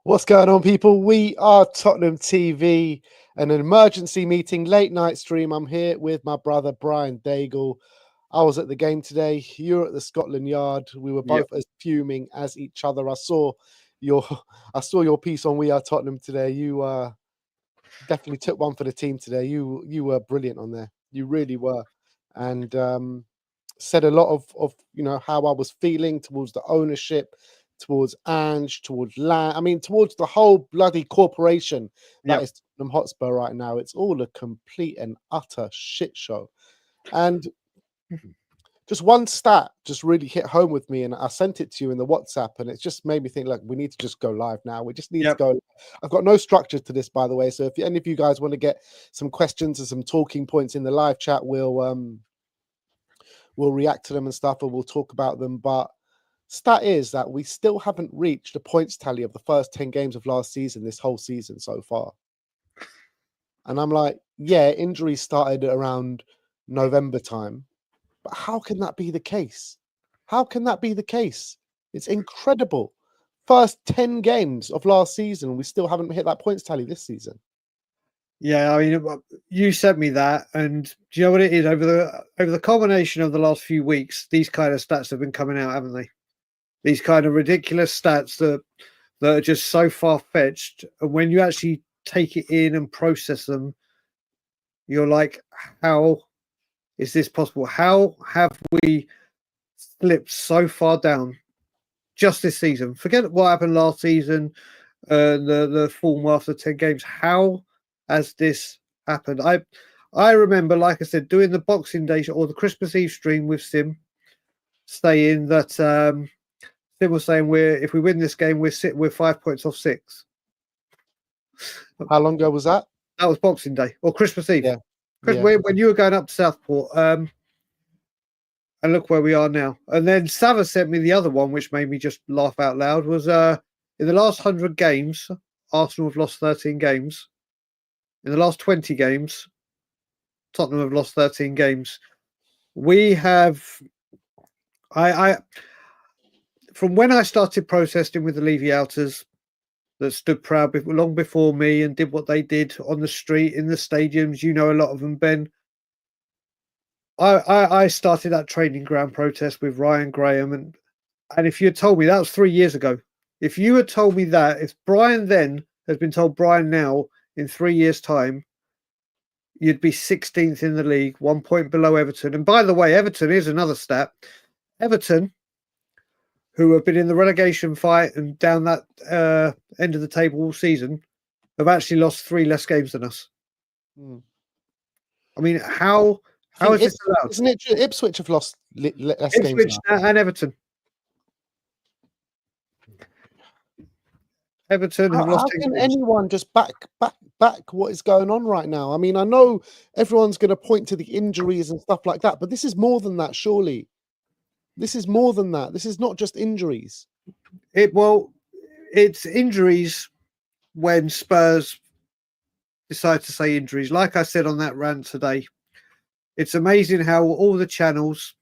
What's going on, people? We are Tottenham TV, an emergency meeting, late night stream. I'm here with my brother Brian Daigle. I was at the game today. You're at the Scotland Yard. We were both as fuming as each other. I saw your piece on We Are Tottenham today. You definitely took one for the team today. You were brilliant on there. You really were, and said a lot of how I was feeling towards the ownership, towards Ange, towards Land. I mean, towards the whole bloody corporation that is Tottenham Hotspur right now. It's all a complete and utter shit show. And just one stat just really hit home with me, and I sent it to you in the WhatsApp, and it just made me think, like, we need to just go live now. We just need to go. I've got no structure to this, by the way. So if any of you guys want to get some questions and some talking points in the live chat, we'll react to them and stuff, and we'll talk about them. But stat is that we still haven't reached the points tally of the first 10 games of last season, this whole season so far. And I'm like, yeah, injuries started around November time, but how can that be the case? How can that be the case? It's incredible. First 10 games of last season, we still haven't hit that points tally this season. Yeah, I mean, you sent me that, and do you know what it is? Over the combination of the last few weeks, these kind of stats have been coming out, haven't they? These kind of ridiculous stats that are just so far-fetched, and when you actually take it in and process them, you're like, how is this possible? How have we slipped so far down just this season? Forget what happened last season, the form after 10 games. How has this happened? I remember, like I said, doing the Boxing Day or the Christmas Eve stream with Sim, saying that Sim was saying if we win this game, we're 5 points off 6. How long ago was that? That was Boxing Day or Christmas Eve. Yeah. When you were going up to Southport. And look where we are now. And then Sava sent me the other one, which made me just laugh out loud, was in the last 100 games, Arsenal have lost 13 games. In the last 20 games, Tottenham have lost 13 games. We have... From when I started protesting with the Levy Outers that stood proud long before me and did what they did on the street, in the stadiums, you know a lot of them, Ben. I started that training ground protest with Ryan Graham, and if you had told me that was 3 years ago, if you had told me that, if Brian then has been told Brian now in 3 years' time, you'd be 16th in the league, 1 point below Everton. And by the way, Everton is another stat. Everton, who have been in the relegation fight and down that end of the table all season, have actually lost 3 less games than us. I mean, how is this allowed? Isn't it Ipswich have lost less games? Ipswich and Everton. Everton have lost. How can anyone just back what is going on right now? I mean, I know everyone's going to point to the injuries and stuff like that, but this is more than that, surely. This is more than that. This is not just injuries. It's injuries when Spurs decide to say injuries. Like I said on that rant today, it's amazing how all the channels,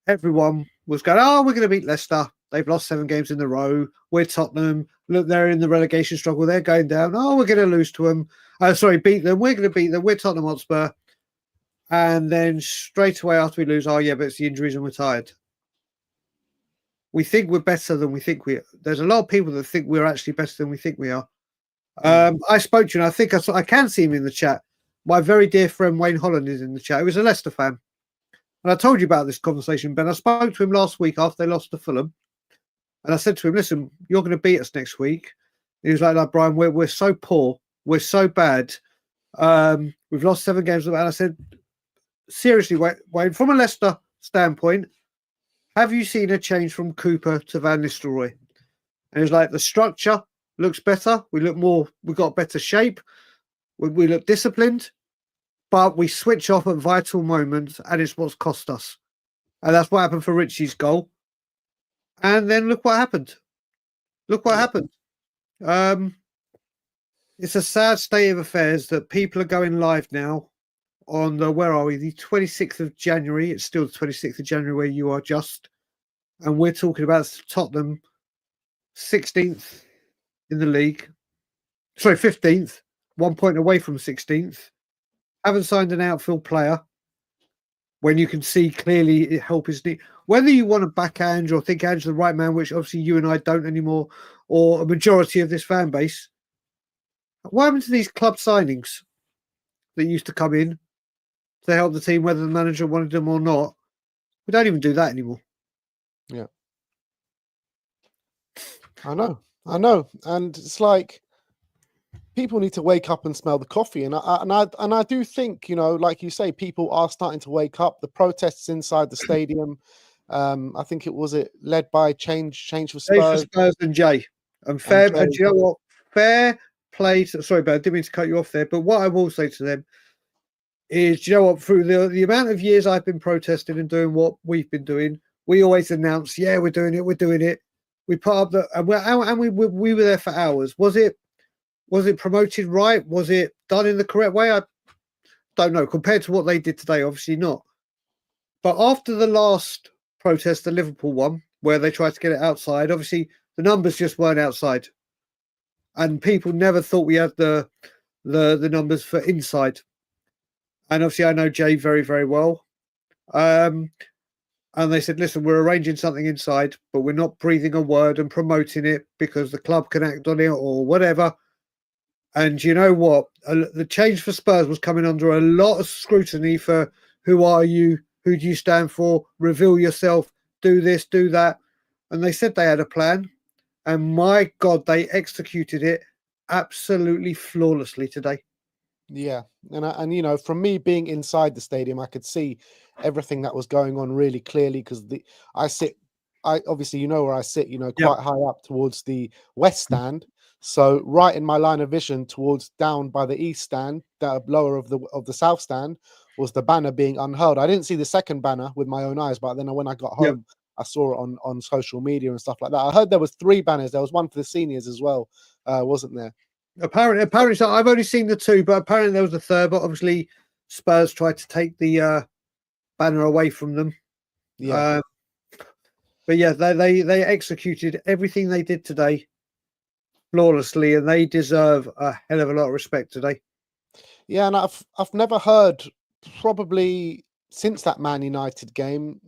everyone was going, oh, we're going to beat Leicester. They've lost 7 games in a row. We're Tottenham. Look, they're in the relegation struggle. They're going down. Oh, we're going to lose to them. Beat them. We're going to beat them. We're Tottenham Hotspur. And then straight away after we lose, oh, yeah, but it's the injuries and we're tired. We think we're better than we think we are. There's a lot of people that think we're actually better than we think we are. I spoke to you, and I think I can see him in the chat. My very dear friend Wayne Holland is in the chat. He was a Leicester fan. And I told you about this conversation, Ben. I spoke to him last week after they lost to Fulham. And I said to him, listen, you're going to beat us next week. And he was like, Brian, we're so poor. We're so bad. We've lost 7 games. And I said, seriously, Wayne, from a Leicester standpoint, have you seen a change from Cooper to Van Nistelrooy? And he was like, the structure looks better. We got better shape. We look disciplined. But we switch off at vital moments, and it's what's cost us. And that's what happened for Richie's goal. And then look what happened. Look what happened. It's a sad state of affairs that people are going live now on the 26th of January. It's still the 26th of January where you are just. And we're talking about Tottenham 16th in the league. Sorry, 15th, 1 point away from 16th. Haven't signed an outfield player when you can see clearly help is needed. Whether you want to back Ange or think Ange's the right man, which obviously you and I don't anymore, or a majority of this fan base, what happened to these club signings that used to come in to help the team, whether the manager wanted them or not? We don't even do that anymore. Yeah. I know. And it's like people need to wake up and smell the coffee. And I do think, like you say, people are starting to wake up. The protests inside the stadium, I think it led by Change for Spurs. And Jay. And fair, and do you know what? Fair play. Sorry, Ben, I didn't mean to cut you off there. But what I will say to them is, do you know what? Through the amount of years I've been protesting and doing what we've been doing, we always announce, yeah, we're doing it. We put up we were there for hours. Was it promoted right? Was it done in the correct way? I don't know. Compared to what they did today, obviously not. But after the last protest, the Liverpool one, where they tried to get it outside, obviously the numbers just weren't outside, and people never thought we had the numbers for inside. And obviously, I know Jay very, very well. And they said, listen, we're arranging something inside, but we're not breathing a word and promoting it because the club can act on it or whatever. And you know what? The Change for Spurs was coming under a lot of scrutiny for who are you? Who do you stand for? Reveal yourself. Do this, do that. And they said they had a plan. And my God, they executed it absolutely flawlessly today. Yeah. And from me being inside the stadium, I could see everything that was going on really clearly because I obviously, where I sit, quite high up towards the west stand. So right in my line of vision towards down by the east stand, that lower of the south stand, was the banner being unhurled. I didn't see the second banner with my own eyes, but then when I got home, I saw it on social media and stuff like that. I heard there was 3 banners. There was one for the seniors as well, wasn't there? Apparently, so I've only seen the 2, but apparently there was a third. But obviously, Spurs tried to take the banner away from them. Yeah. But yeah, they executed everything they did today flawlessly, and they deserve a hell of a lot of respect today. Yeah, and I've never heard, probably since that Man United game,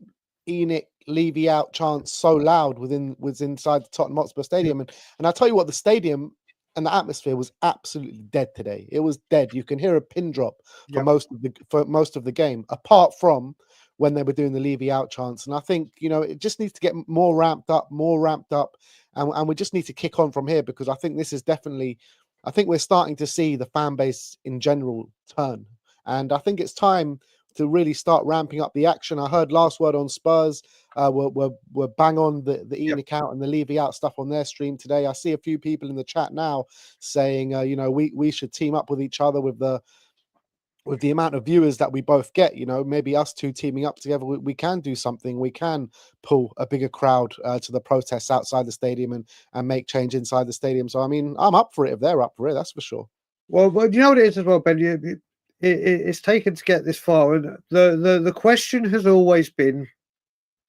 Enoch Levy out chants so loud was inside the Tottenham Hotspur Stadium, and I tell you what, the stadium and the atmosphere was absolutely dead today. It was dead. You can hear a pin drop for most of the game, apart from when they were doing the Levy out chants. And I think it just needs to get more ramped up, and we just need to kick on from here because I think this is definitely. I think we're starting to see the fan base in general turn, and I think it's time to really start ramping up the action. I heard last word on Spurs. We're bang on the Enoch out and the Levy out stuff on their stream today. I see a few people in the chat now saying, we should team up with each other with the amount of viewers that we both get. Maybe us two teaming up together, we can do something. We can pull a bigger crowd to the protests outside the stadium and make change inside the stadium. So I mean, I'm up for it if they're up for it. That's for sure. Well, you know what it is as well, Ben. It's taken to get this far, and the question has always been,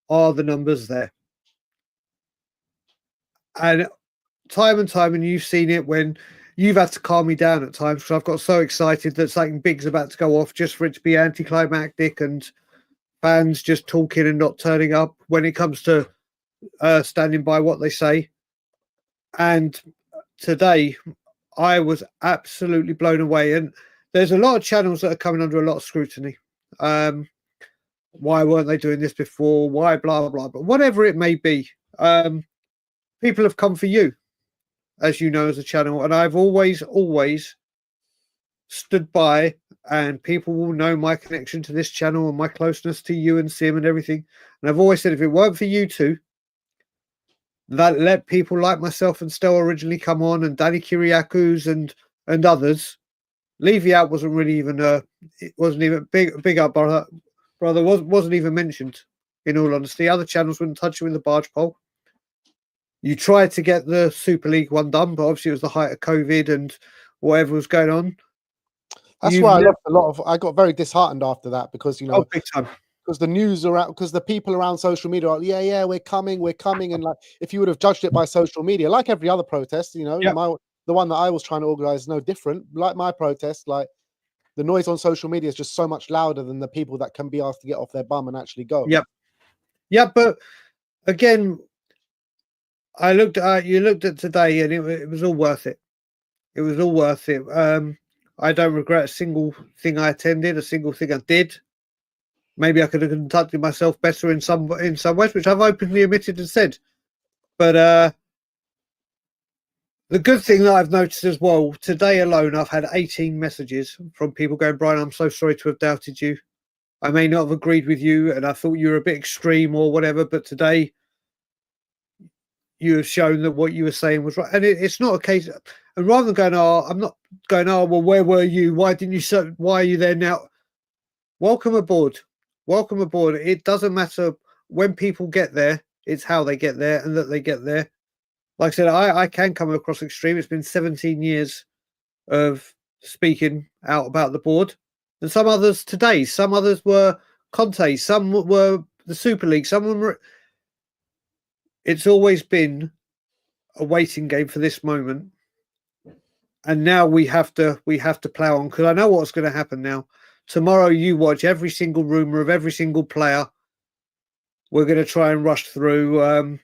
are the numbers there? And time, and you've seen it when you've had to calm me down at times because I've got so excited that something big's about to go off just for it to be anticlimactic and fans just talking and not turning up when it comes to standing by what they say. And today, I was absolutely blown away. And there's a lot of channels that are coming under a lot of scrutiny. Why weren't they doing this before? Why blah, blah, blah. But whatever it may be, people have come for you, as you know, as a channel. And I've always stood by, and people will know my connection to this channel and my closeness to you and Sim and everything. And I've always said, if it weren't for you two, that let people like myself and Stella originally come on, and Danny Kiriakus and others, Levy out wasn't really even it wasn't even big up brother wasn't even mentioned. In all honesty, other channels wouldn't touch you in the barge pole. You tried to get the Super League one done, but obviously it was the height of COVID and whatever was going on. That's why I lost a lot of. I got very disheartened after that because oh, big time. because the news around, because the people around social media are, yeah, we're coming, and like, if you would have judged it by social media, like every other protest, you know, Yep. the one that I was trying to organize is no different. Like my protest, like the noise on social media is just so much louder than the people that can be asked to get off their bum and actually go. Yep. But again, you looked at today, and it was all worth it. It was all worth it. I don't regret a single thing I attended, a single thing I did. Maybe I could have conducted myself better in some ways, which I've openly admitted and said. But the good thing that I've noticed as well, today alone, I've had 18 messages from people going, Brian, I'm so sorry to have doubted you. I may not have agreed with you, and I thought you were a bit extreme or whatever, but today you have shown that what you were saying was right. And it's not a case, and rather than going, I'm not going, well, where were you? Why didn't you? Why are you there now? Welcome aboard. Welcome aboard. It doesn't matter when people get there, it's how they get there and that they get there. Like I said, I can come across extreme. It's been 17 years of speaking out about the board. And some others today, some others were Conte, some were the Super League, some of them were. It's always been a waiting game for this moment. And now we have to plow on, because I know what's going to happen now. Tomorrow you watch every single rumour of every single player. We're going to try and rush through.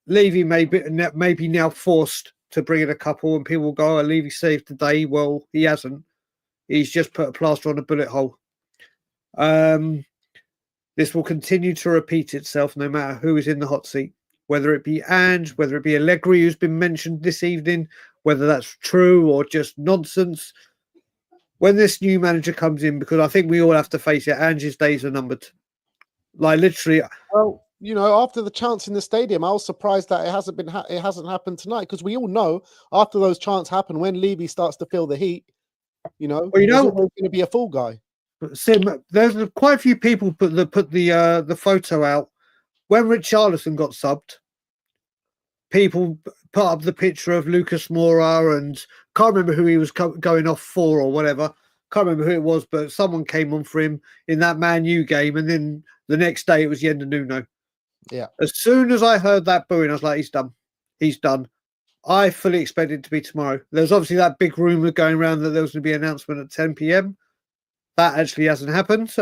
Levy may be now forced to bring in a couple, and people will go, Levy saved today. Well, he hasn't. He's just put a plaster on a bullet hole. This will continue to repeat itself no matter who is in the hot seat, whether it be Ange, whether it be Allegri, who's been mentioned this evening, whether that's true or just nonsense. When this new manager comes in, because I think we all have to face it, Ange's days are numbered. Like literally. Well, you know, after the chants in the stadium, I was surprised that it hasn't happened tonight, because we all know after those chants happen, when Levy starts to feel the heat, you know, there's always going to be a fall guy. Sim, there's quite a few people put the photo out when Richarlison got subbed. People put up the picture of Lucas Moura, and can't remember who he was going off for or whatever. Can't remember who it was, but someone came on for him in that Man U game, and then the next day it was Yenda Nuno. Yeah. As soon as I heard that booing, I was like, he's done. He's done. I fully expected it to be tomorrow. There's obviously that big rumour going around that there was going to be an announcement at 10 p.m. That actually hasn't happened.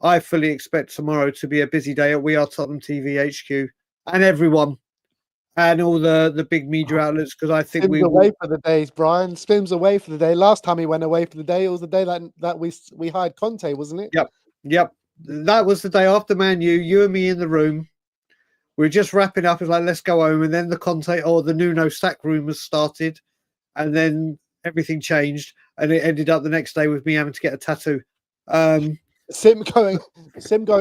I fully expect tomorrow to be a busy day at We Are Tottenham TV HQ, and everyone, and all the big media outlets, because I think Spim's away for the days, Brian. Spim's away for the day. Last time he went away for the day, it was the day that we hired Conte, wasn't it? Yep. That was the day after Man U. You and me in the room. We were just wrapping up. It's like, let's go home. And then the Conte or the Nuno sack rumours started, and then everything changed, and it ended up the next day with me having to get a tattoo. Sim going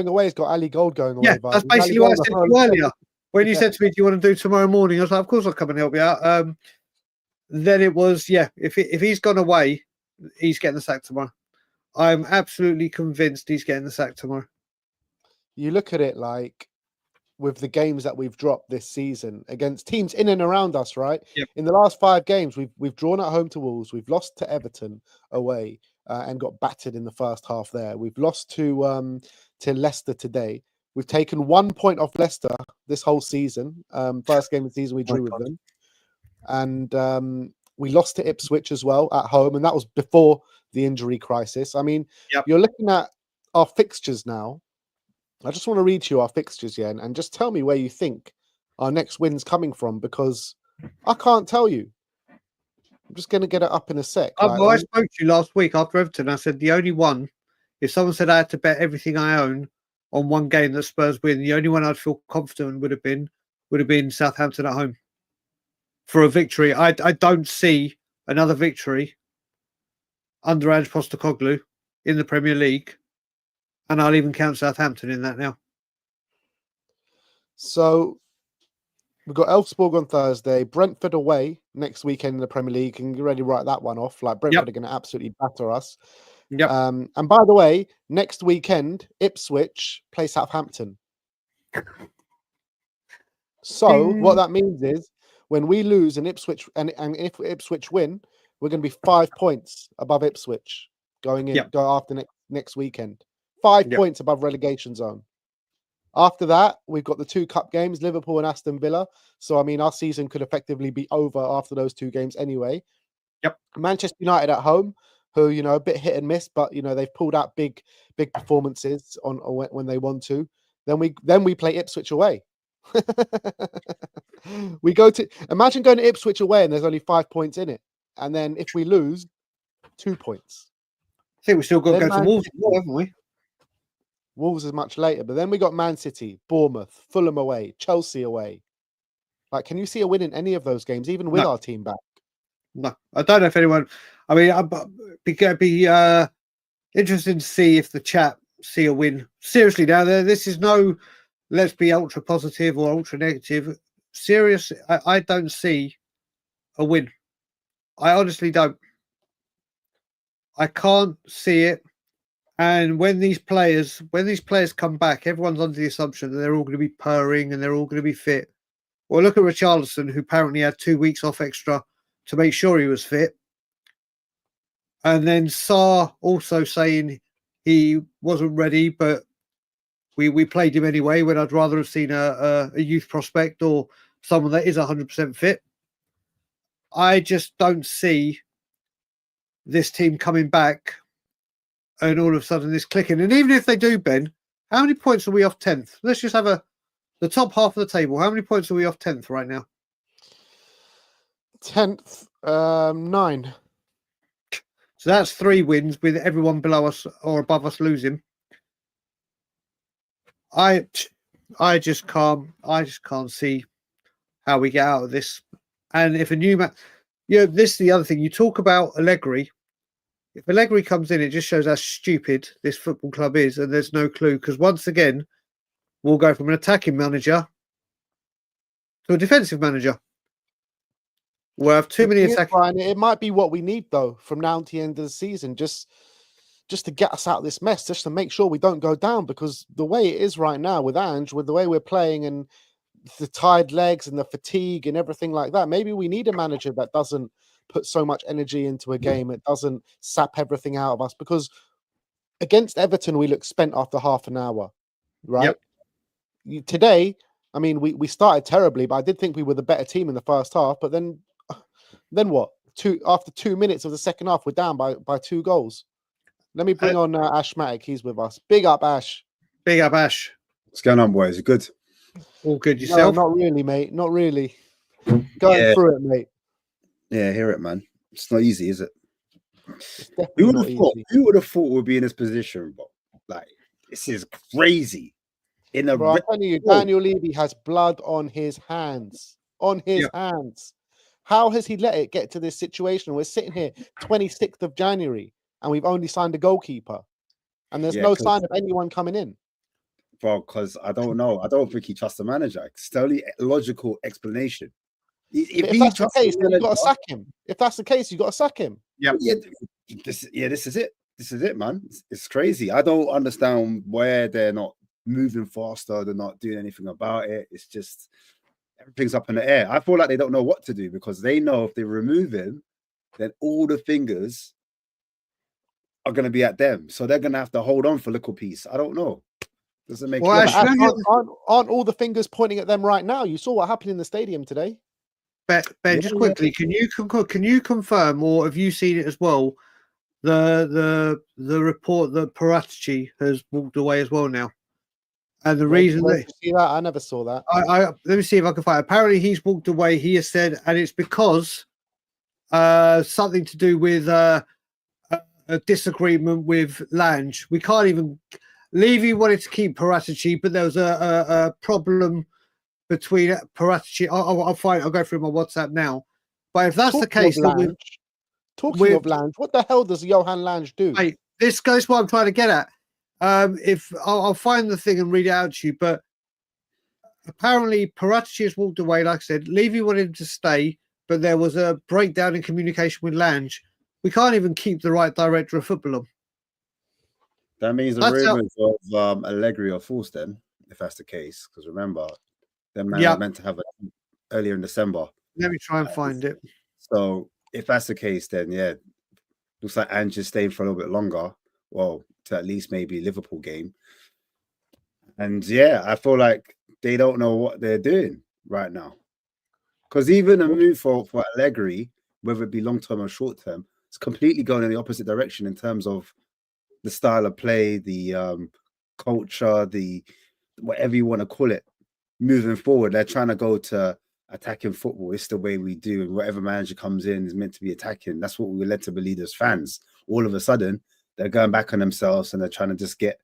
away has got Ali Gold going away. Yeah, that's basically what I said to you earlier. When you said to me, do you want to do tomorrow morning? I was like, of course I'll come and help you out. Then it was, if he's gone away, he's getting the sack tomorrow. I'm absolutely convinced he's getting the sack tomorrow. You look at it like with the games that we've dropped this season against teams in and around us, right? Yep. In the last 5 games, we've drawn at home to Wolves, we've lost to Everton away, and got battered in the first half there. We've lost to Leicester today. We've taken 1 point off Leicester this whole season. First game of the season we drew with them. And we lost to Ipswich as well at home, and that was before the injury crisis. I mean, You're looking at our fixtures now. I just want to read to you our fixtures, Yen, and just tell me where you think our next win's coming from, because I can't tell you. I'm just going to get it up in a sec. I spoke to you last week after Everton. I said the only one, if someone said I had to bet everything I own on one game that Spurs win, the only one I'd feel confident would have been Southampton at home for a victory. I don't see another victory under Ange Postecoglou in the Premier League, and I'll even count Southampton in that now. So we've got Elfsborg on Thursday, Brentford away next weekend in the Premier League. You can already write that one off. Like Brentford are going to absolutely batter us. Yep. And by the way, next weekend, Ipswich play Southampton. So what that means is when we lose and Ipswich and if Ipswich win, we're going to be 5 points above Ipswich go after next weekend. 5 points above relegation zone. After that, we've got the 2 cup games, Liverpool and Aston Villa. So, I mean, our season could effectively be over after those 2 games anyway. Yep. Manchester United at home, who, you know, a bit hit and miss, but, you know, they've pulled out big performances on when they want to. Then we play Ipswich away. We go to imagine going to Ipswich away and there's only 5 points in it. And then if we lose, 2 points. I think we still got to Then go to Wolves, haven't we? Wolves is much later, but then we got Man City, Bournemouth, Fulham away, Chelsea away. Like, can you see a win in any of those games, even with our team back? No, I don't know if anyone. I mean, I'd be interesting to see if the chat see a win. Seriously, now this is no. Let's be ultra positive or ultra negative. Serious, I don't see a win. I honestly don't. I can't see it. And when these players come back, everyone's under the assumption that they're all going to be purring and they're all going to be fit. Well, look at Richarlison, who apparently had 2 weeks off extra to make sure he was fit. And then Sarr also saying he wasn't ready, but we played him anyway, when I'd rather have seen a youth prospect or someone that is 100% fit. I just don't see this team coming back and all of a sudden this clicking. And even if they do, Ben, how many points are we off 10th? Let's just have the top half of the table. How many points are we off 10th right now? 10th, 9. So that's 3 wins with everyone below us or above us losing. I just can't see how we get out of this. And if a new man, this is the other thing. You talk about Allegri. If Allegri comes in, it just shows how stupid this football club is, and there's no clue. Because once again, we'll go from an attacking manager to a defensive manager. We'll have too many attacking. It might be what we need, though, from now to the end of the season, just to get us out of this mess, just to make sure we don't go down. Because the way it is right now with Ange, with the way we're playing and the tired legs and the fatigue and everything like that, maybe we need a manager that doesn't put so much energy into a game. It doesn't sap everything out of us, because against Everton, we looked spent after half an hour, right? Yep. Today, I mean, we started terribly, but I did think we were the better team in the first half. But then what? After 2 minutes of the second half, we're down by 2 goals. Let me bring on Ash Matic. He's with us. Big up, Ash. Big up, Ash. What's going on, boys? Good? All good yourself? No, not really, mate. Not really. Going through it, mate. Yeah, hear it, man. It's not easy, is it? Who would have thought we'd be in this position, bro? Like, this is crazy. Bro, I'm telling you, Daniel Levy has blood on his hands. On his hands. How has he let it get to this situation? We're sitting here 26th of January and we've only signed a goalkeeper. And there's no sign of anyone coming in. Bro, because I don't know. I don't think he trusts the manager. It's the only logical explanation. If that's the case, then you've got to sack him. If that's the case, you've got to sack him. Yeah. This is it. This is it, man. It's crazy. I don't understand where they're not moving faster. They're not doing anything about it. It's just everything's up in the air. I feel like they don't know what to do, because they know if they remove him, then all the fingers are going to be at them. So they're going to have to hold on for a little piece. I don't know. Doesn't make sense. Aren't all the fingers pointing at them right now? You saw what happened in the stadium today. Ben, just quickly, can you confirm, or have you seen it as well? The report that Paratici has walked away as well now, and the reason that you see that, I never saw that. Let me see if I can find it. Apparently, he's walked away. He has said, and it's because something to do with a disagreement with Lange. We can't even. Levy wanted to keep Paratici, but there was a problem between Paratici. I'll find. I'll go through my WhatsApp now. But if that's the case, talking of Lange, what the hell does Johan Lange do? Hey, this goes what I'm trying to get at. If I'll find the thing and read it out to you, but apparently Paratici has walked away. Like I said, Levy wanted him to stay, but there was a breakdown in communication with Lange. We can't even keep the right director of football. That means the rumors of Allegri are false then, if that's the case. Because remember, them men are meant to have it earlier in December. Let me try and find it. So if that's the case, then looks like Ange is staying for a little bit longer. Well, to at least maybe Liverpool game. And yeah, I feel like they don't know what they're doing right now. Because even a move for Allegri, whether it be long term or short term, it's completely going in the opposite direction in terms of the style of play, the culture, the whatever you want to call it. Moving forward, they're trying to go to attacking football. It's the way we do, and whatever manager comes in is meant to be attacking. That's what we were led to believe as fans. All of a sudden, they're going back on themselves and they're trying to just get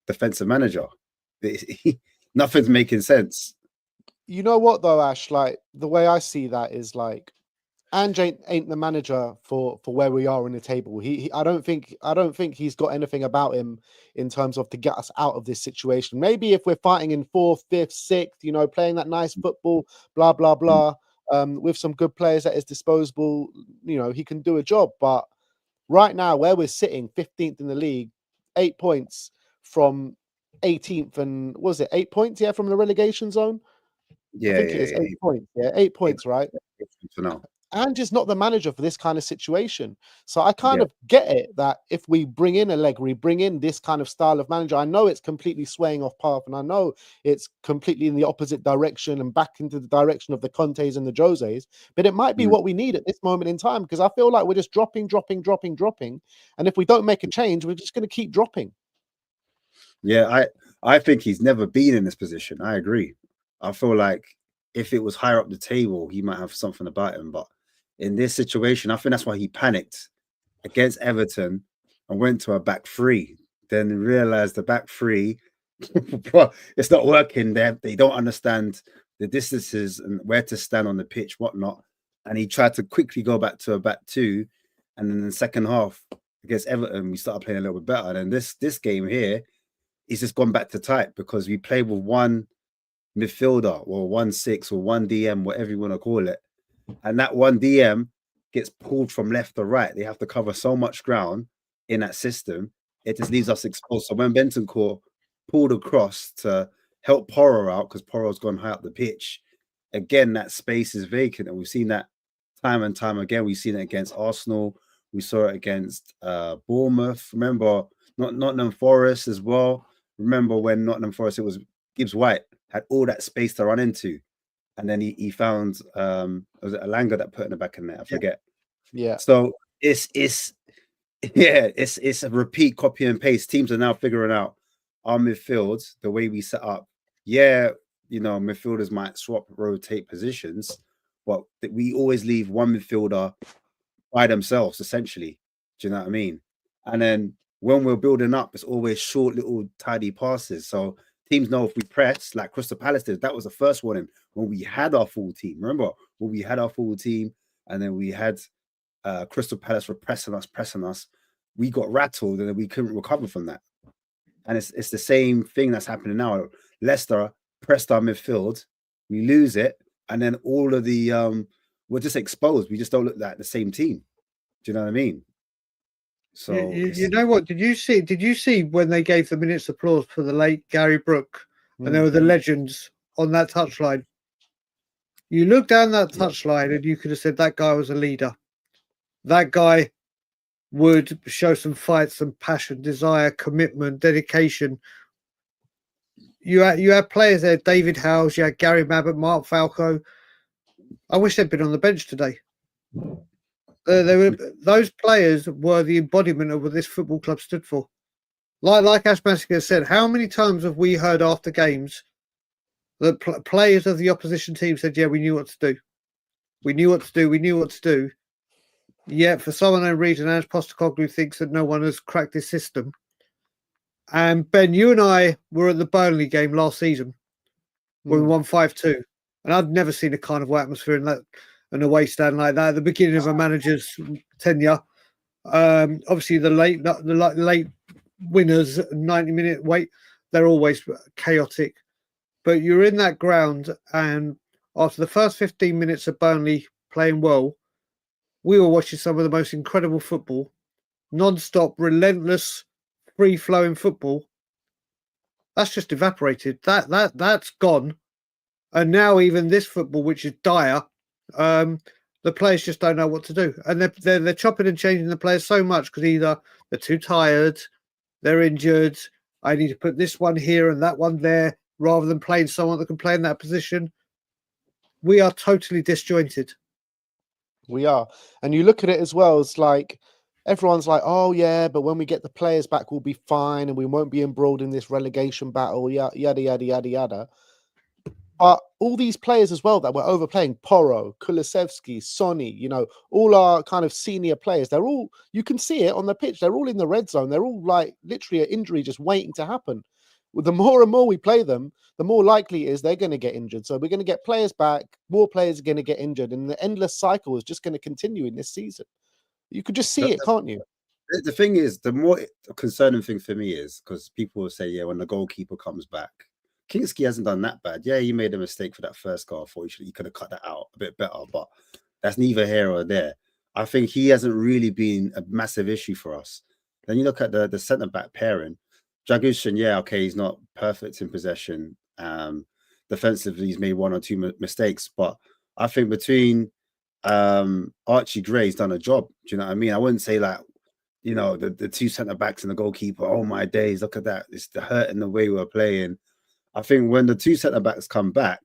defensive manager. Nothing's making sense. You know what though, Ash? Like the way I see that is like Ange ain't the manager for where we are in the table. I don't think he's got anything about him in terms of to get us out of this situation. Maybe if we're fighting in 4th, 5th, 6th, you know, playing that nice football, blah blah blah, with some good players at his disposal, you know, he can do a job. But right now, where we're sitting, 15th in the league, 8 points from 18th, and was it 8 points? Yeah, from the relegation zone. Yeah, I think it is 8 points. Yeah, 8 points, right? For now. And just not the manager for this kind of situation. So I kind of get it that if we bring in Allegri, bring in this kind of style of manager, I know it's completely swaying off path, and I know it's completely in the opposite direction and back into the direction of the Contes and the Joses, but it might be what we need at this moment in time, because I feel like we're just dropping. And if we don't make a change, we're just going to keep dropping. Yeah, I think he's never been in this position. I agree. I feel like if it was higher up the table, he might have something about him. But in this situation, I think that's why he panicked against Everton and went to a back three. Then realized the back three, it's not working. They don't understand the distances and where to stand on the pitch, whatnot. And he tried to quickly go back to a back two. And then in the second half against Everton, we started playing a little bit better. And this game here, he's just gone back to type because we play with one midfielder or 1-6 or one DM, whatever you want to call it. And that one DM gets pulled from left to right. They have to cover so much ground in that system. It just leaves us exposed. So when Bentancur pulled across to help Porro out, because Porro's gone high up the pitch, again, that space is vacant. And we've seen that time and time again. We've seen it against Arsenal. We saw it against Bournemouth. Remember, Nottingham Forest as well. Remember when Nottingham Forest, it was Gibbs White, had all that space to run into. And then he found was it Alanga that put in the back in there? I forget. Yeah. So it's a repeat, copy and paste. Teams are now figuring out our midfield, the way we set up. Yeah, you know, midfielders might swap, rotate positions, but we always leave one midfielder by themselves, essentially. Do you know what I mean? And then when we're building up, it's always short, little, tidy passes. So teams know if we press, like Crystal Palace did, that was the first warning when we had our full team. Remember, when we had our full team and then we had Crystal Palace were pressing us, we got rattled and then we couldn't recover from that. And it's the same thing that's happening now. Leicester pressed our midfield, we lose it, and then all of the we're just exposed. We just don't look like the same team. Do you know what I mean? So you know what? Did you see when they gave the minutes applause for the late Gary Brooke and there were the legends on that touchline? You look down that touchline and you could have said that guy was a leader. That guy would show some fight, some passion, desire, commitment, dedication. You had players there, David Howes, you had Gary Mabbott, Mark Falco. I wish they'd been on the bench today. Those players were the embodiment of what this football club stood for. Like Ash Massacre said, how many times have we heard after games that players of the opposition team said, yeah, we knew what to do. We knew what to do. Yet for some unknown reason, Ange Postecoglou thinks that no one has cracked his system. And Ben, you and I were at the Burnley game last season when we won 5-2. And I've never seen a carnival atmosphere in that, an away stand like that at the beginning of a manager's tenure. Obviously, the late winners, 90-minute wait, they're always chaotic. But you're in that ground, and after the first 15 minutes of Burnley playing well, we were watching some of the most incredible football, non-stop, relentless, free-flowing football. That's just evaporated. That's gone. And now even this football, which is dire, the players just don't know what to do. And they're chopping and changing the players so much because either they're too tired, they're injured. I need to put this one here and that one there, rather than playing someone that can play in that position. We are totally disjointed. We are. And you look at it as well, it's like everyone's like, oh yeah, but when we get the players back, we'll be fine and we won't be embroiled in this relegation battle, yada yada yada yada yada. But all these players as well that were overplaying, Porro, Kulusevski, Sonny, you know, all our kind of senior players, they're all, you can see it on the pitch, they're all in the red zone. They're all like literally an injury just waiting to happen. Well, the more and more we play them, the more likely it is they're going to get injured. So we're going to get players back, more players are going to get injured, and the endless cycle is just going to continue in this season. You could just see it, can't you? The thing is, the more concerning thing for me is because people will say, yeah, when the goalkeeper comes back, Kinski hasn't done that bad. Yeah, he made a mistake for that first goal. Unfortunately, he could have cut that out a bit better, but that's neither here or there. I think he hasn't really been a massive issue for us. Then you look at the centre back pairing. Dragushin, yeah, okay, he's not perfect in possession. Defensively, he's made one or two mistakes, but I think between Archie Gray's done a job. Do you know what I mean? I wouldn't say like, you know, the two centre backs and the goalkeeper. Oh my days, look at that! It's the hurt in the way we're playing. I think when the two centre backs come back,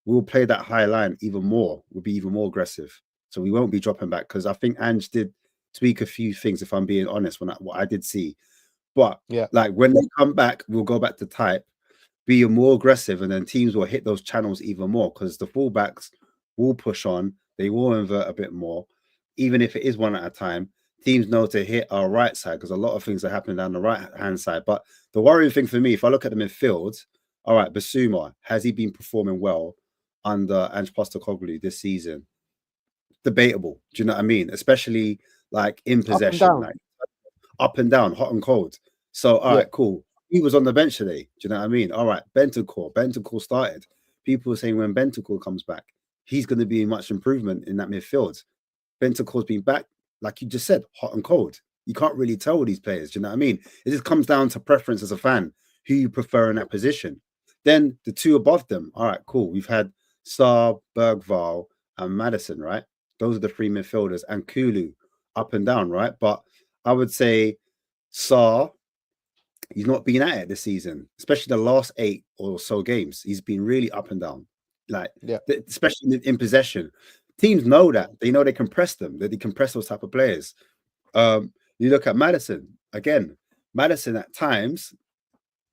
we'll play that high line even more. We'll be even more aggressive. So we won't be dropping back because I think Ange did tweak a few things, if I'm being honest, what I did see. But yeah, like when they come back, we'll go back to type, be more aggressive, and then teams will hit those channels even more because the fullbacks will push on. They will invert a bit more, even if it is one at a time. Teams know to hit our right side because a lot of things are happening down the right hand side. But the worrying thing for me, if I look at the midfield, all right, Basuma, has he been performing well under Ange Postecoglou this season? Debatable. Do you know what I mean? Especially like in possession, like up and down, hot and cold. So, all right, cool. He was on the bench today. Do you know what I mean? All right, Bentancur started. People are saying when Bentancur comes back, he's going to be much improvement in that midfield. Bentancur's been back, like you just said, hot and cold. You can't really tell with these players. Do you know what I mean? It just comes down to preference as a fan, who you prefer in that position. Then the two above them, all right, cool. We've had Saar, Bergvall, and Madison, right? Those are the three midfielders, and Kulu up and down, right? But I would say Saar, he's not been at it this season, especially the last 8 or so games. He's been really up and down, like especially in possession. Teams know that. They know they can press them. That they can press those type of players. You look at Madison again. Madison at times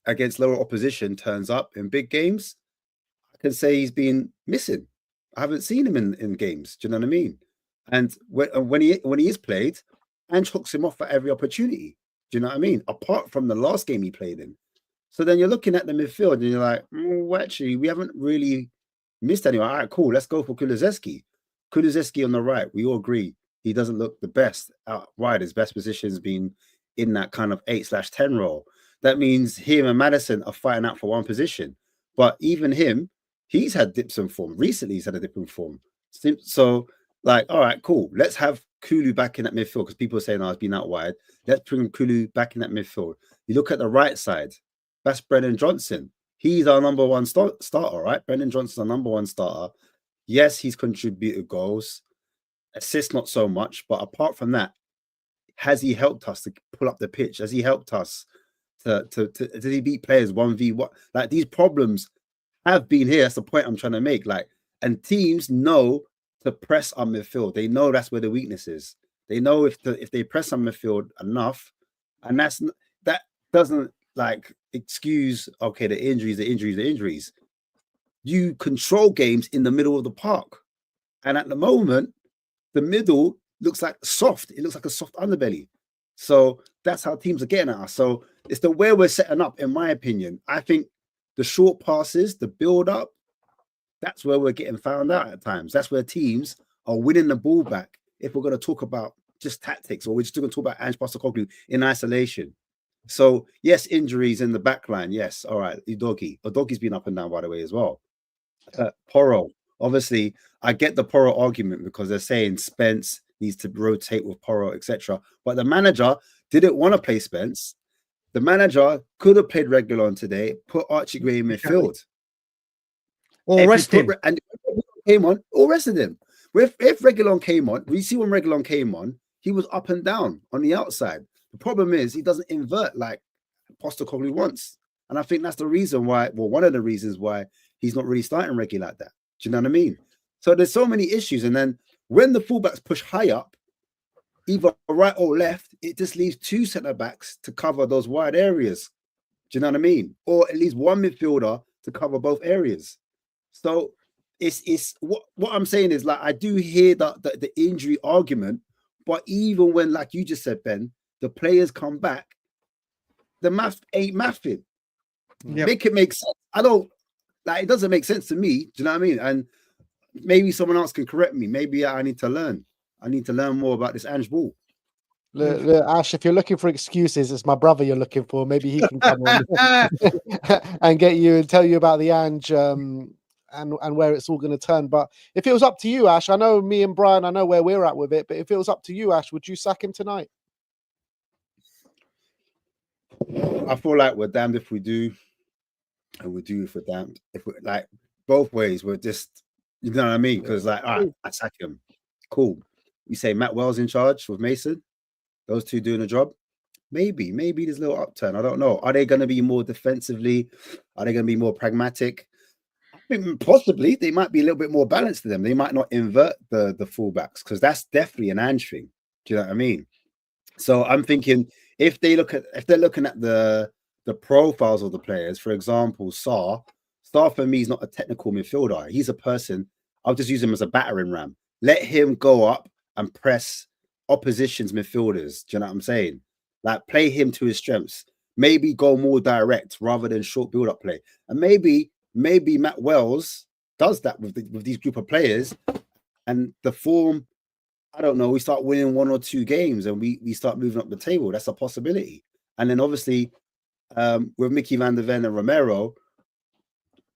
against lower opposition turns up in big games. I can say he's been missing. I haven't seen him in games. Do you know what I mean? And when he is played, Ange hooks him off at every opportunity. Do you know what I mean? Apart from the last game he played in. So then you're looking at the midfield and you're like, well, actually, we haven't really missed anyone. All right, cool. Let's go for Kulusevski. Kulusevski on the right. We all agree he doesn't look the best out wide. His best position has been in that kind of 8/10 role. That means him and Madison are fighting out for one position. But even him, he's had dips in form. Recently, he's had a dip in form. So, like, all right, cool. Let's have Kulu back in that midfield because people are saying, oh, it's been out wide. Let's bring Kulu back in that midfield. You look at the right side, that's Brennan Johnson. He's our number one starter, right? Brennan Johnson's our number one starter. Yes, he's contributed goals. Assists, not so much. But apart from that, has he helped us to pull up the pitch? Has he helped us to did he beat players 1v1? Like, these problems have been here. That's the point I'm trying to make. Like, and teams know to press on midfield. They know that's where the weakness is. They know if they press on midfield enough, and that doesn't like excuse the injuries. You control games in the middle of the park, and at the moment, the middle looks like soft. It looks like a soft underbelly. So that's how teams are getting at us. So it's the way we're setting up, in my opinion. I think the short passes, the build up, that's where we're getting found out at times. That's where teams are winning the ball back. If we're going to talk about just tactics, or we're just going to talk about Ange Postecoglou in isolation. So yes, injuries in the back line. Yes, all right. Udogi's been up and down, by the way, as well. Porro, obviously, I get the Porro argument because they're saying Spence needs to rotate with Porro, etc. But the manager didn't want to play Spence. The manager could have played Reguilon today, put Archie Gray in midfield. Or rest him. And came on, or rested him. If Reguilon came on, we see when Reguilon came on, he was up and down on the outside. The problem is he doesn't invert like Postecoglou wants. And I think that's the reason why, well, one of the reasons why he's not really starting regular like that. Do you know what I mean? So there's so many issues. And then when the fullbacks push high up, either right or left, it just leaves two centre backs to cover those wide areas. Do you know what I mean? Or at least one midfielder to cover both areas. So it's what I'm saying is, like, I do hear the injury argument, but even when, like you just said, Ben, the players come back, the math ain't mathing. Yep. Make it make sense. I don't, like, it doesn't make sense to me. Do you know what I mean? And maybe someone else can correct me. Maybe I need to learn. I need to learn more about this Ange Ball. Look, Ash, if you're looking for excuses, it's my brother you're looking for. Maybe he can come on and get you and tell you about the Ange and where it's all going to turn. But if it was up to you, Ash, I know me and Brian, I know where we're at with it. But if it was up to you, Ash, would you sack him tonight? I feel like we're damned if we do, and we do if we're damned if we, like, both ways. We're just, you know what I mean? Because, like, all right, I sack him. Cool. You say Matt Wells in charge with Mason, those two doing the job. Maybe there's a little upturn. I don't know. Are they going to be more defensively? Are they going to be more pragmatic? I think possibly they might be a little bit more balanced to them. They might not invert the fullbacks, because that's definitely an Ange thing. Do you know what I mean? So I'm thinking, if they're looking at the profiles of the players, for example, Sarr for me is not a technical midfielder. He's a person. I'll just use him as a battering ram. Let him go up and press opposition's midfielders. Do you know what I'm saying? Like, play him to his strengths. Maybe go more direct rather than short build-up play. And maybe Matt Wells does that with these group of players, and the form, I don't know, we start winning 1 or 2 games and we start moving up the table. That's a possibility. And then obviously with Mickey van der Ven and Romero,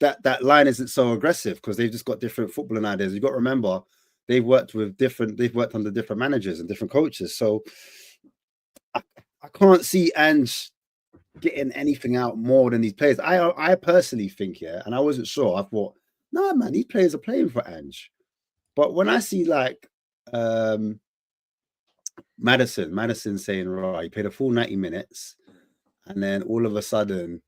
that line isn't so aggressive because they've just got different footballing ideas. You've got to remember, they've worked under different managers and different coaches. So I can't see Ange getting anything out more than these players. I personally think, and I wasn't sure. I thought, nah, man, these players are playing for Ange. But when I see, like, Madison saying, right, he played a full 90 minutes, and then all of a sudden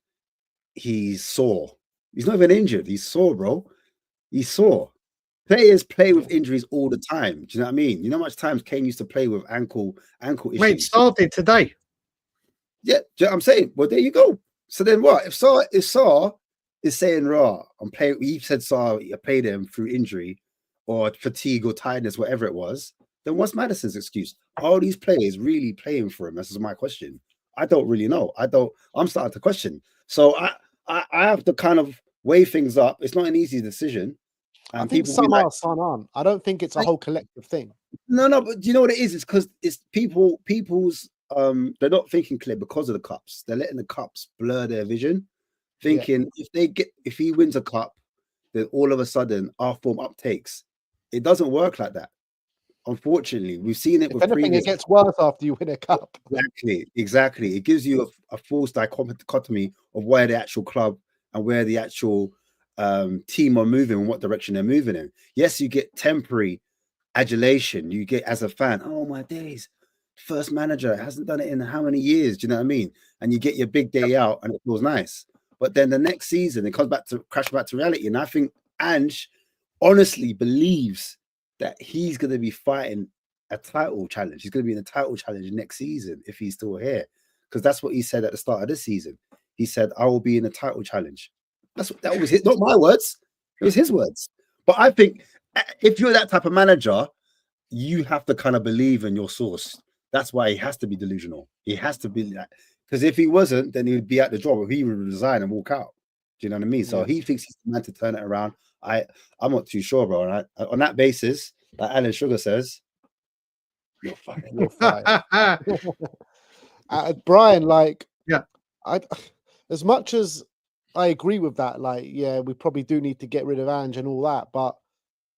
he's sore. He's not even injured. He's sore, bro. He's sore. Players play with injuries all the time. Do you know what I mean? You know how much times Kane used to play with ankle issues? Mate, started today. Yeah, do you know what I'm saying? Well, there you go. So then what? If Sarr is saying, raw, I'm playing, he said Sarr, I played him through injury or fatigue or tiredness, whatever it was, then what's Madison's excuse? Are these players really playing for him? This is my question. I don't really know. I'm starting to question. So I have to kind of weigh things up. It's not an easy decision. And I think some are, some aren't. I don't think it's a whole collective thing. No, but do you know what it is? It's because it's people's they're not thinking clear because of the cups. They're letting the cups blur their vision, thinking if he wins a cup, then all of a sudden our form uptakes. It doesn't work like that. Unfortunately, we've seen it. If anything, it gets worse after you win a cup. Exactly. It gives you a false dichotomy of where the actual club and where the actual team are moving and what direction they're moving in. Yes, you get temporary adulation. You get, as a fan, oh my days, first manager hasn't done it in how many years? Do you know what I mean? And you get your big day out and it feels nice. But then the next season, it comes back to crash back to reality. And I think Ange honestly believes that he's going to be fighting a title challenge. He's going to be in a title challenge next season if he's still here, because that's what he said at the start of this season. He said, "I will be in a title challenge." That was his, not my words. It was his words. But I think if you're that type of manager, you have to kind of believe in your source. That's why he has to be delusional. He has to be that, because if he wasn't, then he would be at the job. He would resign and walk out. Do you know what I mean? So he thinks he's the man to turn it around. I'm not too sure, bro. And on that basis, like Alan Sugar says, you're fired. You're fired. Brian, like, as much as I agree with that, like, we probably do need to get rid of Ange and all that, but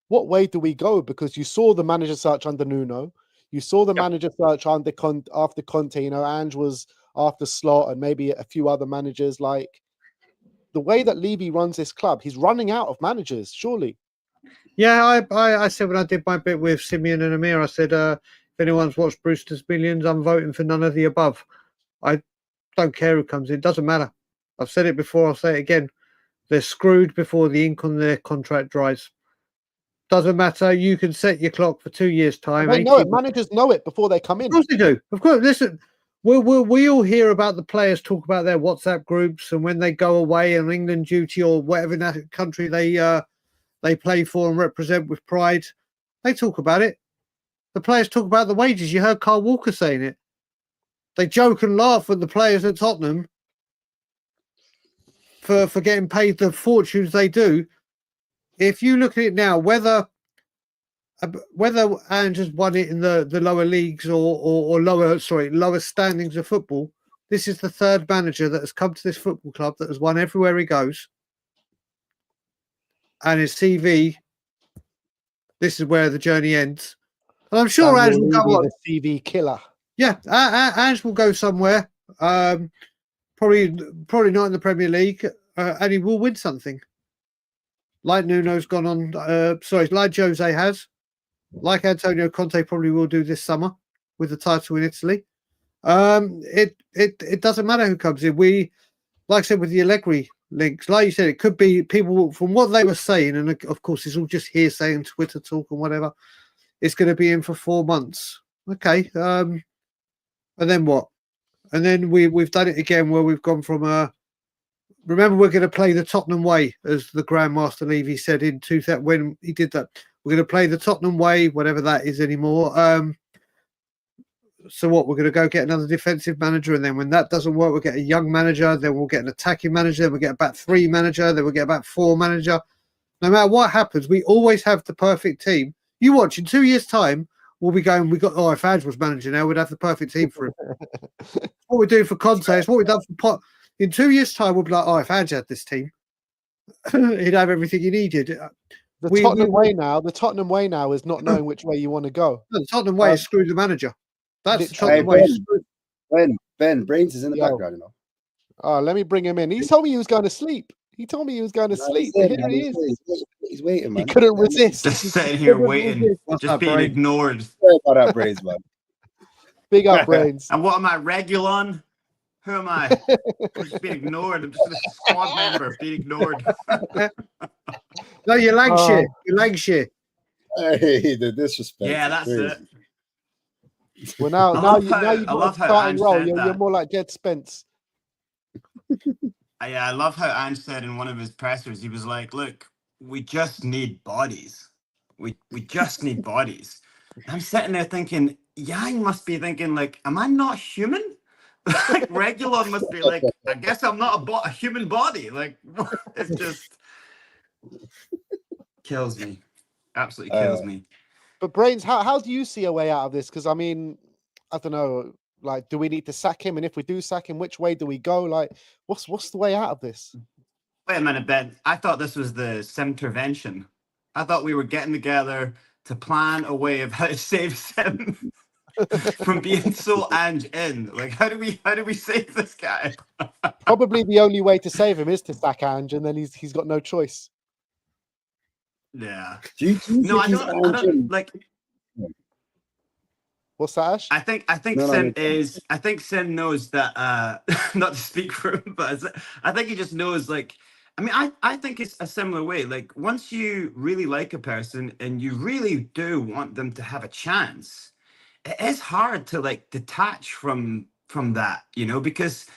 what way do we go? Because you saw the manager search under Nuno, you saw the manager search after Conte. You know, Ange was after Slot and maybe a few other managers. Like, the way that Levy runs this club, he's running out of managers, surely. Yeah, I said when I did my bit with Simeon and Amir, I said, if anyone's watched Brewster's Millions, I'm voting for none of the above. don't care who comes in. Doesn't matter. I've said it before. I'll say it again. They're screwed before the ink on their contract dries. Doesn't matter. You can set your clock for 2 years' time. They know it. 18 Managers know it before they come in. Of course they do. Of course. Listen, we all hear about the players talk about their WhatsApp groups and when they go away on England duty or whatever country they play for and represent with pride. They talk about it. The players talk about the wages. You heard Carl Walker saying it. They joke and laugh at the players at Tottenham for getting paid the fortunes they do. If you look at it now, whether Ange has won it in the lower leagues or lower standings of football, this is the third manager that has come to this football club that has won everywhere he goes. And his CV, this is where the journey ends. And I'm sure Ange will go on. The CV killer. Yeah, Ange will go somewhere. Probably not in the Premier League, and he will win something. Like Nuno's gone on. Like Jose has. Like Antonio Conte probably will do this summer with the title in Italy. It doesn't matter who comes in. We, like I said, with the Allegri links, like you said, it could be people from what they were saying, and of course it's all just hearsay and Twitter talk and whatever. It's going to be in for 4 months. Okay. And then what? And then we've done it again where we've gone from remember, we're going to play the Tottenham way, as the Grandmaster Levy said in 2000 when he did that. We're going to play the Tottenham way, whatever that is anymore. So what? We're going to go get another defensive manager, and then when that doesn't work, we'll get a young manager. Then we'll get an attacking manager. Then we'll get a back three manager. Then we'll get a back four manager. No matter what happens, we always have the perfect team. You watch in 2 years' time. We'll be going. If Ange was manager now, we'd have the perfect team for him. What we're doing for Conte is what we've done for Pot. In 2 years' time, we'll be like, if Ange had this team, he'd have everything he needed. The Tottenham way now is not knowing which way you want to go. The Tottenham way is screw the manager. That's the Tottenham way. Ben, Brains is in the background, you know. Oh, let me bring him in. He told me he was going to sleep. He told me he was going to sleep. Here he is. He's waiting, man. He couldn't resist. Just sitting here waiting, just being ignored. Sorry about that, Brains, man. Big up, Brains. And what am I, Regulon? Who am I? I'm just being ignored. I'm just a squad member being ignored. No, you're Lancashire. You're Lancashire. Hey, the disrespect. Yeah, that's it. Well, now you got a starting role. You're more like Jed Spence. Yeah, I love how Ange said in one of his pressers, he was like, look, we just need bodies. We just need bodies. I'm sitting there thinking, Yang must be thinking, like, am I not human? Like, Regulon must be like, I guess I'm not a human body. Like, it just kills me. Absolutely kills me. But Brains, how do you see a way out of this? Because, I mean, I don't know. Like, do we need to sack him? And if we do sack him, which way do we go? Like, what's the way out of this? Wait a minute, Ben. I thought this was the Simtervention. I thought we were getting together to plan a way of how to save Sim from being so Ange in. Like, how do we save this guy? Probably the only way to save him is to sack Ange, and then he's got no choice. Yeah. No, I don't like. What's that, Ash? I think Sim knows that not to speak for him, but I think he just knows, like, I mean, I think it's a similar way. Like, once you really like a person and you really do want them to have a chance, it is hard to, like, detach from that, you know, because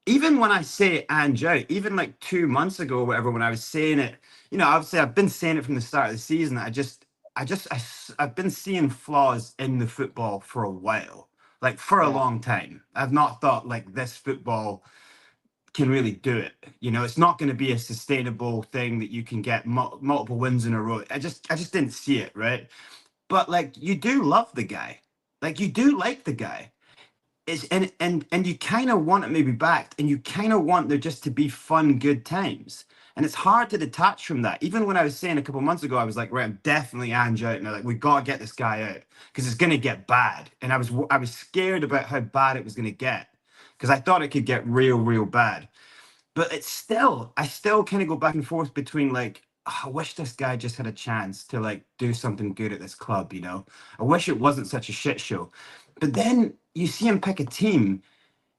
even when I say Ange out, even like 2 months ago or whatever, when I was saying it, you know, obviously I've been saying it from the start of the season. I've been seeing flaws in the football for a while, like for a long time. I've not thought like this football can really do it. You know, it's not going to be a sustainable thing that you can get multiple wins in a row. I just didn't see it, right? But like, you do love the guy, like you do like the guy. And you kind of want it maybe back, and you kind of want there just to be fun, good times. And it's hard to detach from that. Even when I was saying a couple of months ago, I was like, right, I'm definitely Ange out. And I'm like, we got to get this guy out because it's going to get bad. And I was scared about how bad it was going to get because I thought it could get real, real bad. But I still kind of go back and forth between like, I wish this guy just had a chance to like do something good at this club, you know? I wish it wasn't such a shit show. But then you see him pick a team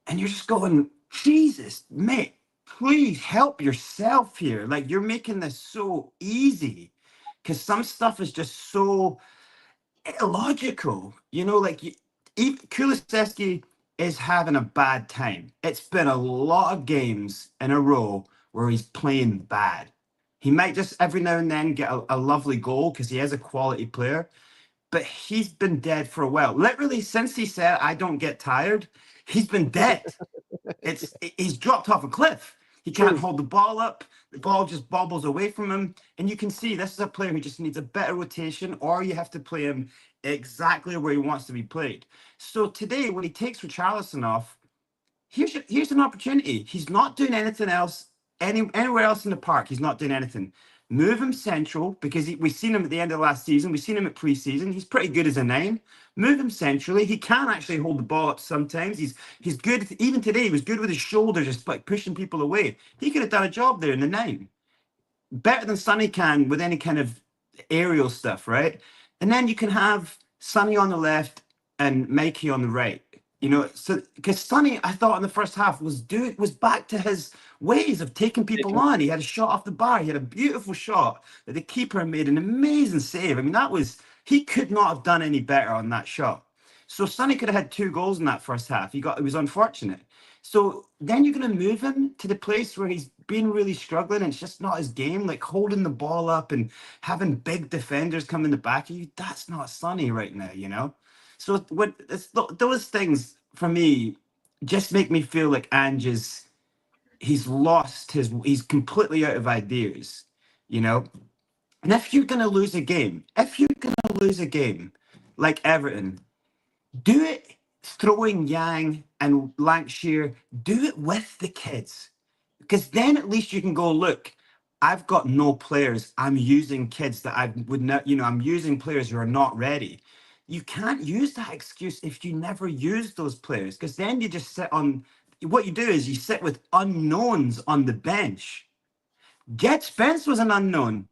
and you're just going, Jesus, mate, please help yourself here. Like, you're making this so easy because some stuff is just so illogical. You know, like, Kulusevski is having a bad time. It's been a lot of games in a row where he's playing bad. He might just every now and then get a lovely goal because he is a quality player, but he's been dead for a while. Literally, since he said, "I don't get tired," he's been dead. He's dropped off a cliff. He can't True. hold the ball up. The ball just bobbles away from him. And you can see this is a player who just needs a better rotation, or you have to play him exactly where he wants to be played. So today, when he takes Richarlison off, here's an opportunity. He's not doing anything else anywhere else in the park. He's not doing anything. Move him central because we've seen him at the end of last season. We've seen him at preseason. He's pretty good as a 9. Move him centrally. He can actually hold the ball up sometimes. He's good. Even today, he was good with his shoulder, just like pushing people away. He could have done a job there in the 9. Better than Sonny can with any kind of aerial stuff, right? And then you can have Sonny on the left and Mikey on the right. You know, so because Sonny, I thought in the first half was back to his ways of taking people on. He had a shot off the bar. He had a beautiful shot that the keeper made an amazing save. I mean, he could not have done any better on that shot. So Sonny could have had 2 goals in that first half. It was unfortunate. So then you're going to move him to the place where he's been really struggling and it's just not his game, like holding the ball up and having big defenders come in the back of you. That's not Sonny right now, you know? So those things for me just make me feel like Ange he's completely out of ideas, you know? And if you're going to lose a game, like Everton, do it throwing Yang and Lancashire, do it with the kids. Because then at least you can go, look, I've got no players. I'm using kids that I would not, I'm using players who are not ready. You can't use that excuse if you never use those players, because then you just what you do is you sit with unknowns on the bench. Jet Spence was an unknown,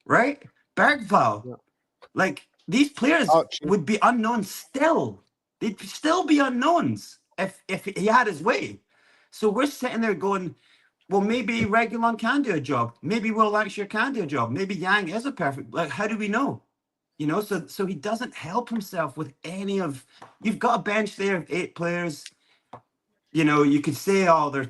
right? Bergval. Yeah. Like, these players Archie. would be unknown still. They'd still be unknowns if he had his way. So we're sitting there going, well, maybe Regulon can do a job. Maybe Will Lancashire can do a job. Maybe Yang is a perfect. Like, how do we know? You know, so he doesn't help himself with any of. You've got a bench there of 8 players. You know, you could say, oh, they're,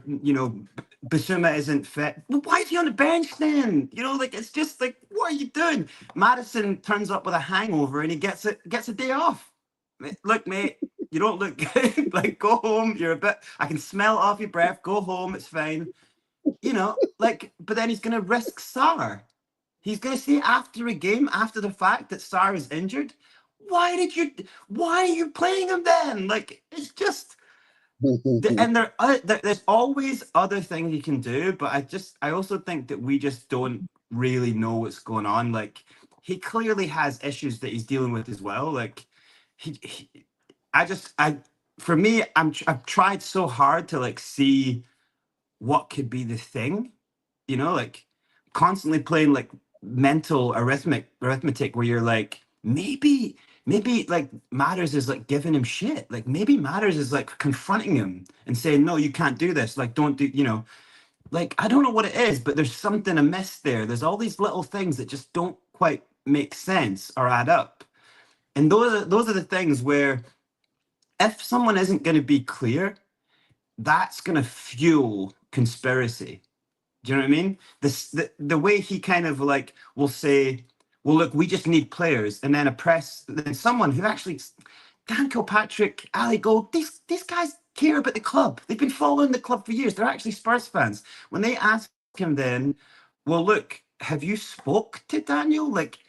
Basuma isn't fit. Well, why is he on the bench then? You know, like, it's just like, what are you doing? Madison turns up with a hangover and he gets a day off. Look, mate, you don't look good. Like, go home. I can smell it off your breath. Go home. It's fine. You know, like, but then he's going to risk Sarr. He's going to say after a game, after the fact that Sarr is injured, why are you playing him then? Like, it's just. And there's always other things you can do, but I also think that we just don't really know what's going on. Like, he clearly has issues that he's dealing with as well. Like, for me, I've tried so hard to like see what could be the thing, like constantly playing like mental arithmetic where you're like, maybe like Matters is like giving him shit. Like, maybe Matters is like confronting him and saying, no, you can't do this. Like, don't do, like, I don't know what it is, but there's something amiss there. There's all these little things that just don't quite make sense or add up. And those are the things where if someone isn't going to be clear, that's going to fuel conspiracy. Do you know what I mean? The way he kind of like will say, well, look, we just need players, and then someone who actually, Dan Kilpatrick, Ali Gold, these guys care about the club. They've been following the club for years. They're actually Spurs fans. When they ask him then, well, look, have you spoke to Daniel? Like,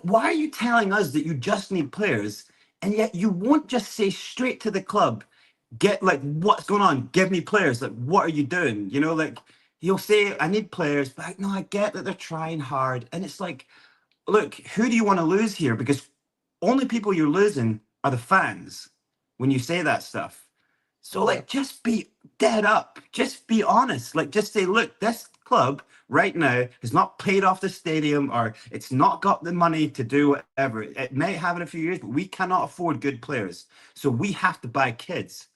why are you telling us that you just need players, and yet you won't just say straight to the club, get like, what's going on? Give me players. Like, what are you doing? Like, he'll say, I need players, but no, I get that they're trying hard. And it's like, look, who do you want to lose here? Because only people you're losing are the fans when you say that stuff. So like, just be dead up. Just be honest. Like, just say, look, this club right now has not paid off the stadium, or it's not got the money to do whatever. It may have in a few years, but we cannot afford good players. So we have to buy kids,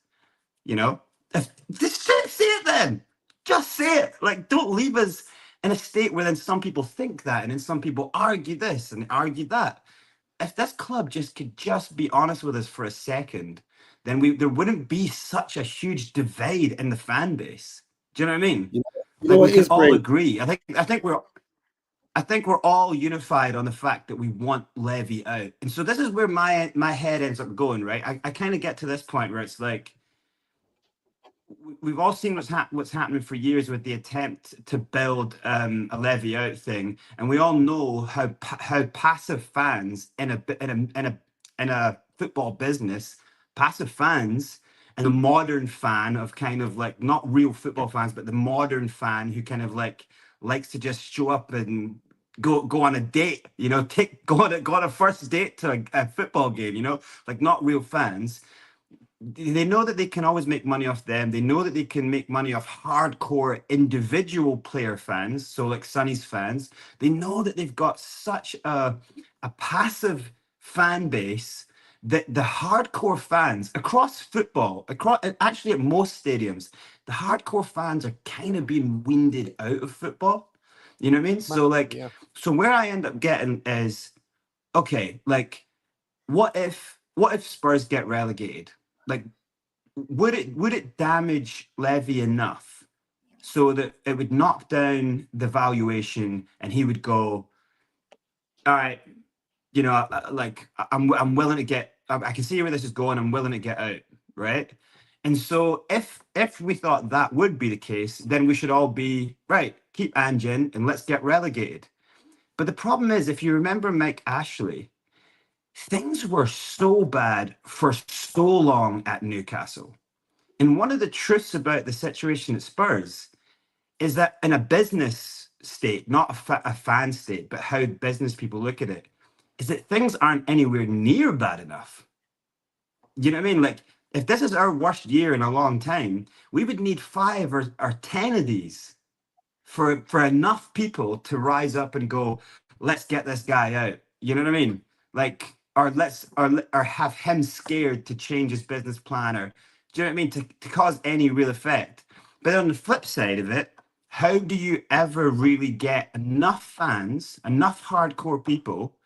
Just say it then. Just say it. Like, don't leave us in a state where then some people think that, and then some people argue this and argue that. If this club just could just be honest with us for a second, then there wouldn't be such a huge divide in the fan base. Do you know what I mean? You know Like, we what can is all great? agree. I think we're all unified on the fact that we want Levy out. And so this is where my head ends up going, right? I kind of get to this point where it's like, we've all seen what's happening for years with the attempt to build a Levy out thing, and we all know how passive fans in a football business, passive fans, and the modern fan of kind of like not real football fans, but the modern fan who kind of like likes to just show up and go on a date, you know, go on a first date to a football game, you know, like not real fans. They know that they can always make money off them. They know that they can make money off hardcore individual player fans, so like Sonny's fans. They know that they've got such a passive fan base that the hardcore fans across football, across actually at most stadiums, the hardcore fans are kind of being weaned out of football. You know what I mean? So like, Yeah. so where I end up getting is, okay, like, what if Spurs get relegated? Like, would it damage Levy enough so that it would knock down the valuation and he would go, all right, you know, I'm willing to get, I can see where this is going, I'm willing to get out, right? And so if we thought that would be the case, then we should all be right, keep Ange and let's get relegated. But the problem is, if you remember Mike Ashley, things were so bad for so long at Newcastle. And one of the truths about the situation at Spurs is that in a business state, not a fan state, but how business people look at it, is that things aren't anywhere near bad enough. You know what I mean? Like, if this is our worst year in a long time, we would need 5 or 10 of these for enough people to rise up and go, let's get this guy out. You know what I mean? Like, or have him scared to change his business plan, or do you know what I mean? To cause any real effect. But on the flip side of it, how do you ever really get enough fans, enough hardcore people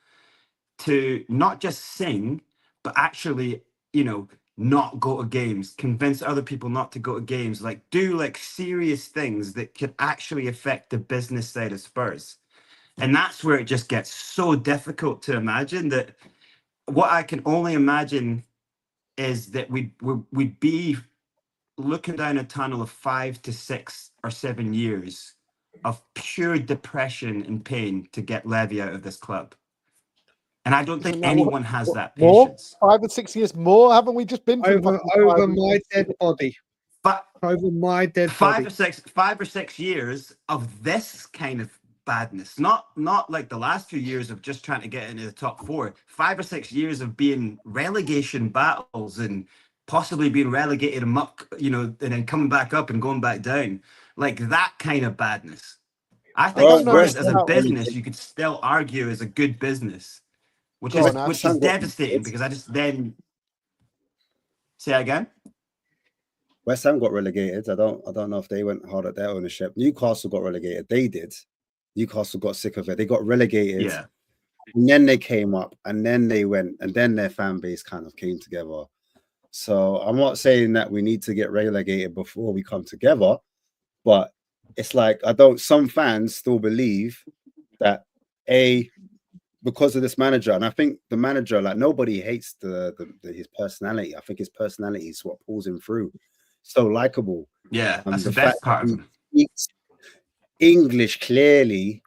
to not just sing, but actually, you know, not go to games, convince other people not to go to games, like do like serious things that could actually affect the business side of Spurs. And that's where it just gets so difficult to imagine. That what I can only imagine is that we'd be looking down a tunnel of 5 to 6 or 7 years of pure depression and pain to get Levy out of this club. And I don't think Isn't that anyone has that more? patience. 5 or 6 years more? Haven't we just been through Over fucking 5 over and my 6 dead body. But Over my dead body. 5 or 6 years of this kind of badness, not like the last few years of just trying to get into the top 4. 5 or 6 years of being relegation battles and possibly being relegated and muck, you know, and then coming back up and going back down, like that kind of badness. I think Well, Spurs West as a Ham business, you could still argue is a good business, which Go is on, Ash. which is Ham got devastating, because I just then say again. West Ham got relegated. I don't know if they went hard at their ownership. Newcastle got relegated. They did. Newcastle got sick of it. They got relegated. Yeah. And then they came up, and then they went, and then their fan base kind of came together. So I'm not saying that we need to get relegated before we come together, but it's like some fans still believe that because of this manager, and I think the manager, like, nobody hates his personality. I think his personality is what pulls him through. So likable. Yeah, that's the fact best part of that him. he speaks English clearly,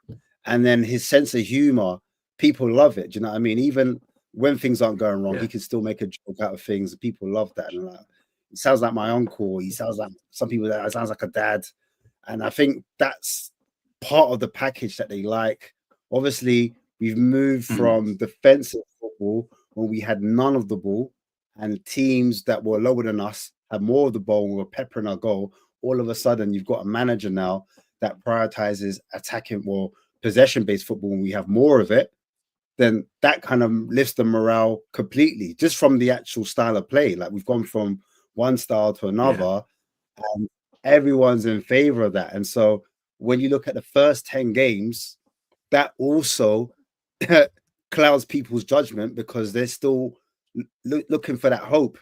and then his sense of humor, people love it. Do you know what I mean? Even when things aren't going wrong, he can still make a joke out of things. People love that. And he sounds like my uncle. He sounds like some people that sounds like a dad. And I think that's part of the package that they like. Obviously, we've moved from defensive football when we had none of the ball, and teams that were lower than us had more of the ball and were peppering our goal. All of a sudden, you've got a manager now that prioritizes attacking or possession-based football, and we have more of it. Then that kind of lifts the morale completely, just from the actual style of play. Like, we've gone from one style to another, and everyone's in favor of that. And so when you look at the first 10 games, that also clouds people's judgment because they're still looking for that hope.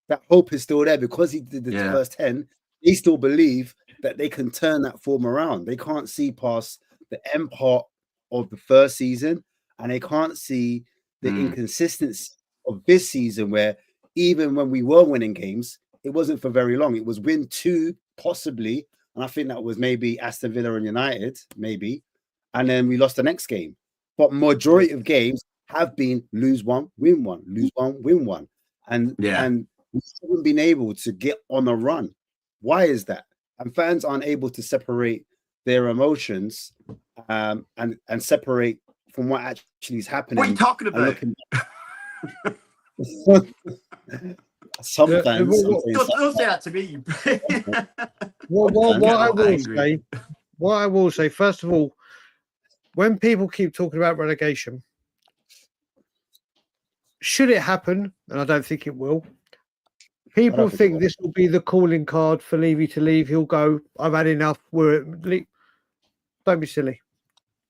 That hope is still there because he did the first 10. They still believe that they can turn that form around. They can't see past the end part of the first season, and they can't see the inconsistency of this season, where even when we were winning games, it wasn't for very long. It was win 2, possibly, and I think that was maybe Aston Villa and United, maybe, and then we lost the next game. But majority of games have been lose 1, win 1, lose 1, win 1, and we haven't been able to get on a run. Why is that? And fans aren't able to separate their emotions and separate from what actually is happening. What are you talking about? Sometimes. Don't say that to me. What I will say, first of all, when people keep talking about relegation, should it happen, and I don't think it will, people think this will be the calling card for Levy to leave. He'll go, I've had enough. Don't be silly.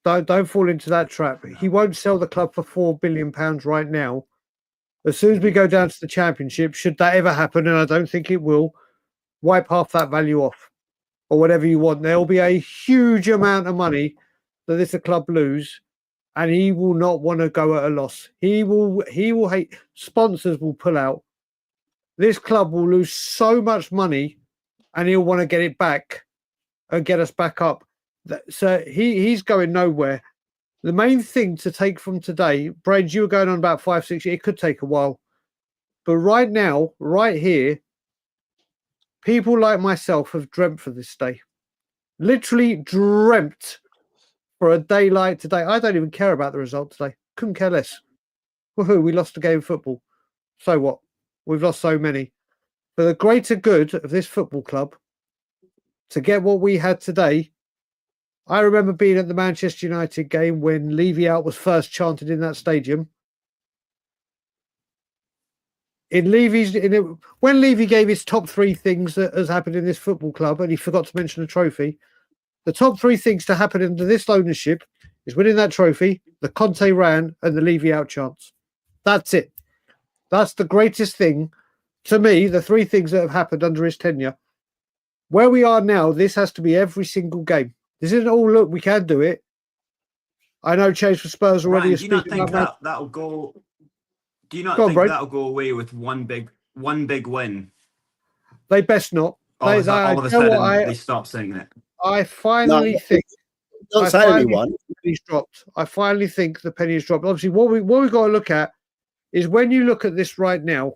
Don't fall into that trap. He won't sell the club for £4 billion right now. As soon as we go down to the Championship, should that ever happen, and I don't think it will, wipe half that value off or whatever you want. There will be a huge amount of money that this club lose, and he will not want to go at a loss. He will hate. Sponsors will pull out. This club will lose so much money, and he'll want to get it back and get us back up. So he's going nowhere. The main thing to take from today, Brains, you were going on about 5-6 years. It could take a while. But right now, right here, people like myself have dreamt for this day. Literally dreamt for a day like today. I don't even care about the result today. Couldn't care less. Woohoo, we lost a game of football. So what? We've lost so many. For the greater good of this football club, to get what we had today, I remember being at the Manchester United game when Levy out was first chanted in that stadium. When Levy gave his top 3 things that has happened in this football club, and he forgot to mention a trophy, the top 3 things to happen under this ownership is winning that trophy, the Conte ran, and the Levy out chance. That's it. That's the greatest thing. To me, the 3 things that have happened under his tenure. Where we are now, this has to be every single game. This isn't all, look, we can do it. I know Chase for Spurs already. Ryan, do you not think that'll go? Do you not think that'll go away with one big win? They best not. All of a sudden, they stop saying it. I finally think. Don't say anyone. I finally think the penny has dropped. Obviously, what we've got to look at is when you look at this right now,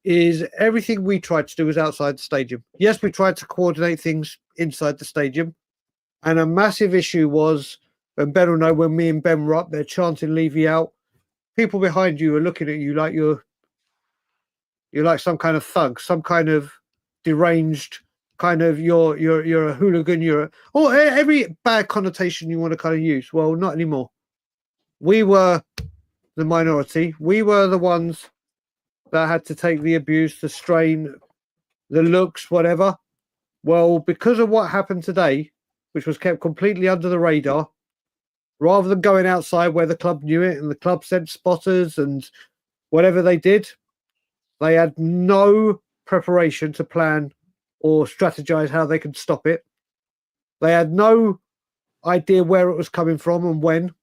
is everything we tried to do was outside the stadium. Yes, we tried to coordinate things inside the stadium. And a massive issue was, and Ben will know, when me and Ben were up there chanting Levy out, people behind you are looking at you like you're like some kind of thug, some kind of deranged kind of you're a hooligan, or every bad connotation you want to kind of use. Well, not anymore. We were the minority. We were the ones that had to take the abuse, the strain, the looks, whatever. Well, because of what happened today, which was kept completely under the radar, rather than going outside where the club knew it and the club sent spotters and whatever they did, they had no preparation to plan or strategize how they could stop it. They had no idea where it was coming from and when.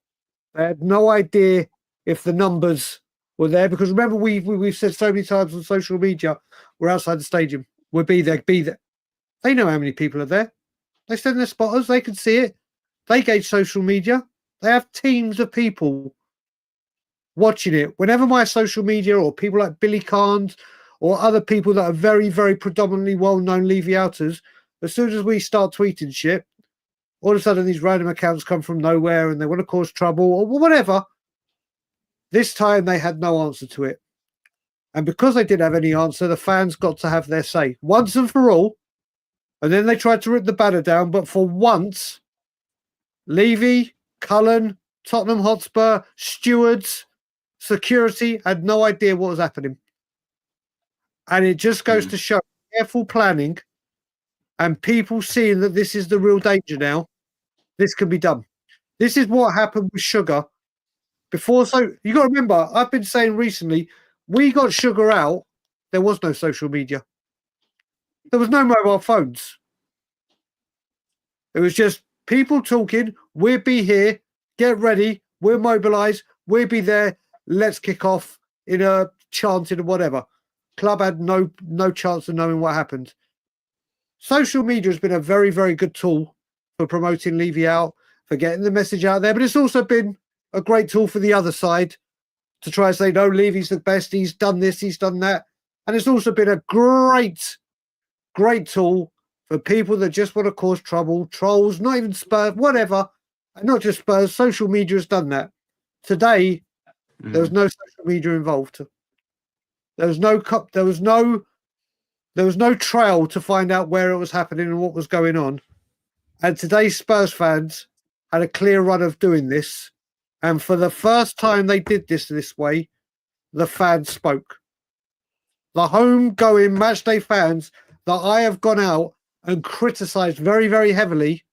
They had no idea if the numbers were there, because remember we've said so many times on social media, we're outside the stadium, we'll be there. They know how many people are there. They send their spotters, they can see it. They gauge social media. They have teams of people watching it. Whenever my social media or people like Billy Carnes or other people that are very, very predominantly well-known Levy outers, as soon as we start tweeting shit, all of a sudden these random accounts come from nowhere and they want to cause trouble or whatever. This time they had no answer to it. And because they didn't have any answer, the fans got to have their say once and for all. And then they tried to rip the banner down. But for once, Levy, Cullen, Tottenham Hotspur, stewards, security had no idea what was happening. And it just goes to show careful planning and people seeing that this is the real danger now, this can be done. This is what happened with sugar before. So you got to remember, I've been saying recently, we got sugar out. There was no social media. There was no mobile phones. It was just people talking. We'll be here. Get ready. We'll mobilise. We'll be there. Let's kick off in a chanting or whatever. Club had no chance of knowing what happened. Social media has been a very, very good tool for promoting Levy out, for getting the message out there, but it's also been a great tool for the other side to try and say, no, Levy's the best. He's done this. He's done that. And it's also been a great tool for people that just want to cause trouble, trolls, not even Spurs, whatever. And not just Spurs. Social media has done that. Today, there was no social media involved. There was no trail to find out where it was happening and what was going on. And today's Spurs fans had a clear run of doing this. And for the first time they did this way, the fans spoke. The home-going matchday fans that I have gone out and criticised very, very heavily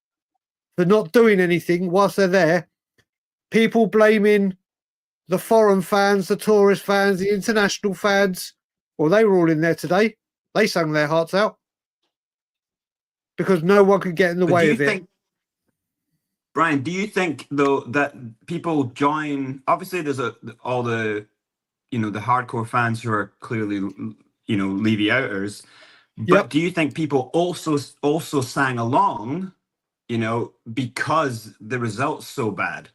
for not doing anything whilst they're there. People blaming the foreign fans, the tourist fans, the international fans. Well, they were all in there today. They sang their hearts out because no one could get in the way of it. Brian, do you think though that people join? Obviously, there's all the the hardcore fans who are clearly Levy outers. But do you think people also sang along, because the result's so bad?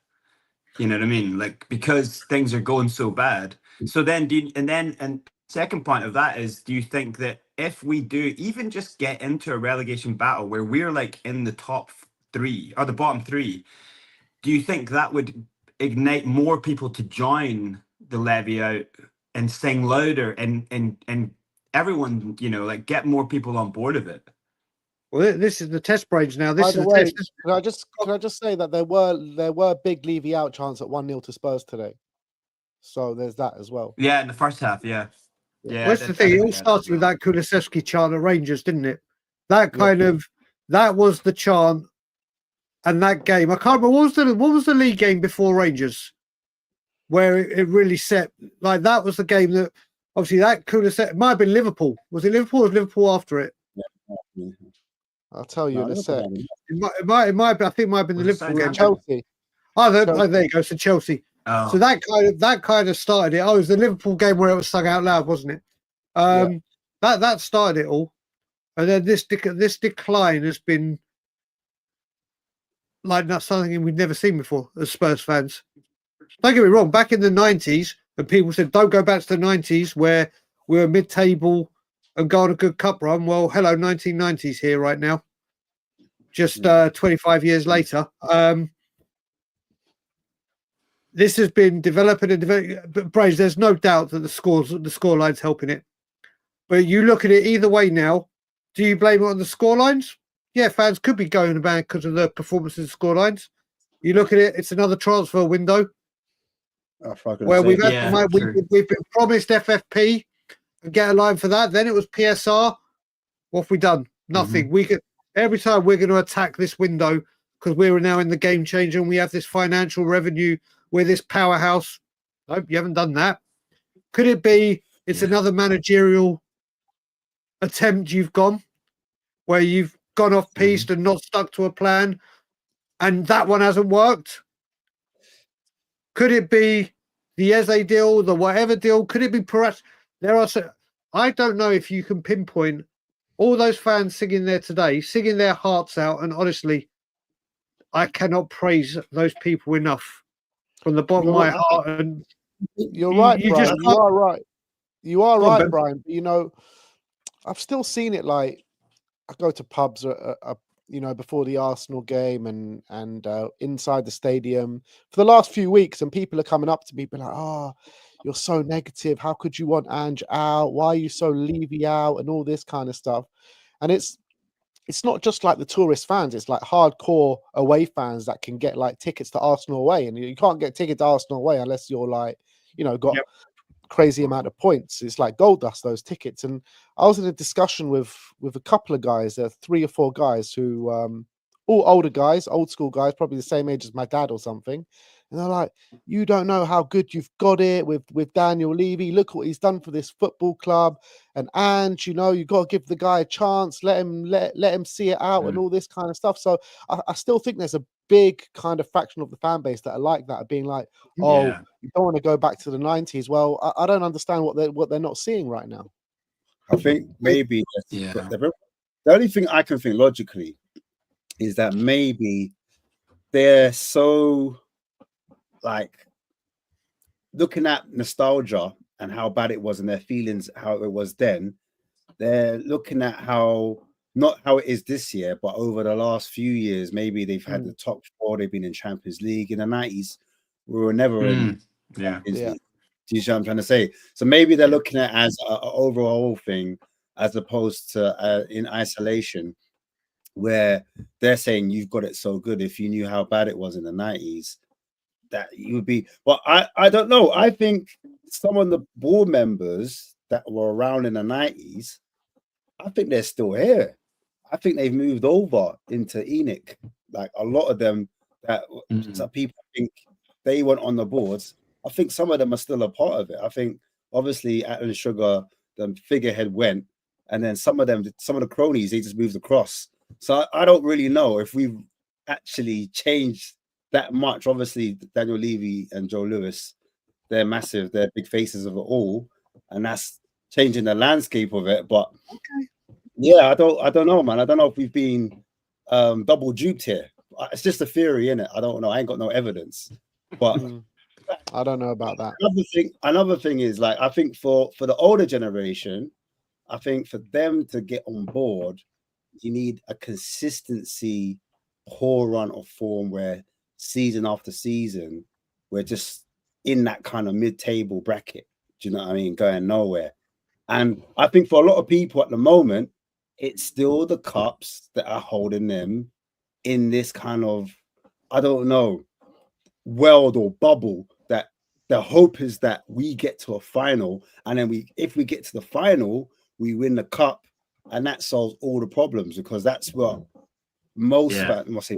You know what I mean? Like, because things are going so bad. So then, and second point of that is, do you think that if we do even just get into a relegation battle where we're like in the top 3 or the bottom 3, do you think that would ignite more people to join the Levy out and sing louder and everyone, get more people on board of it? Well, this is the test brains now. By the way, can I just say that there were big Levy out chants at 1-0 to Spurs today. So there's that as well. Yeah, in the first half, yeah. Well, that's the thing. It all started with that Kulusevski chant at Rangers, didn't it? That that was the chant, and that game. I can't remember what was the league game before Rangers, where it really set like that was the game that obviously that Kulusevski might have been Liverpool. Was it Liverpool or was Liverpool after it? Yeah. I'll tell you in a sec. It might be, I think it might have been the Liverpool game. Chelsea. There you go. So Chelsea. Oh. So that kind of started it. Oh, it was the Liverpool game where it was sung out loud, wasn't it? That started it all, and then this decline has been like that's something we've never seen before as Spurs fans. Don't get me wrong. Back in the 90s, and people said don't go back to the 90s where we were mid-table and go on a good cup run. Well, hello, 1990s here right now. Just 25 years later. This has been developing and developing. But Braves, there's no doubt that the scoreline's helping it. But you look at it either way now. Do you blame it on the scorelines? Yeah, fans could be going about because of the performances of scorelines. You look at it, it's another transfer window where we've been promised FFP and get a line for that. Then it was PSR. What have we done? Nothing. Every time we're going to attack this window because we're now in the game changer and we have this financial revenue. We're this powerhouse. Nope, you haven't done that. Could it be it's another managerial attempt you've gone where you've gone off piste and not stuck to a plan and that one hasn't worked? Could it be the Eze deal, the whatever deal? Could it be perhaps I don't know if you can pinpoint all those fans singing there today, singing their hearts out, and honestly, I cannot praise those people enough. From the bottom of my heart, and you're right, Brian. You are right. You are right, Brian. I've still seen it. Like I go to pubs, before the Arsenal game and inside the stadium for the last few weeks, and people are coming up to me, be like, "Oh, you're so negative. How could you want Ange out? Why are you so Levy out?" And all this kind of stuff. And it's not just like the tourist fans, it's like hardcore away fans that can get like tickets to Arsenal away. And you can't get tickets to Arsenal away unless you're like, got crazy amount of points. It's like gold dust, those tickets. And I was in a discussion with a couple of guys, 3 or 4 guys who all older guys, old school guys, probably the same age as my dad or something. And they're like, you don't know how good you've got it with Daniel Levy. Look what he's done for this football club. And you know, you got to give the guy a chance, let him see it out and all this kind of stuff. So I still think there's a big kind of fraction of the fan base that are like that, are being like, oh, you don't want to go back to the 90s. Well, I don't understand what they're not seeing right now. I think maybe the only thing I can think logically is that maybe they're so like looking at nostalgia and how bad it was and their feelings, how it was then. They're looking at how not how it is this year, but over the last few years, maybe they've had the top 4, they've been in Champions League. In the 90s, we were never in Champions League. Do you see what I'm trying to say? So maybe they're looking at it as an overall thing as opposed to in isolation, where they're saying you've got it so good. If you knew how bad it was in the 90s, that you would be. But I don't know. I think some of the board members that were around in the 90s, I think they're still here. I think they've moved over into ENIC. Like a lot of them that some people think they went on the boards. I think some of them are still a part of it. I think obviously Alan Sugar, the figurehead, went, and then some of the cronies, they just moved across. So I don't really know if we've actually changed that much. Obviously, Daniel Levy and Joe Lewis, they're massive, they're big faces of it all, and that's changing the landscape of it. But yeah, I don't know, man. I don't know if we've been double duped here. It's just a theory, innit? I don't know. I ain't got no evidence. But I don't know about that. Another thing is, like, I think for the older generation, I think for them to get on board, you need a consistency, poor run of form where season after season, we're just in that kind of mid-table bracket. Do you know what I mean? Going nowhere. And I think for a lot of people at the moment, it's still the cups that are holding them in this kind of, I don't know, world or bubble, that the hope is that we get to a final, and then if we get to the final, we win the cup, and that solves all the problems, because that's what most fans,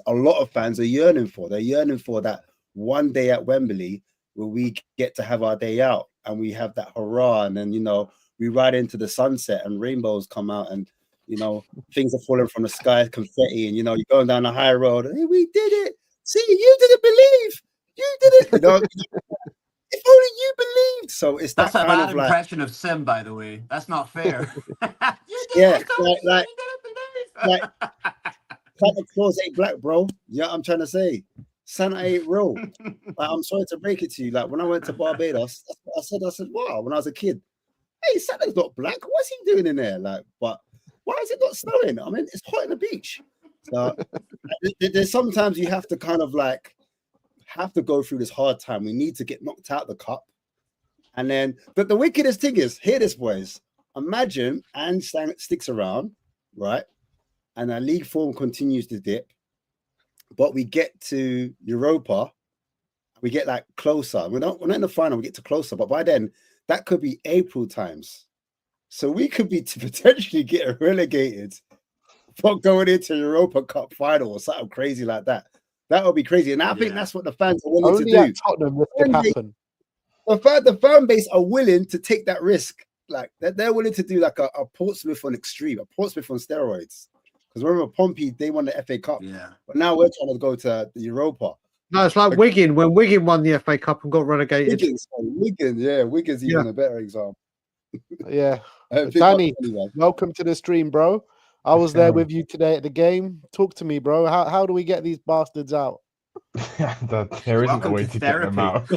a lot of fans are yearning for. They're yearning for that one day at Wembley where we get to have our day out and we have that hurrah, and then, you know, we ride into the sunset and rainbows come out, and, you know, things are falling from the sky, confetti, and, you know, you're going down the high road. Hey, we did it. See, you didn't believe. You did it. You know, if only you believed. So it's that's that a kind bad of like impression of Sim, by the way. That's not fair. yeah, like Santa Claus ain't black, bro. Yeah, I'm trying to say Santa ain't real. Like, I'm sorry to break it to you. Like, when I went to Barbados, that's what I said, wow, when I was a kid, hey, Santa's not black. What's he doing in there? Like, but why is it not snowing? I mean, it's hot on the beach. So there's sometimes you have to kind of like have to go through this hard time. We need to get knocked out the cup. And then, but the wickedest thing is, hear this, boys. Imagine Ange sticks around, right? And our league form continues to dip. But we get to Europa, we get like closer. We're not in the final, we get to closer. But by then, that could be April times. So we could be to potentially get relegated for going into Europa Cup final or something crazy like that. That would be crazy. And I think that's what the fans are willing Only to do. at Tottenham this could happen. The fan base are willing to take that risk. Like, they're willing to do like a Portsmouth on extreme, a Portsmouth on steroids. Because remember, Pompey, they won the FA Cup. Yeah. But now we're trying to go to the Europa. No, it's like Wigan, when Wigan won the FA Cup and got relegated. Wigan's even a better example. Yeah. Danny, welcome to the stream, bro. I was there with you today at the game. Talk to me, bro. How do we get these bastards out? There isn't a way to get them out.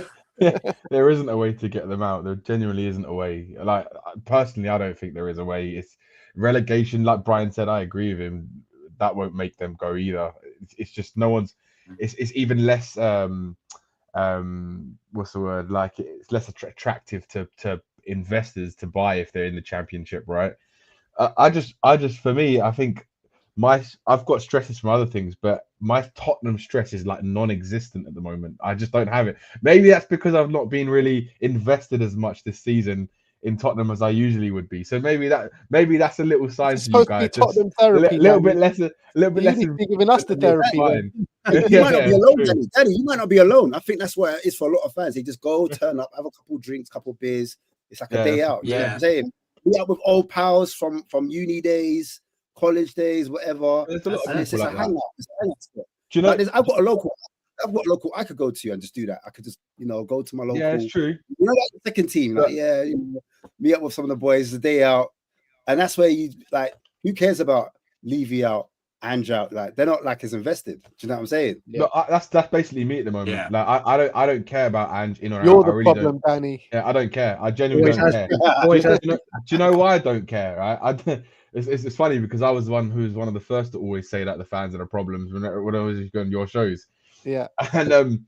There isn't a way to get them out. There genuinely isn't a way. Like, personally, I don't think there is a way. It's relegation, like Brian said. I agree with him. That won't make them go either. It's just no one's. It's even less. What's the word? Like, it's less attractive to investors to buy if they're in the championship, right? I just for me, I think I've got stresses from other things, but my Tottenham stress is like non-existent at the moment. I just don't have it. Maybe that's because I've not been really invested as much this season in Tottenham as I usually would be. So maybe that's a little sign It's to you supposed to be guys. Just Tottenham therapy, a little Danny. bit less, a little bit You less. need to be giving us the therapy then. You might not be Yeah, alone, true. Danny. Danny, you might not be alone. I think that's what it is for a lot of fans. They just go, turn up, have a couple drinks, couple beers. It's like a day out. You know what I'm saying? Meet up with old pals from uni days, college days, whatever. There's a lot of And it's people just like a that. hangout. It's a hangout spot. Do you know? Like I've got a local I could go to and just do that. I could just, go to my local. Yeah, it's true. You know, like the second team, like meet up with some of the boys the day out. And that's where you like, who cares about Levy out, Ange out? Like they're not like as invested. Do you know what I'm saying? No, that's basically me at the moment. Yeah. Like I don't care about Ange in or out. You're I the really problem, don't. Danny. Yeah, I don't care. I genuinely don't care. Do you know why I don't care? Right? It's funny because I was the one who's one of the first to always say that the fans are the problems when I was going your shows. Yeah. And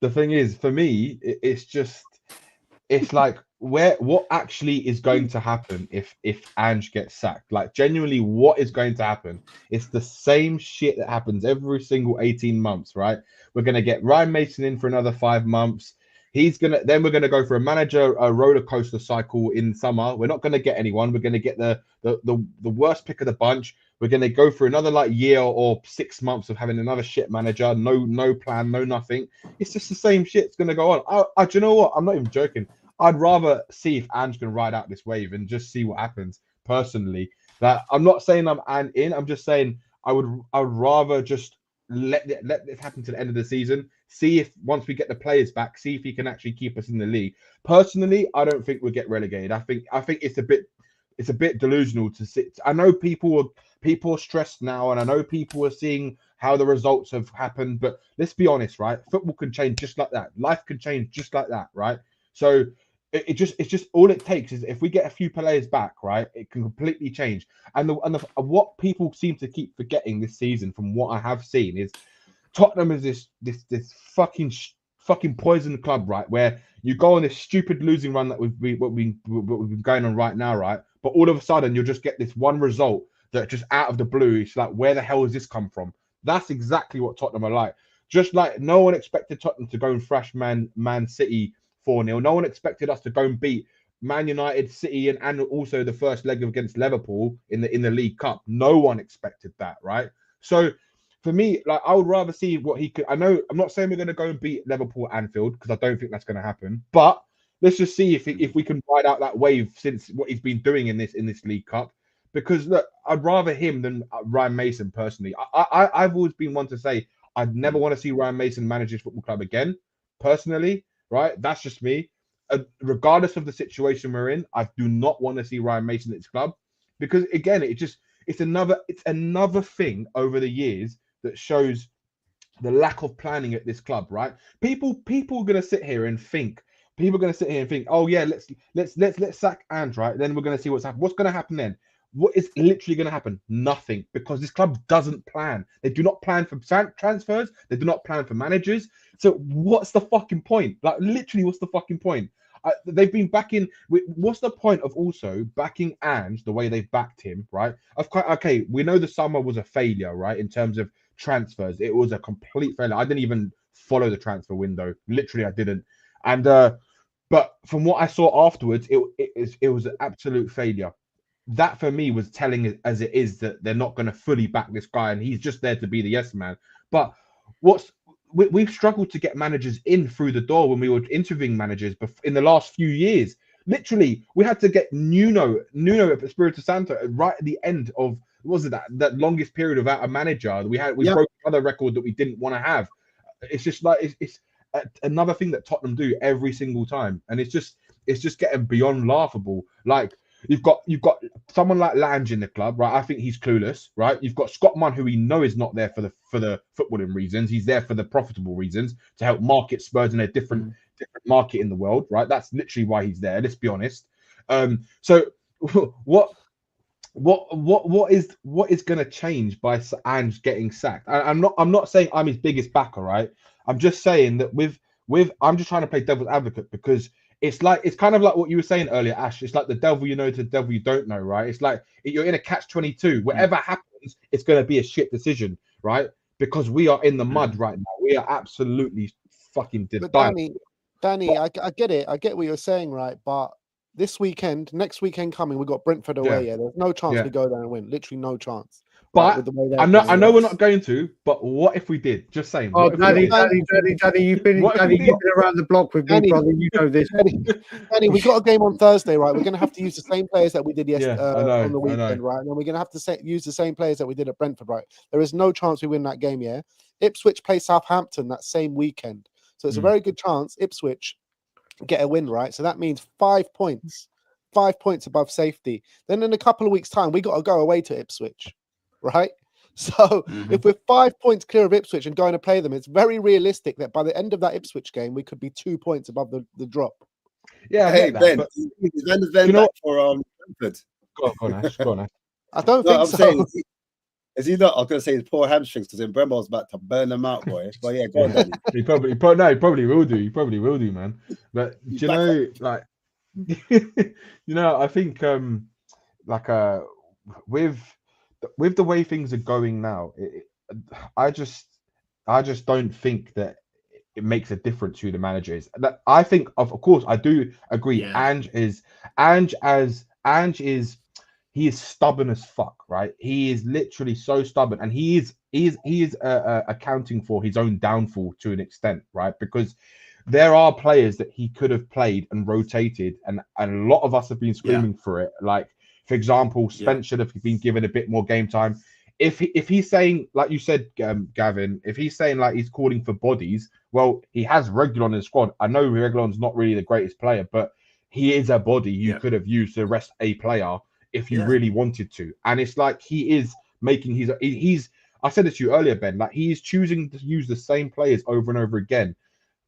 the thing is, for me, it's like what actually is going to happen if Ange gets sacked? Like genuinely, what is going to happen? It's the same shit that happens every single 18 months, right? We're gonna get Ryan Mason in for another 5 months. Then we're gonna go for a roller coaster cycle in summer. We're not gonna get anyone. We're gonna get the worst pick of the bunch. We're gonna go for another like year or 6 months of having another shit manager. No plan, no nothing. It's just the same shit. It's gonna go on. Do you know what? I'm not even joking. I'd rather see if Ange can ride out this wave and just see what happens. Personally, that I'm not saying I'm in. I'm just saying I would rather just let this happen to the end of the season. See if once we get the players back, see if he can actually keep us in the league. Personally, I don't think we'll get relegated. I think it's a bit delusional to sit. I know people are stressed now, and I know people are seeing how the results have happened. But let's be honest, right? Football can change just like that. Life can change just like that, right? So it's just all it takes is if we get a few players back, right? It can completely change. And what people seem to keep forgetting this season, from what I have seen, is Tottenham is this fucking poison club, right? Where you go on this stupid losing run that we've been going on right now, right? But all of a sudden you'll just get this one result that just out of the blue, it's like, where the hell has this come from? That's exactly what Tottenham are like. Just like no one expected Tottenham to go and thrash Man City 4-0. No one expected us to go and beat Man United, City, and also the first leg against Liverpool in the League Cup. No one expected that, right? So for me, like I would rather see what he could. I know I'm not saying we're going to go and beat Liverpool at Anfield because I don't think that's going to happen. But let's just see if we can ride out that wave since what he's been doing in this League Cup. Because look, I'd rather him than Ryan Mason personally. I've always been one to say I'd never want to see Ryan Mason manage his football club again. Personally, right? That's just me. Regardless of the situation we're in, I do not want to see Ryan Mason at his club because again, it's another thing over the years that shows the lack of planning at this club, right? People are gonna sit here and think. Oh yeah, let's sack Ange, right? Then we're gonna see what's happening. What's gonna happen then? What is literally going to happen? Nothing, because this club doesn't plan. They do not plan for transfers. They do not plan for managers. So what's the fucking point? Like literally, what's the fucking point? They've been backing. What's the point of also backing Ange the way they've backed him, right? Okay, we know the summer was a failure, right? In terms of transfers, it was a complete failure. I didn't even follow the transfer window. Literally, I didn't. And but from what I saw afterwards, it was an absolute failure. That for me was telling as it is that they're not going to fully back this guy and he's just there to be the yes man. But we've struggled to get managers in through the door when we were interviewing managers in the last few years. Literally, we had to get Nuno at Espirito Santo right at the end of, what was it, that longest period without a manager. We broke another record that we didn't want to have. It's just like it's another thing that Tottenham do every single time, and it's just getting beyond laughable. Like you've got someone like Lange in the club, right? I think he's clueless, right? You've got Scott Munn, who we know is not there for the footballing reasons. He's there for the profitable reasons to help market Spurs in a different market in the world, right? That's literally why he's there. Let's be honest. So what is going to change by Ange getting sacked? I'm not saying I'm his biggest backer, right? I'm just saying that I'm just trying to play devil's advocate because it's kind of like what you were saying earlier, Ash. It's like the devil you know to the devil you don't know, right? It's like you're in a catch-22. Whatever happens, happens, it's going to be a shit decision, right? Because we are in the mud right now. We are absolutely fucking But dying. Danny, I get it. I get what you're saying, right? But next weekend coming, we got Brentford away. Yeah, there's no chance we go there and win. Literally no chance. But right, with the way I know we're not going to. But what if we did? Just saying. Oh, what if we did? Danny, you've been around the block with me, brother. You know this. Danny, we got a game on Thursday, right? We're going to have to use the same players that we did yesterday on the weekend, right? And then we're going to have to use the same players that we did at Brentford, right? There is no chance we win that game, yeah? Ipswich play Southampton that same weekend. So it's a very good chance Ipswich get a win, right? So that means 5 points. 5 points above safety. Then in a couple of weeks' time, we got to go away to Ipswich, right? So if we're 5 points clear of Ipswich and going to play them, it's very realistic that by the end of that Ipswich game, we could be 2 points above the drop. Yeah, hey Ben, is Ben back for Brentford? Go on, Ash. Go on, Ash. I don't think so. Saying, is he not? I was going to say his poor hamstrings because then Brembo's about to burn them out, boy. But yeah, go on, Danny. He probably will do. He probably will do, man. But He's you know, like, I think with the way things are going now, I just don't think that it makes a difference who the manager is. I think, of course, I do agree. Yeah. Ange is he is stubborn as fuck, right? He is literally so stubborn, and he is accounting for his own downfall to an extent, right? Because there are players that he could have played and rotated, and a lot of us have been screaming for it. Like, for example, Spence should have been given a bit more game time. If he's saying, like you said, Gavin, if he's saying like he's calling for bodies, well, he has Reguilon in the squad. I know Reguilon's not really the greatest player, but he is a body you could have used to rest a player if you really wanted to. And it's like he is making he's I said it to you earlier, Ben, like he is choosing to use the same players over and over again.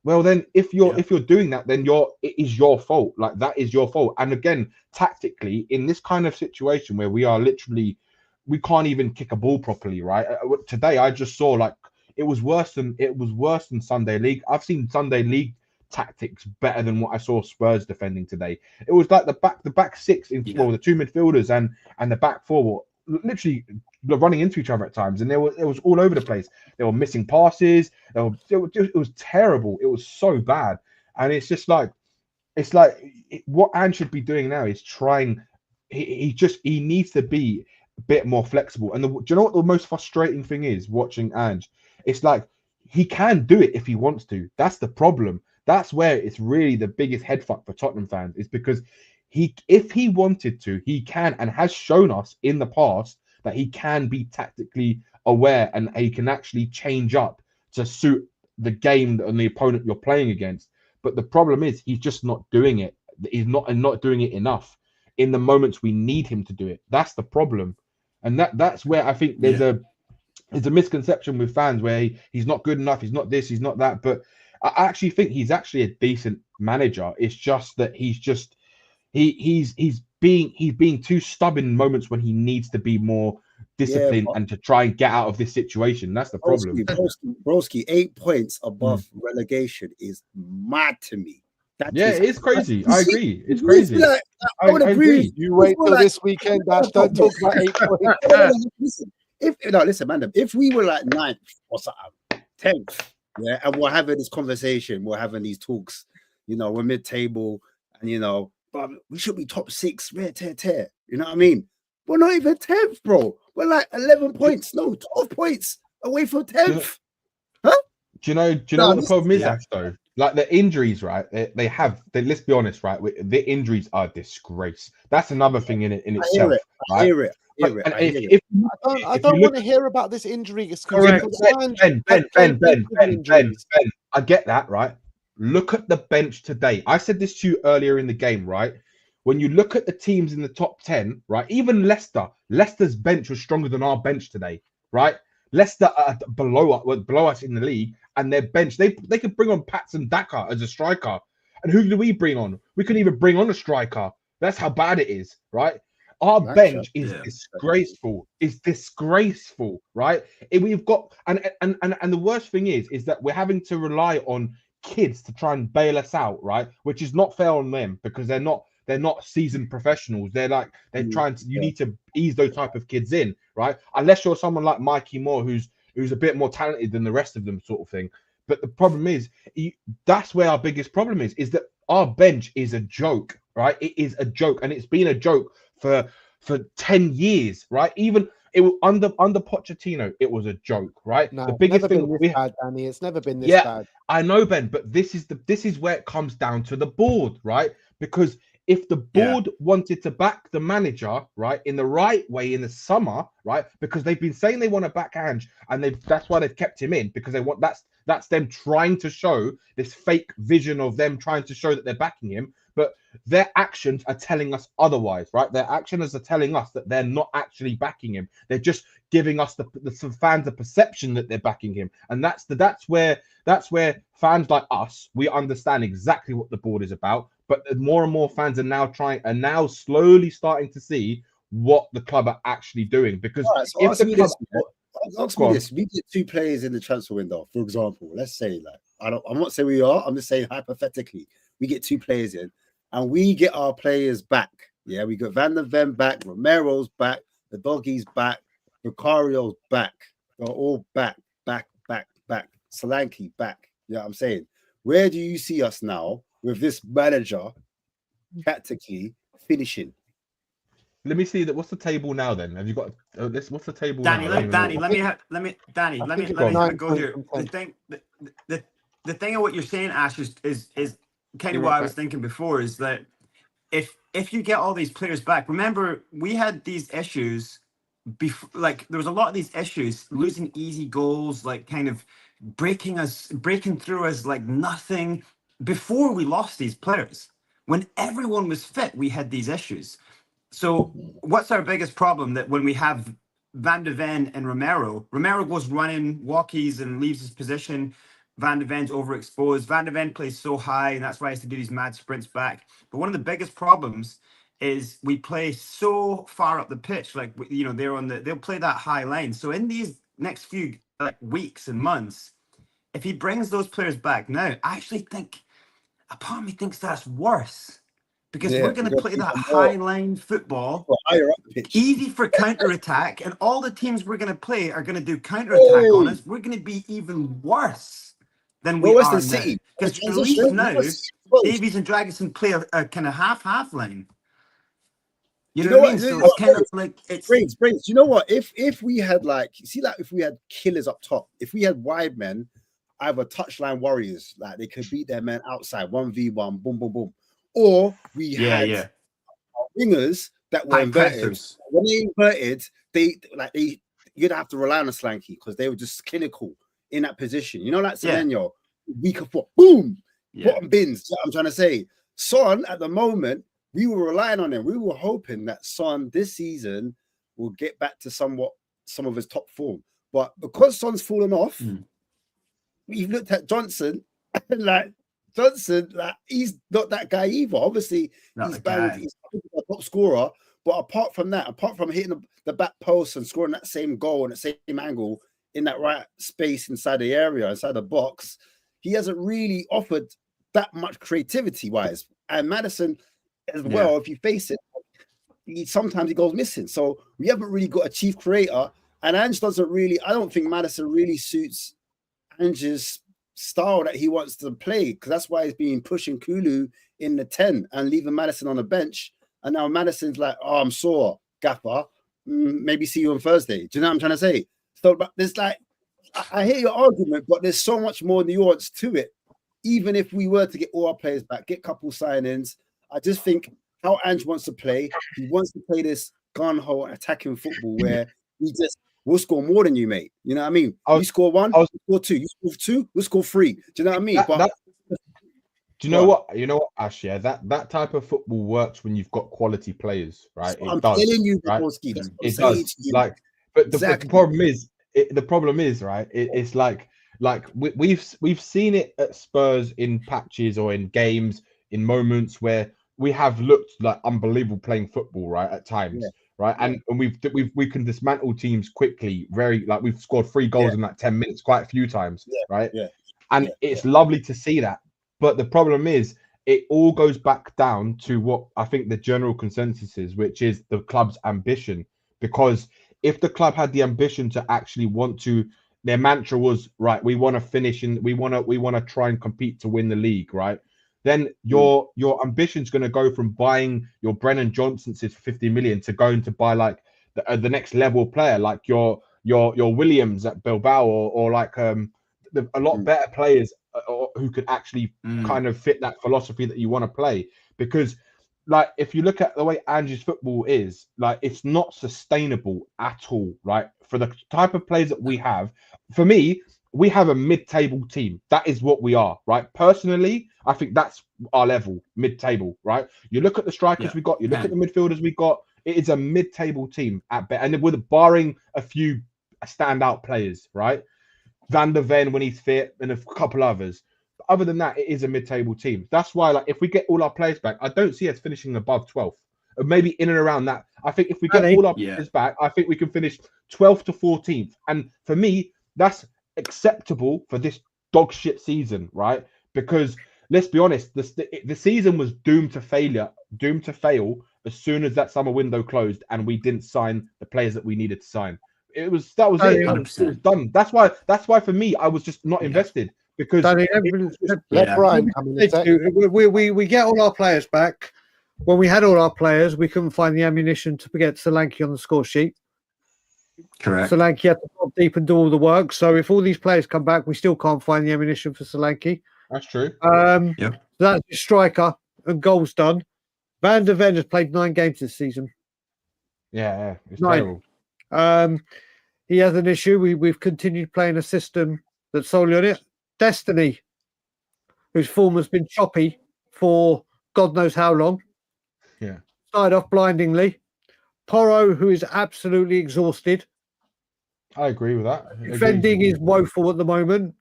Well, then if you're doing that, then it is your fault. Like, that is your fault. And again, tactically, in this kind of situation where we are literally, we can't even kick a ball properly, right? Today I just saw like it was worse than Sunday League. I've seen Sunday League tactics better than what I saw Spurs defending today. It was like the back six the two midfielders and the back four were literally running into each other at times, and it was all over the place. They were missing passes. It was terrible. It was so bad, and it's like what Ange should be doing now is trying. He needs to be a bit more flexible. And do you know what the most frustrating thing is watching Ange? It's like he can do it if he wants to. That's the problem. That's where it's really the biggest head fuck for Tottenham fans, is because if he wanted to, he can, and has shown us in the past that he can be tactically aware and he can actually change up to suit the game and the opponent you're playing against. But the problem is he's just not doing it. He's not doing it enough in the moments we need him to do it. That's the problem. And that's where I think there's a misconception with fans where he's not good enough, he's not this, he's not that. But I actually think he's actually a decent manager. It's just that he's being too stubborn in moments when he needs to be more disciplined and to try and get out of this situation. That's the problem. Broski, 8 points above relegation is mad to me. It's crazy. I agree. It's crazy. Like, I would agree. You wait till this weekend, Dash. Don't talk about 8 points. Listen, man. If we were like 9th or something, 10th, and we're having this conversation, we're having these talks, we're mid-table, and but we should be top 6, tear. You know what I mean? We're not even 10th, bro. We're like 11 points, 12 points away from 10th. Huh? Do you know what the problem is, Ash, though? Like, the injuries, right? Let's be honest, right? The injuries are a disgrace. That's another thing in itself. I hear it. I don't want to hear about this injury. Ben, I get that, right? Look at the bench today. I said this to you earlier in the game, right? When you look at the teams in the top 10, right? Even Leicester's bench was stronger than our bench today, right? Leicester are below us in the league, and their bench, they could bring on Patson Daka as a striker. And who do we bring on? We couldn't even bring on a striker. That's how bad it is, right? Our bench is disgraceful. It's disgraceful, right? We've got and the worst thing is that we're having to rely on kids to try and bail us out, right? Which is not fair on them, because they're not they're not seasoned professionals. They're trying to. You need to ease those type of kids in, right? Unless you're someone like Mikey Moore, who's a bit more talented than the rest of them, sort of thing. But the problem is, that's where our biggest problem is that our bench is a joke, right? It is a joke, and it's been a joke for 10 years, right? Even it was under Pochettino, it was a joke, right? No, the biggest thing bad, Danny. It's never been this bad. I know, Ben, but this is where it comes down to the board, right? Because if the board wanted to back the manager, right, in the right way in the summer, right, because they've been saying they want to back Ange, and that's why they've kept him in, because they want that's them trying to show this fake vision of them trying to show that they're backing him, but their actions are telling us otherwise, right? Their actions are telling us that they're not actually backing him. They're just giving us the fans a perception that they're backing him, and that's where fans like us, we understand exactly what the board is about. But more and more fans are now slowly starting to see what the club are actually doing. Because if the club, ask me this: we get 2 players in the transfer window, for example. Let's say, I'm not saying we are. I'm just saying hypothetically, we get 2 players in, and we get our players back. Yeah, we got Van der Ven back, Romero's back, the doggy's back, Vicario's back. They're all back. Solanke back. You know what I'm saying? Where do you see us now with this manager tactically finishing? Let me see that. What's the table now? Then have you got this? What's the table Danny, now? Danny, let me have a go here. The thing of what you're saying, Ash, is kind of what I was thinking before, is that if you get all these players back, remember we had these issues before, like there was a lot of these issues, losing easy goals, like kind of breaking through us like nothing before we lost these players. When everyone was fit, we had these issues. So what's our biggest problem? That when we have Van de Ven and Romero goes running walkies and leaves his position. Van de Ven's overexposed. Van de Ven plays so high, and that's why he has to do these mad sprints back. But one of the biggest problems is we play so far up the pitch. Like, you know, they'll play that high line. So in these next few weeks and months, if he brings those players back now, I actually think a part of me thinks that's worse. Because we're going to play that high line football, easy for counter-attack, and all the teams we're going to play are going to do counter-attack on us. We're going to be even worse than we are now. Because at least now, Davies and Dragusin play a kind of half line. You know what I mean? So it's kind of like it's Brains. You know what? If we had if we had killers up top, if we had wide men, either touchline warriors, like they could beat their men outside 1v1, boom, boom, boom. Or we had wingers that were inverted. When they inverted, you'd have to rely on a Solanke because they were just clinical in that position. You know, like Semenyo, weaker foot, boom, bottom bins. What I'm trying to say. Son, at the moment, we were relying on him. We were hoping that Son this season will get back to some of his top form. But because Son's fallen off, we've looked at Johnson, he's not that guy either. Obviously, he's a top scorer. But apart from that, apart from hitting the back post and scoring that same goal and the same angle in that right space inside the area, inside the box, he hasn't really offered that much creativity-wise. And Maddison as well, if you face it, sometimes he goes missing. So we haven't really got a chief creator. And Ange doesn't really, I don't think Maddison really suits Ange's style that he wants to play, because that's why he's been pushing Kulu in the 10 and leaving Maddison on the bench. And now Maddison's like, oh, I'm sore, Gaffer. Maybe see you on Thursday. Do you know what I'm trying to say? So, but there's I hear your argument, but there's so much more nuance to it. Even if we were to get all our players back, get a couple signings, I just think how Ange wants to play, he wants to play this gun-ho attacking football where we'll score more than you, mate. You know what I mean? You score 1, we'll score 2. You score 2, we'll score 3. Do you know what I mean? Do you know what? You know what, Ash? Yeah, that type of football works when you've got quality players, right? I'm telling you, right? It does. Like, but the problem is, right? It's like we've seen it at Spurs in patches or in games, in moments where we have looked like unbelievable playing football, right? At times, right? And we can dismantle teams quickly. We've scored 3 goals in 10 minutes quite a few times, right? And it's lovely to see that. But the problem is, it all goes back down to what I think the general consensus is, which is the club's ambition. Because if the club had the ambition to actually want to, their mantra was, right, we want to finish and we want to try and compete to win the league, right? Then your ambition's going to go from buying your Brennan Johnsons for 50 million to going to buy like the next level player, like your Williams at Bilbao, or like a lot better players who could actually kind of fit that philosophy that you want to play. Because like if you look at the way Angie's football is, like it's not sustainable at all, right? For the type of players that we have, for me, we have a mid-table team. That is what we are, right? Personally, I think that's our level, mid-table, right? You look at the strikers we got, you look at the midfielders we got, it is a mid-table team at best, and with barring a few standout players, right? Van der Ven when he's fit, and a couple others. Other than that, it is a mid-table team. That's why, like, if we get all our players back, I don't see us finishing above 12th, or maybe in and around that. I think if we get all our players back, I think we can finish 12th to 14th. And for me, that's acceptable for this dog shit season, right? Because let's be honest, the season was doomed to fail as soon as that summer window closed and we didn't sign the players that we needed to sign. That was it. It was done. That's why for me, I was just not invested. Because let Brian come in. We get all our players back. When we had all our players, we couldn't find the ammunition to get Solanke on the score sheet. Correct. Solanke had to drop deep and do all the work. So if all these players come back, we still can't find the ammunition for Solanke. That's true. So that's your striker and goals done. Van der Ven has played 9 games this season. Yeah, it's 9. terrible. He has an issue. We've continued playing a system that's solely on it. Destiny, whose form has been choppy for God knows how long. Yeah. Started off blindingly. Porro, who is absolutely exhausted. I agree with that. Defending is woeful at the moment.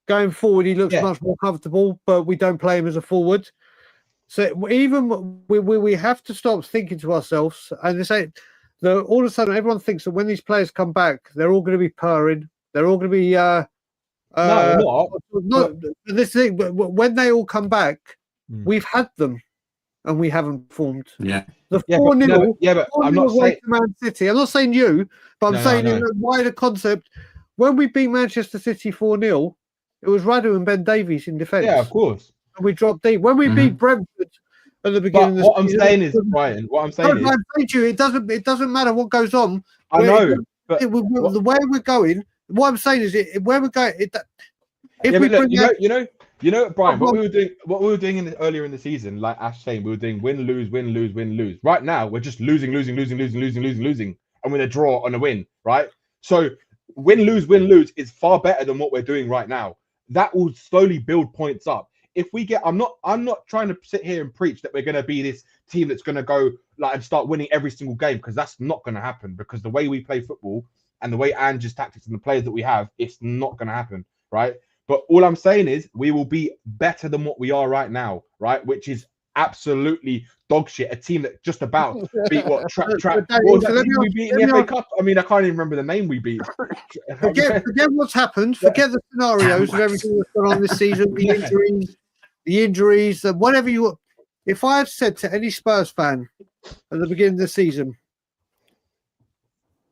Going forward, he looks much more comfortable, but we don't play him as a forward. So even we have to stop thinking to ourselves, and they say that all of a sudden everyone thinks that when these players come back, they're all going to be purring. They're all going to be this thing. But when they all come back, we've had them, and we haven't formed. Yeah, the 4-0. But I'm not saying Man City. I'm not saying you, but I'm saying in the wider concept. When we beat Manchester City 4-0, it was Radu and Ben Davies in defence. Yeah, of course. And we dropped deep. When we beat Brentford at the beginning, what I'm saying is, Brian. What I'm saying is, it doesn't matter what goes on. I know, but the way we're going. What I'm saying is, where we're going. You know, Brian, what we were doing earlier in the season, like Ash saying, we were doing win, lose, win, lose, win, lose. Right now, we're just losing, and with a draw on a win, right? So win, lose is far better than what we're doing right now. That will slowly build points up. If we get, I'm not trying to sit here and preach that we're going to be this team that's going to go like and start winning every single game, because that's not going to happen. Because the way we play football and the way Ange's tactics and the players that we have, it's not going to happen, right? But all I'm saying is we will be better than what we are right now, right? Which is absolutely dog shit. A team that just about beat what we beat in the FA Cup. I mean, I can't even remember the name we beat. Forget what's happened. Forget the scenarios of everything that's gone on this season. The injuries, whatever you. If I had said to any Spurs fan at the beginning of the season,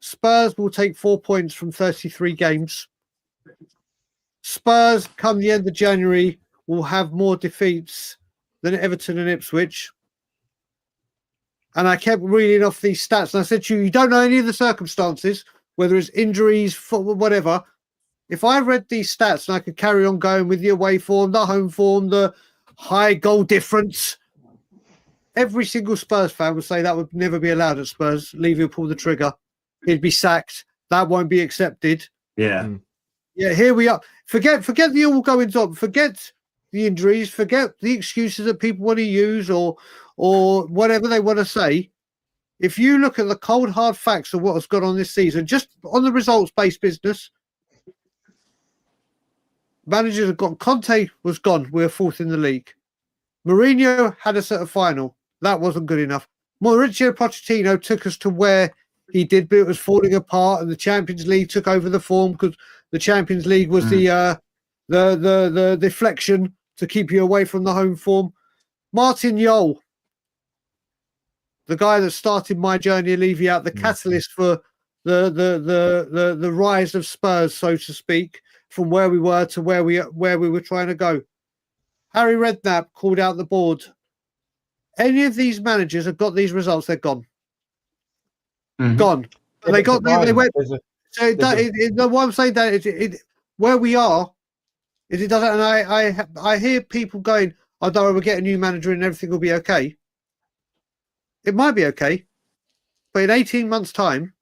Spurs will take 4 points from 33 games. Spurs, come the end of January, will have more defeats than Everton and Ipswich. And I kept reading off these stats, and I said to you, you don't know any of the circumstances, whether it's injuries, football, whatever. If I read these stats and I could carry on going with the away form, the home form, the high goal difference, every single Spurs fan would say that would never be allowed at Spurs. Levy will pull the trigger. He'd be sacked. That won't be accepted. Yeah. Yeah, here we are. Forget the all goings on. Forget the injuries. Forget the excuses that people want to use or whatever they want to say. If you look at the cold, hard facts of what has gone on this season, just on the results-based business, managers have gone. Conte was gone. We're 4th in the league. Mourinho had us at a final. That wasn't good enough. Mauricio Pochettino took us to where he did, but it was falling apart, and the Champions League took over the form because the Champions League was the deflection to keep you away from the home form. Martin Yole, the guy that started my journey of Levy out, the catalyst for the rise of Spurs, so to speak, from where we were to where we were trying to go. Harry Redknapp called out the board. Any of these managers have got these results, they're gone. Gone. Yeah, They got. They went. So what I'm saying that where we are is it doesn't. And I hear people going, "I don't know, we'll get a new manager and everything will be okay." It might be okay, but in 18 months' time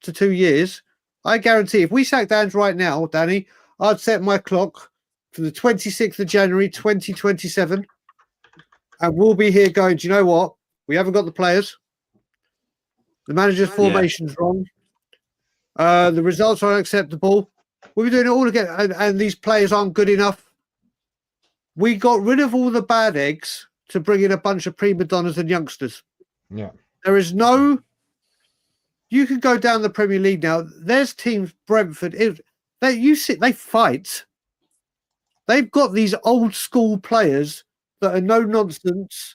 to 2 years, I guarantee if we sacked Ange right now, Danny, I'd set my clock for the 26th of January 2027, and we'll be here going, do you know what? We haven't got the players. The manager's formation's wrong. The results are unacceptable. We'll be doing it all again, and these players aren't good enough. We got rid of all the bad eggs to bring in a bunch of prima donnas and youngsters. Yeah. There is no... You can go down the Premier League now. There's teams, Brentford, they fight. They've got these old school players that are no nonsense,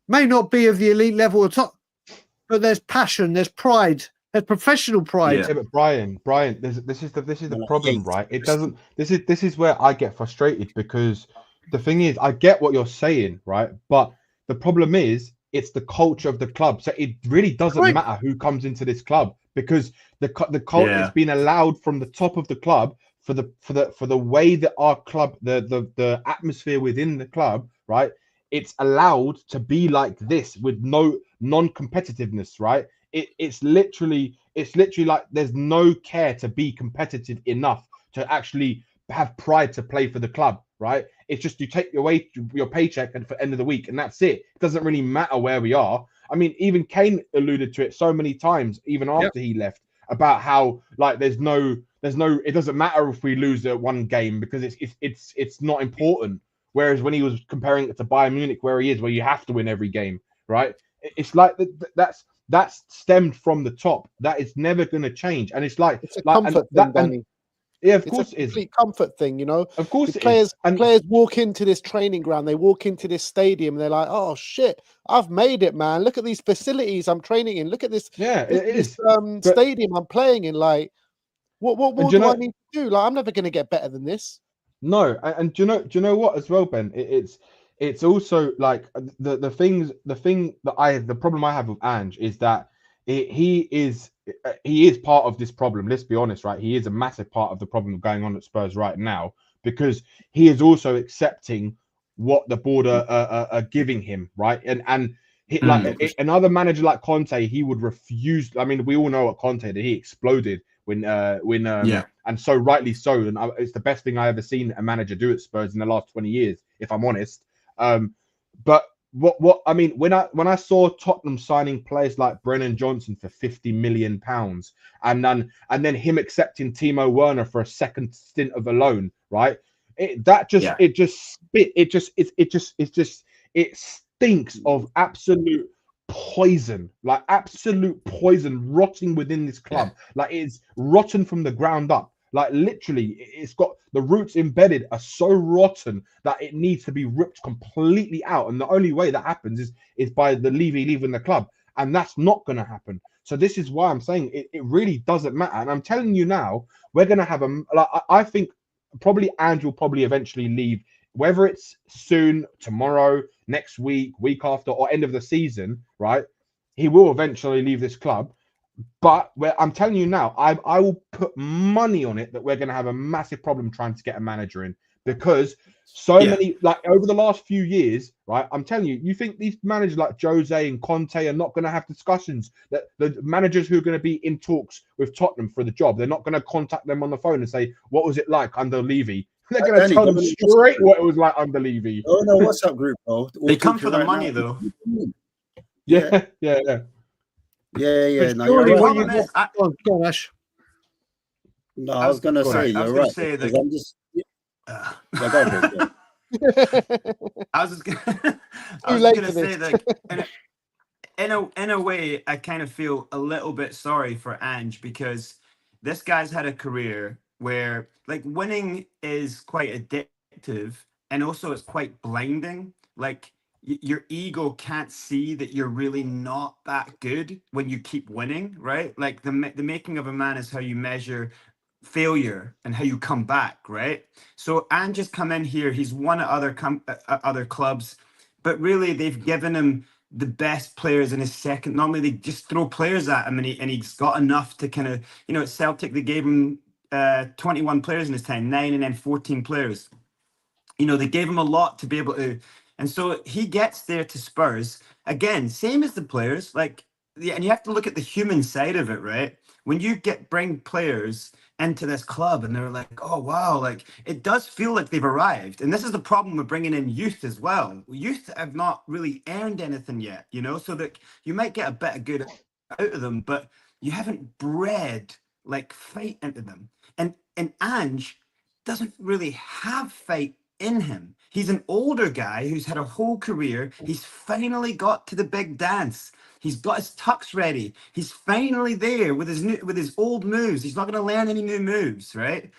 may not be of the elite level at top, but there's passion, there's pride, there's professional pride. Yeah, but Brian, this is the problem, right? It doesn't. This is where I get frustrated, because the thing is, I get what you're saying, right? But the problem is, it's the culture of the club. So it really doesn't matter who comes into this club, because the culture has been allowed from the top of the club for the way that our club, the atmosphere within the club, right? It's allowed to be like this with no non-competitiveness, right? It's literally like there's no care to be competitive enough to actually have pride to play for the club, right? It's just you take your paycheck and for end of the week, and that's it. It doesn't really matter where we are. I mean, even Kane alluded to it so many times, even after he left, about how like there's no. It doesn't matter if we lose one game, because it's not important. Whereas when he was comparing it to Bayern Munich, where he is, where you have to win every game, right? It's like that's stemmed from the top. That is never going to change, and it's like it's a comfort thing, Danny. Yeah, of course it is. It's a complete comfort thing, you know. Of course, players walk into this training ground, they walk into this stadium, and they're like, "Oh shit, I've made it, man! Look at these facilities I'm training in. Look at this, stadium I'm playing in. Like, what more do I need to do? Like, I'm never going to get better than this." No, and do you know what as well, Ben? It's also like the problem I have with Ange is that he is part of this problem. Let's be honest, right? He is a massive part of the problem going on at Spurs right now, because he is also accepting what the board are giving him, right? And another manager like Conte, he would refuse. I mean, we all know what Conte did. He exploded when and so rightly so. And it's the best thing I ever seen a manager do at Spurs in the last 20 years, if I'm honest. But what I mean, when I saw Tottenham signing players like Brennan Johnson for £50 million, and then him accepting Timo Werner for a second stint of a loan, right? It stinks of absolute poison, like absolute poison rotting within this club. Like it's rotten from the ground up. Like literally, it's got the roots embedded are so rotten that it needs to be ripped completely out. And the only way that happens is by the Levy leaving the club, and that's not going to happen. So this is why I'm saying it really doesn't matter. And I'm telling you now, we're going to have I think probably Ange will probably eventually leave, whether it's soon, tomorrow, next week, week after, or end of the season, right? He will eventually leave this club. But I'm telling you now, I will put money on it that we're going to have a massive problem trying to get a manager in, because many, like over the last few years, right? I'm telling you, you think these managers like Jose and Conte are not going to have discussions? That the managers who are going to be in talks with Tottenham for the job, they're not going to contact them on the phone and say, "What was it like under Levy?" They're going to tell them straight what it was like under Levy. Oh no, what's up, group, bro? They come for the money, though. Yeah. But No, surely you're when right. go on, Ash. No, I was gonna say you're right. Because I'm just. Go ahead. I was just gonna say that in a way, I kind of feel a little bit sorry for Ange, because this guy's had a career where like winning is quite addictive, and also it's quite blinding. Like your ego can't see that you're really not that good when you keep winning, right? Like the making of a man is how you measure failure and how you come back, right? So Ange's come in here, he's won at other clubs, but really they've given him the best players in his second. Normally they just throw players at him, and he's got enough to kind of, you know, at Celtic they gave him 21 players in his time, 9 and then 14 players. You know, they gave him a lot to be able to, and so he gets there to Spurs again, same as the players, like, yeah, and you have to look at the human side of it, right? When you bring players into this club and they're like, oh wow, like it does feel like they've arrived. And this is the problem with bringing in youth as well. Youth have not really earned anything yet, you know, so that you might get a bit of good out of them, but you haven't bred like fight into them. And Ange doesn't really have fight in him. He's an older guy who's had a whole career. He's finally got to the big dance. He's got his tucks ready. He's finally there with his old moves. He's not going to learn any new moves, right?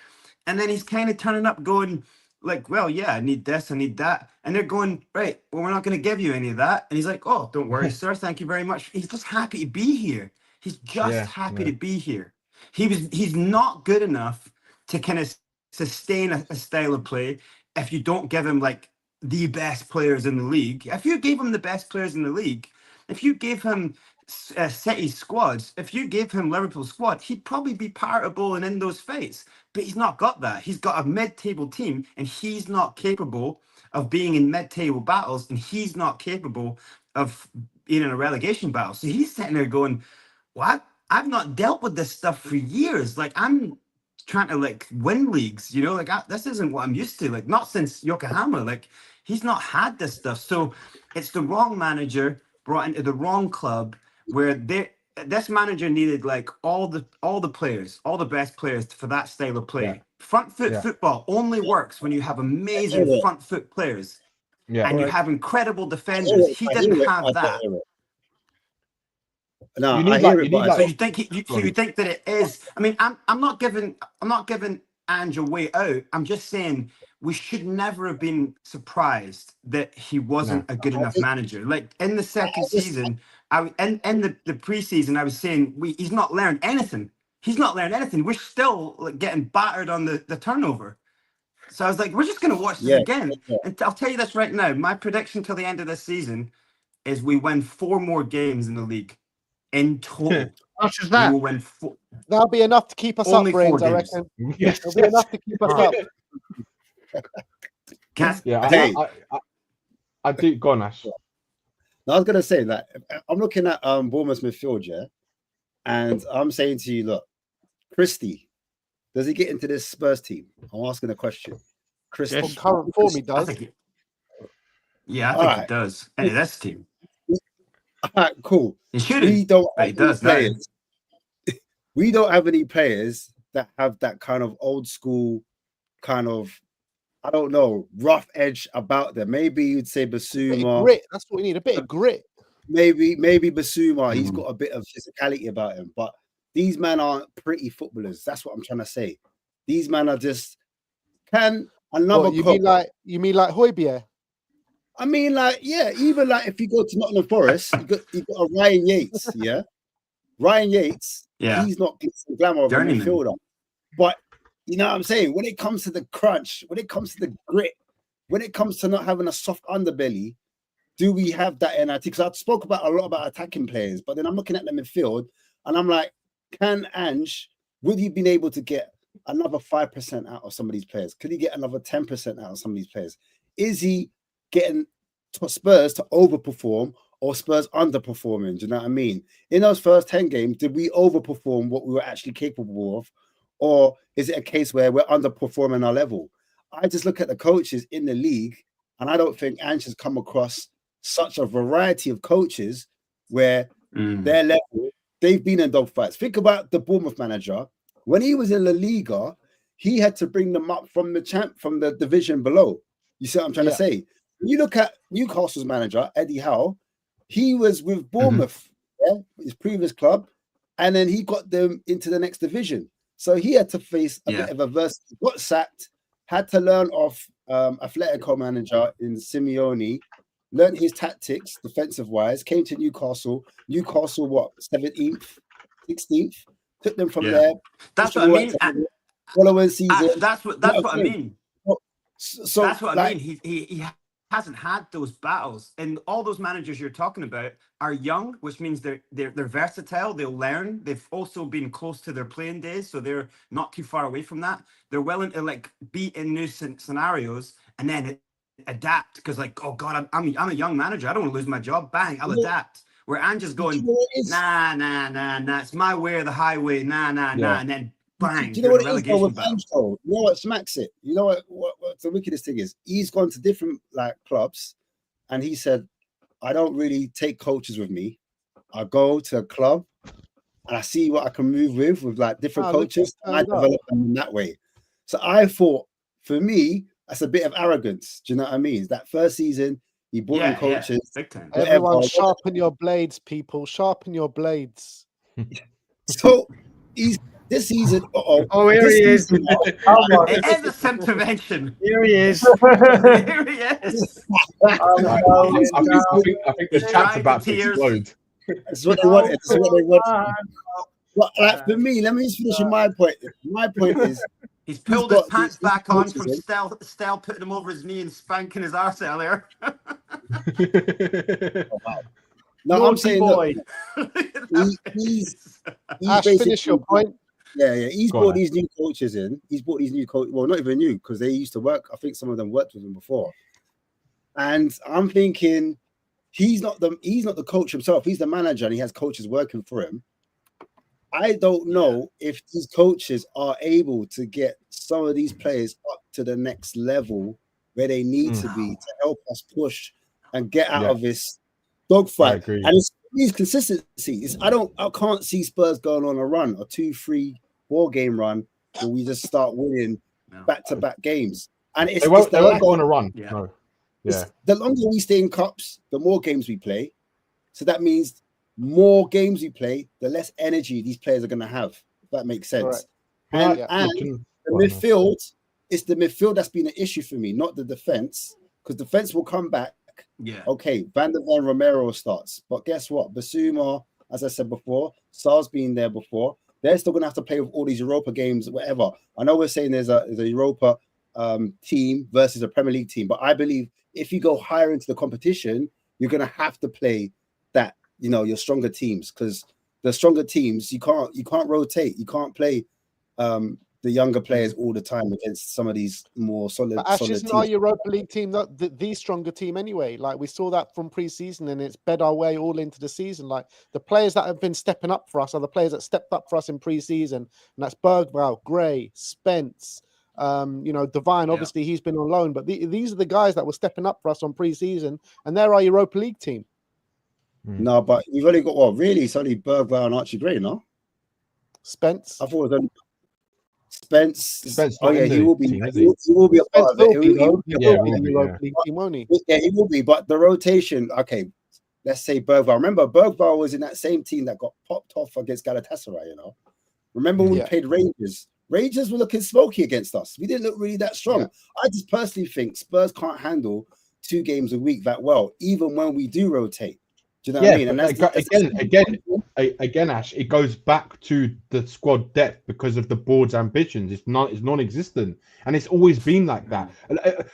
And then he's kind of turning up going like, well, yeah, I need this, I need that. And they're going, right, well, we're not going to give you any of that. And he's like, oh, don't worry, sir. Thank you very much. He's just happy to be here. He's just happy to be here. He's not good enough to kind of sustain a style of play if you don't give him like the best players in the league. If you gave him the best players in the league, if you gave him City's squads, if you gave him Liverpool's squad, he'd probably be palatable and in those fights. But he's not got that. He's got a mid-table team, and he's not capable of being in mid-table battles, and he's not capable of being in a relegation battle. So he's sitting there going, well, I've not dealt with this stuff for years. Like, I'm trying to like win leagues, you know, like this isn't what I'm used to, like not since Yokohama. Like, he's not had this stuff. So it's the wrong manager brought into the wrong club, where this manager needed like all the players, all the best players for that style of play. Front foot football only works when you have amazing front foot players and you have incredible defenders. He didn't have that. No, I hear it, but so you think you think that it is? I mean, I'm not giving Ange a way out. I'm just saying we should never have been surprised that he wasn't a good enough manager. Like in the second season, in the preseason, I was saying he's not learned anything. He's not learned anything. We're still like getting battered on the turnover. So I was like, we're just going to watch this again. And I'll tell you this right now. My prediction till the end of this season is we win 4 more games in the league. In total, much as that, we will win 4. That'll be enough to keep us Only up, Brains, 4 I games. reckon. It'll be enough to keep us up. I do. Go on, Ash. No, I was gonna say that I'm looking at Bournemouth's midfield, and I'm saying to you, look, Christie, does he get into this Spurs team? I'm asking a question. Christie, On current form, he does. I think he does. And this team. All right, cool. We don't have any players. We don't have any players that have that kind of old school, kind of, I don't know, rough edge about them. Maybe you'd say Basuma. Grit. That's what we need. A bit of grit. Maybe Basuma. He's got a bit of physicality about him. But these men aren't pretty footballers. That's what I'm trying to say. These men are just You mean like Højbjerg? I mean, like, yeah, even like if you go to Nottingham Forest, you got a Ryan Yates, Ryan Yates, he's not glitz and glamour of a midfielder. But you know what I'm saying? When it comes to the crunch, when it comes to the grit, when it comes to not having a soft underbelly, do we have that NIT? Because I spoke about a lot about attacking players, but then I'm looking at the midfield and I'm like, can Ange, would he been able to get another 5% out of some of these players? Could he get another 10% out of some of these players? Is he getting Spurs to overperform or Spurs underperforming? Do you know what I mean? In those first 10 games, did we overperform what we were actually capable of? Or is it a case where we're underperforming our level? I just look at the coaches in the league, and I don't think Ange has come across such a variety of coaches where their level, they've been in dogfights. Think about the Bournemouth manager. When he was in La Liga, he had to bring them up from the division below. You see what I'm trying to say? When you look at Newcastle's manager, Eddie Howe, he was with Bournemouth, his previous club, and then he got them into the next division. So he had to face a bit of adversity, got sacked, had to learn off Atletico manager in Simeone, learned his tactics defensive wise, came to Newcastle. Newcastle, what, 17th, 16th? Took them from there. That's what I mean. Following season. That's what I mean. So that's what I like, mean. He hasn't had those battles, and all those managers you're talking about are young, which means they're versatile. They'll learn. They've also been close to their playing days, so they're not too far away from that. They're willing to like be in new scenarios and then adapt. Because like, oh god, I'm a young manager. I don't want to lose my job. Bang, I'll adapt. Where Ange's going, nah. It's my way or the highway. Nah. And then bang, do you know what it is though with Ange, though? You know what smacks it? You know what the wickedest thing is? He's gone to different like clubs, and he said, "I don't really take coaches with me. I go to a club, and I see what I can move with like different coaches, and I develop them in that way." So I thought, for me, that's a bit of arrogance. Do you know what I mean? That first season, he brought in coaches. Big time. Everyone, sharpen your blades, people. Sharpen your blades. So he's this season. Oh, here he is. It is a intervention. Here he is. Here he is. I think the chat's about to explode. That's what they wanted. That's what they wanted. But like for me, let me just finish with my point. My point is, he's pulled his pants back on from Stel putting him over his knee and spanking his arse earlier. Oh, wow. No, I'm saying he's Ash, finish your point. Yeah. He's brought these new coaches in. He's brought these new coaches. Well, not even new, because they used to work. I think some of them worked with him before. And I'm thinking he's not the coach himself. He's the manager, and he has coaches working for him. I don't know if these coaches are able to get some of these players up to the next level where they need to be to help us push and get out of this dogfight. And it's these consistencies. I can't see Spurs going on a run, a 2-3-4 game run where we just start winning back-to-back games. And they won't go on a run. Yeah. No. Yeah. The longer we stay in cups, the more games we play. So that means more games we play, the less energy these players are going to have. If that makes sense. And the midfield, it's the midfield that's been an issue for me, not the defense, because defense will come back. Yeah. Okay, Van der Ven, Romero starts, but guess what? Basuma, as I said before, Sar's been there before. They're still going to have to play with all these Europa games, whatever. I know we're saying there's a Europa team versus a Premier League team, but I believe if you go higher into the competition, you're going to have to play that, your stronger teams, because the stronger teams you can't rotate. You can't play the younger players all the time against some of these more solid. But Ash, isn't our Europa League team the stronger team anyway? Like we saw that from pre-season, and it's bed our way all into the season. Like the players that have been stepping up for us are the players that stepped up for us in pre-season, and that's Bergwijn, Gray, Spence. Devine. Obviously, he's been on loan, but these are the guys that were stepping up for us on pre-season, and they're our Europa League team. No, but we've only got really it's only Bergwijn and Archie Gray, no? Spence. I thought it was only Spence. Oh yeah, he will be. Team, he will be a part of it. He will be. Yeah, he will be. But the rotation, okay. Let's say Bergwijn. Remember, Bergwijn was in that same team that got popped off against Galatasaray. Remember when we played Rangers? Rangers were looking smoky against us. We didn't look really that strong. Yeah. I just personally think Spurs can't handle 2 games a week that well, even when we do rotate. Do you know what I mean? And again, Ash, it goes back to the squad depth because of the board's ambitions. It's non-existent, and it's always been like that.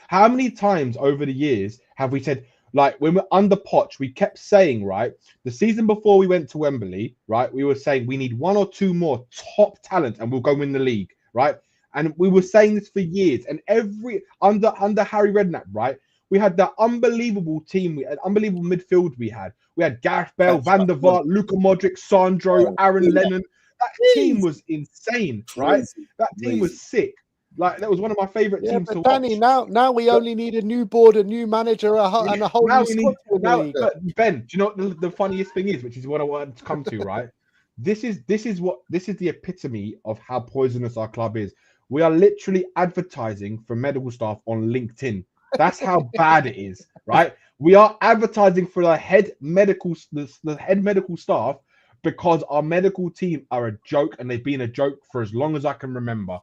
How many times over the years have we said, like when we're under Poch, we kept saying, right, the season before we went to Wembley, right, we were saying we need 1 or 2 more top talent and we'll go win the league, right? And we were saying this for years. And every under Harry Redknapp, right, we had that unbelievable team, unbelievable midfield we had. We had Gareth Bale, Van der Vaart, Luka Modric, Sandro, Aaron Lennon. That team was insane, right? That team was sick. Like that was one of my favorite teams to Danny, watch. Now we only need a new board, a new manager, and a whole new squad. But Ben, do you know what the funniest thing is, which is what I wanted to come to, right? This is the epitome of how poisonous our club is. We are literally advertising for medical staff on LinkedIn. That's how bad it is, right? We are advertising for the head medical staff because our medical team are a joke, and they've been a joke for as long as I can remember.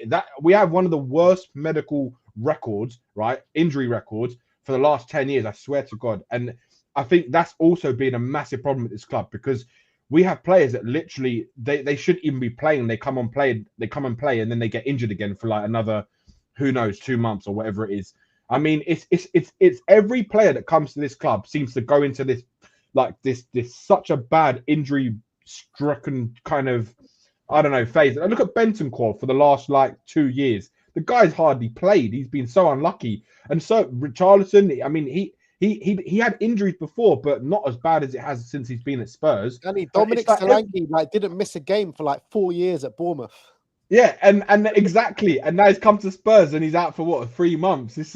That we have one of the worst medical records, right? Injury records for the last 10 years. I swear to God. And I think that's also been a massive problem at this club, because we have players that literally they shouldn't even be playing. They come and play, and then they get injured again for like another, who knows, 2 months or whatever it is. I mean, it's every player that comes to this club seems to go into this like this such a bad injury stricken kind of, I don't know, phase. And I look at Bentancur for the last like 2 years. The guy's hardly played. He's been so unlucky. And so Richarlison, I mean, he had injuries before, but not as bad as it has since he's been at Spurs. And Dominic Solanke like didn't miss a game for like 4 years at Bournemouth. Yeah, and exactly. And now he's come to Spurs and he's out for what, 3 months. This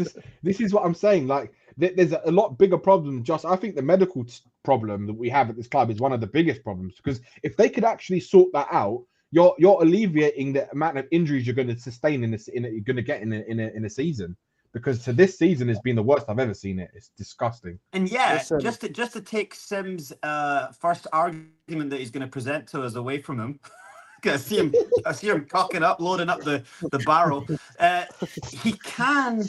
is what I'm saying. Like there's a lot bigger problem. Just I think the medical problem that we have at this club is one of the biggest problems, because if they could actually sort that out, you're alleviating the amount of injuries you're going to sustain you're going to get in a season. Because to this season has been the worst I've ever seen it. It's disgusting. And yeah, just to take Sim's first argument that he's going to present to us away from him. I see him cocking up, loading up the barrel. He can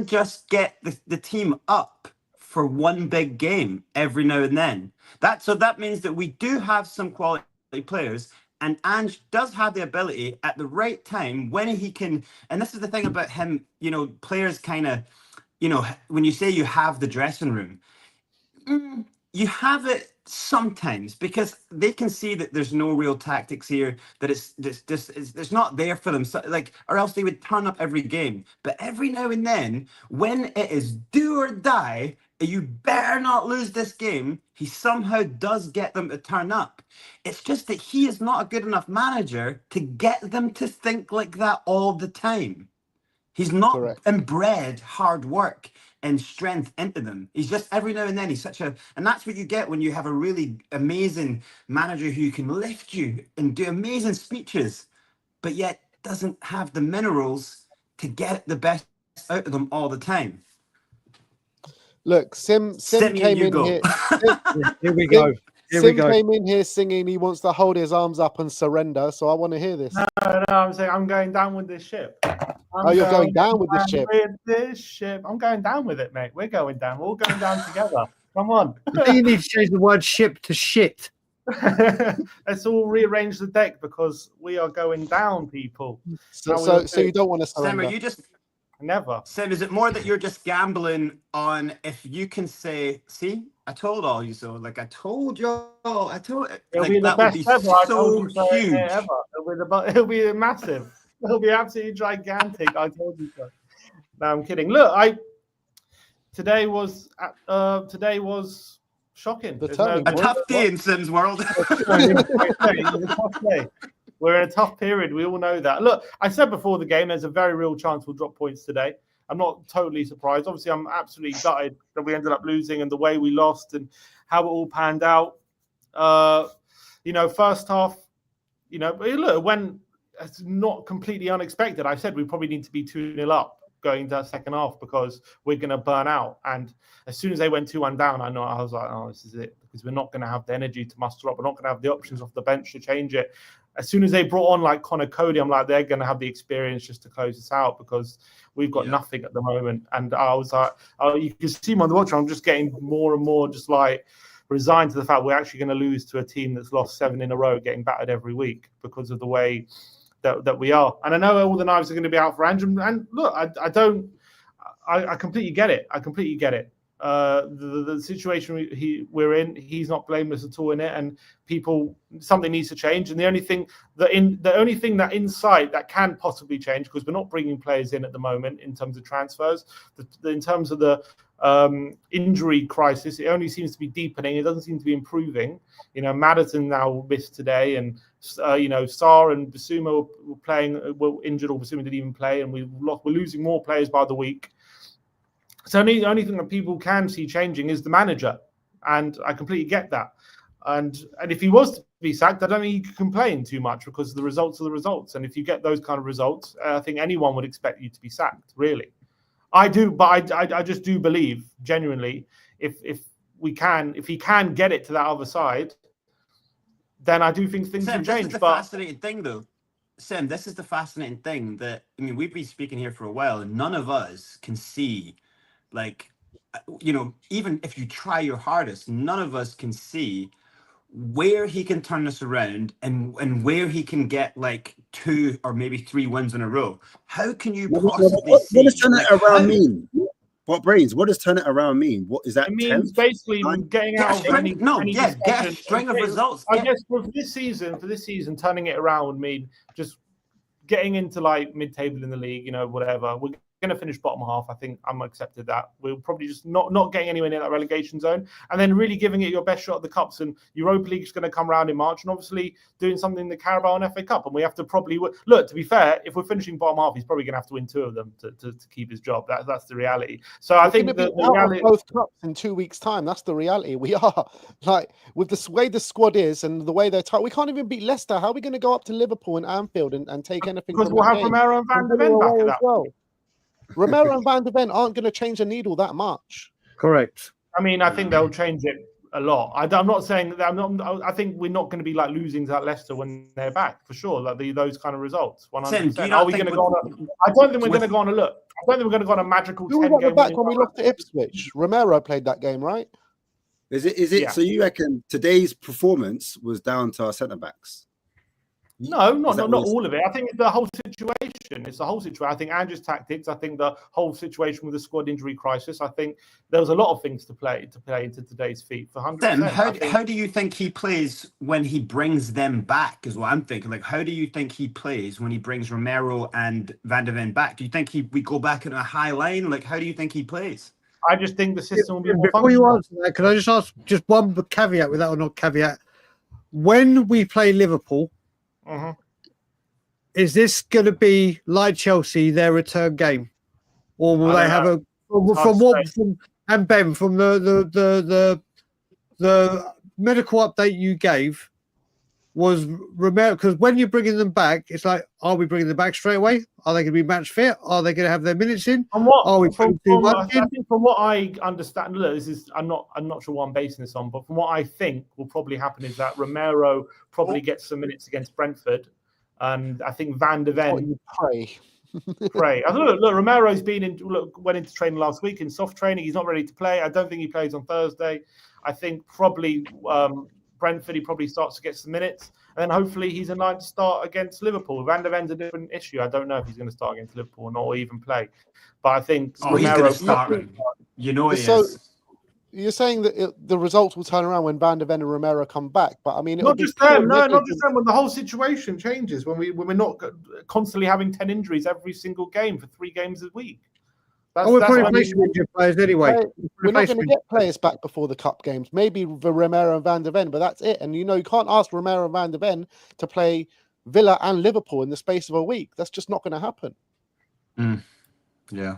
just get the team up for one big game every now and then. That means that we do have some quality players. And Ange does have the ability at the right time when he can. And this is the thing about him, you know, players kind of, you know, when you say you have the dressing room, you have it sometimes because they can see that there's no real tactics here, that it's not there for them. So, like, or else they would turn up every game. But every now and then, when it is do or die, you better not lose this game, he somehow does get them to turn up. It's just that he is not a good enough manager to get them to think like that all the time. He's not inbred hard work and strength into them. He's just every now and then he's and that's what you get when you have a really amazing manager who can lift you and do amazing speeches, but yet doesn't have the minerals to get the best out of them all the time. Look, Sim came in here. Here we go. Sim came in here singing he wants to hold his arms up and surrender. So I want to hear this. No, I'm saying I'm going down with this ship. You're going down with this ship. With this ship. I'm going down with it, mate. We're going down. We're all going down together. Come on. You need to change the word ship to shit. Let's all rearrange the deck because we are going down, people. So you don't want to surrender. Sam, are you just never? Sam, is it more that you're just gambling on if you can say, "See, I told all you so." Like I told you all. It'll like, be the that best would be ever. so huge. Ever. It'll be massive. It'll be absolutely gigantic. I told you so. No, I'm kidding. Look, today was shocking. A tough day in Sim's world. It was a tough day. We're in a tough period. We all know that. Look, I said before the game, there's a very real chance we'll drop points today. I'm not totally surprised. Obviously, I'm absolutely gutted that we ended up losing and the way we lost and how it all panned out. First half, look, when it's not completely unexpected. I said we probably need to be 2-0 up going to the second half because we're going to burn out. And as soon as they went 2-1 down, I was like, oh, this is it, because we're not going to have the energy to muster up. We're not going to have the options off the bench to change it. As soon as they brought on like Connor Cody, I'm like, they're going to have the experience just to close this out because we've got nothing at the moment. And I was like, you can see me on the watch. I'm just getting more and more just like resigned to the fact we're actually going to lose to a team that's lost 7 in a row, getting battered every week because of the way that we are. And I know all the knives are going to be out for Andrew. And look, I completely get it. The situation we're in, he's not blameless at all in it, and something needs to change. And the only thing that inside that can possibly change, because we're not bringing players in at the moment in terms of transfers, in terms of the injury crisis, it only seems to be deepening. It doesn't seem to be improving. Maddison now missed today, and Sarr and Bissouma were injured, or Bissouma didn't even play, and we're losing more players by the week. So the only thing that people can see changing is the manager, and I completely get that. And if he was to be sacked, I don't think he could complain too much because the results are the results. And if you get those kind of results, I think anyone would expect you to be sacked. Really, I do, but I just do believe genuinely if he can get it to that other side, then I do think things can change. It's a fascinating thing, though. Sam, this is the fascinating thing that, I mean, we've been speaking here for a while, and none of us can see, like, even if you try your hardest, none of us can see where he can turn this around and where he can get like 2 or maybe 3 wins in a row. How can you possibly see? What does turn it around how? mean? What brains? What does turn it around mean? What is that? It means 10th? basically getting out of any Get a discussion. string of results. I guess for this season, turning it around would mean just getting into like mid-table in the league, whatever. We're going to finish bottom half. I think I'm accepted that. We'll probably just not getting anywhere near that relegation zone, and then really giving it your best shot at the cups. And Europa League is going to come around in March, and obviously doing something in the Carabao and FA Cup. And we have to probably look. To be fair, if we're finishing bottom half, he's probably going to have to win 2 of them to keep his job. That's the reality. So I think the reality, both cups in 2 weeks' time. That's the reality. We are like with the way the squad is and the way they're tight. We can't even beat Leicester. How are we going to go up to Liverpool and Anfield and take anything? Because we'll have Romero and Van de Ven back at that point. Romero and Van de Ven aren't going to change the needle that much. Correct. I mean, I think they'll change it a lot. I'm not saying that. I think we're not going to be like losing to that Leicester when they're back for sure. Like those kind of results. 100%. Are we going to go on? I don't think we're going to go on a look. I don't think we're going to go on a magical 10-game back when we lost to Ipswich. Romero played that game, right? Is it? Yeah. So you reckon today's performance was down to our centre backs? No, not all of it. I think it's the whole situation. It's the whole situation. I think Andrew's tactics. I think the whole situation with the squad injury crisis. I think there was a lot of things to play into today's feat for 100%. Then how do you think he plays when he brings them back? Is what I'm thinking. Like, how do you think he plays when he brings Romero and Van de Ven back? Do you think we go back in a high line? Like, how do you think he plays? I just think the system will be more Before you answer that, can I just ask just one caveat with that, or not caveat? When we play Liverpool. Mm-hmm. Is this going to be like Chelsea, their return game, or will they have and Ben, from the medical update you gave was Romero? Because when you're bringing them back, it's like, are we bringing them back straight away? Are they going to be match fit? Are they going to have their minutes in? And what are we from what I understand, look, I'm not sure what I'm basing this on, but from what I think will probably happen is that Romero probably gets some minutes against Brentford, and I think Van de Ven pray. Look, Romero's went into training last week in soft training. He's not ready to play. I don't think he plays on Thursday. I think probably Brentford, he probably starts to get some minutes, and then hopefully he's in line to start against Liverpool. Van de Ven's a different issue. I don't know if he's going to start against Liverpool or not, or even play. But I think Romero, he's going to start. He is. You're saying that the results will turn around when Van de Ven and Romero come back, but I mean, not just them. No, not just them. When the whole situation changes, when we're not constantly having 10 injuries every single game for 3 games a week. We're probably injured players anyway. We're not going to get players back before the cup games. Maybe for Romero and Van de Ven, but that's it. And you can't ask Romero and Van de Ven to play Villa and Liverpool in the space of a week. That's just not going to happen. Yeah.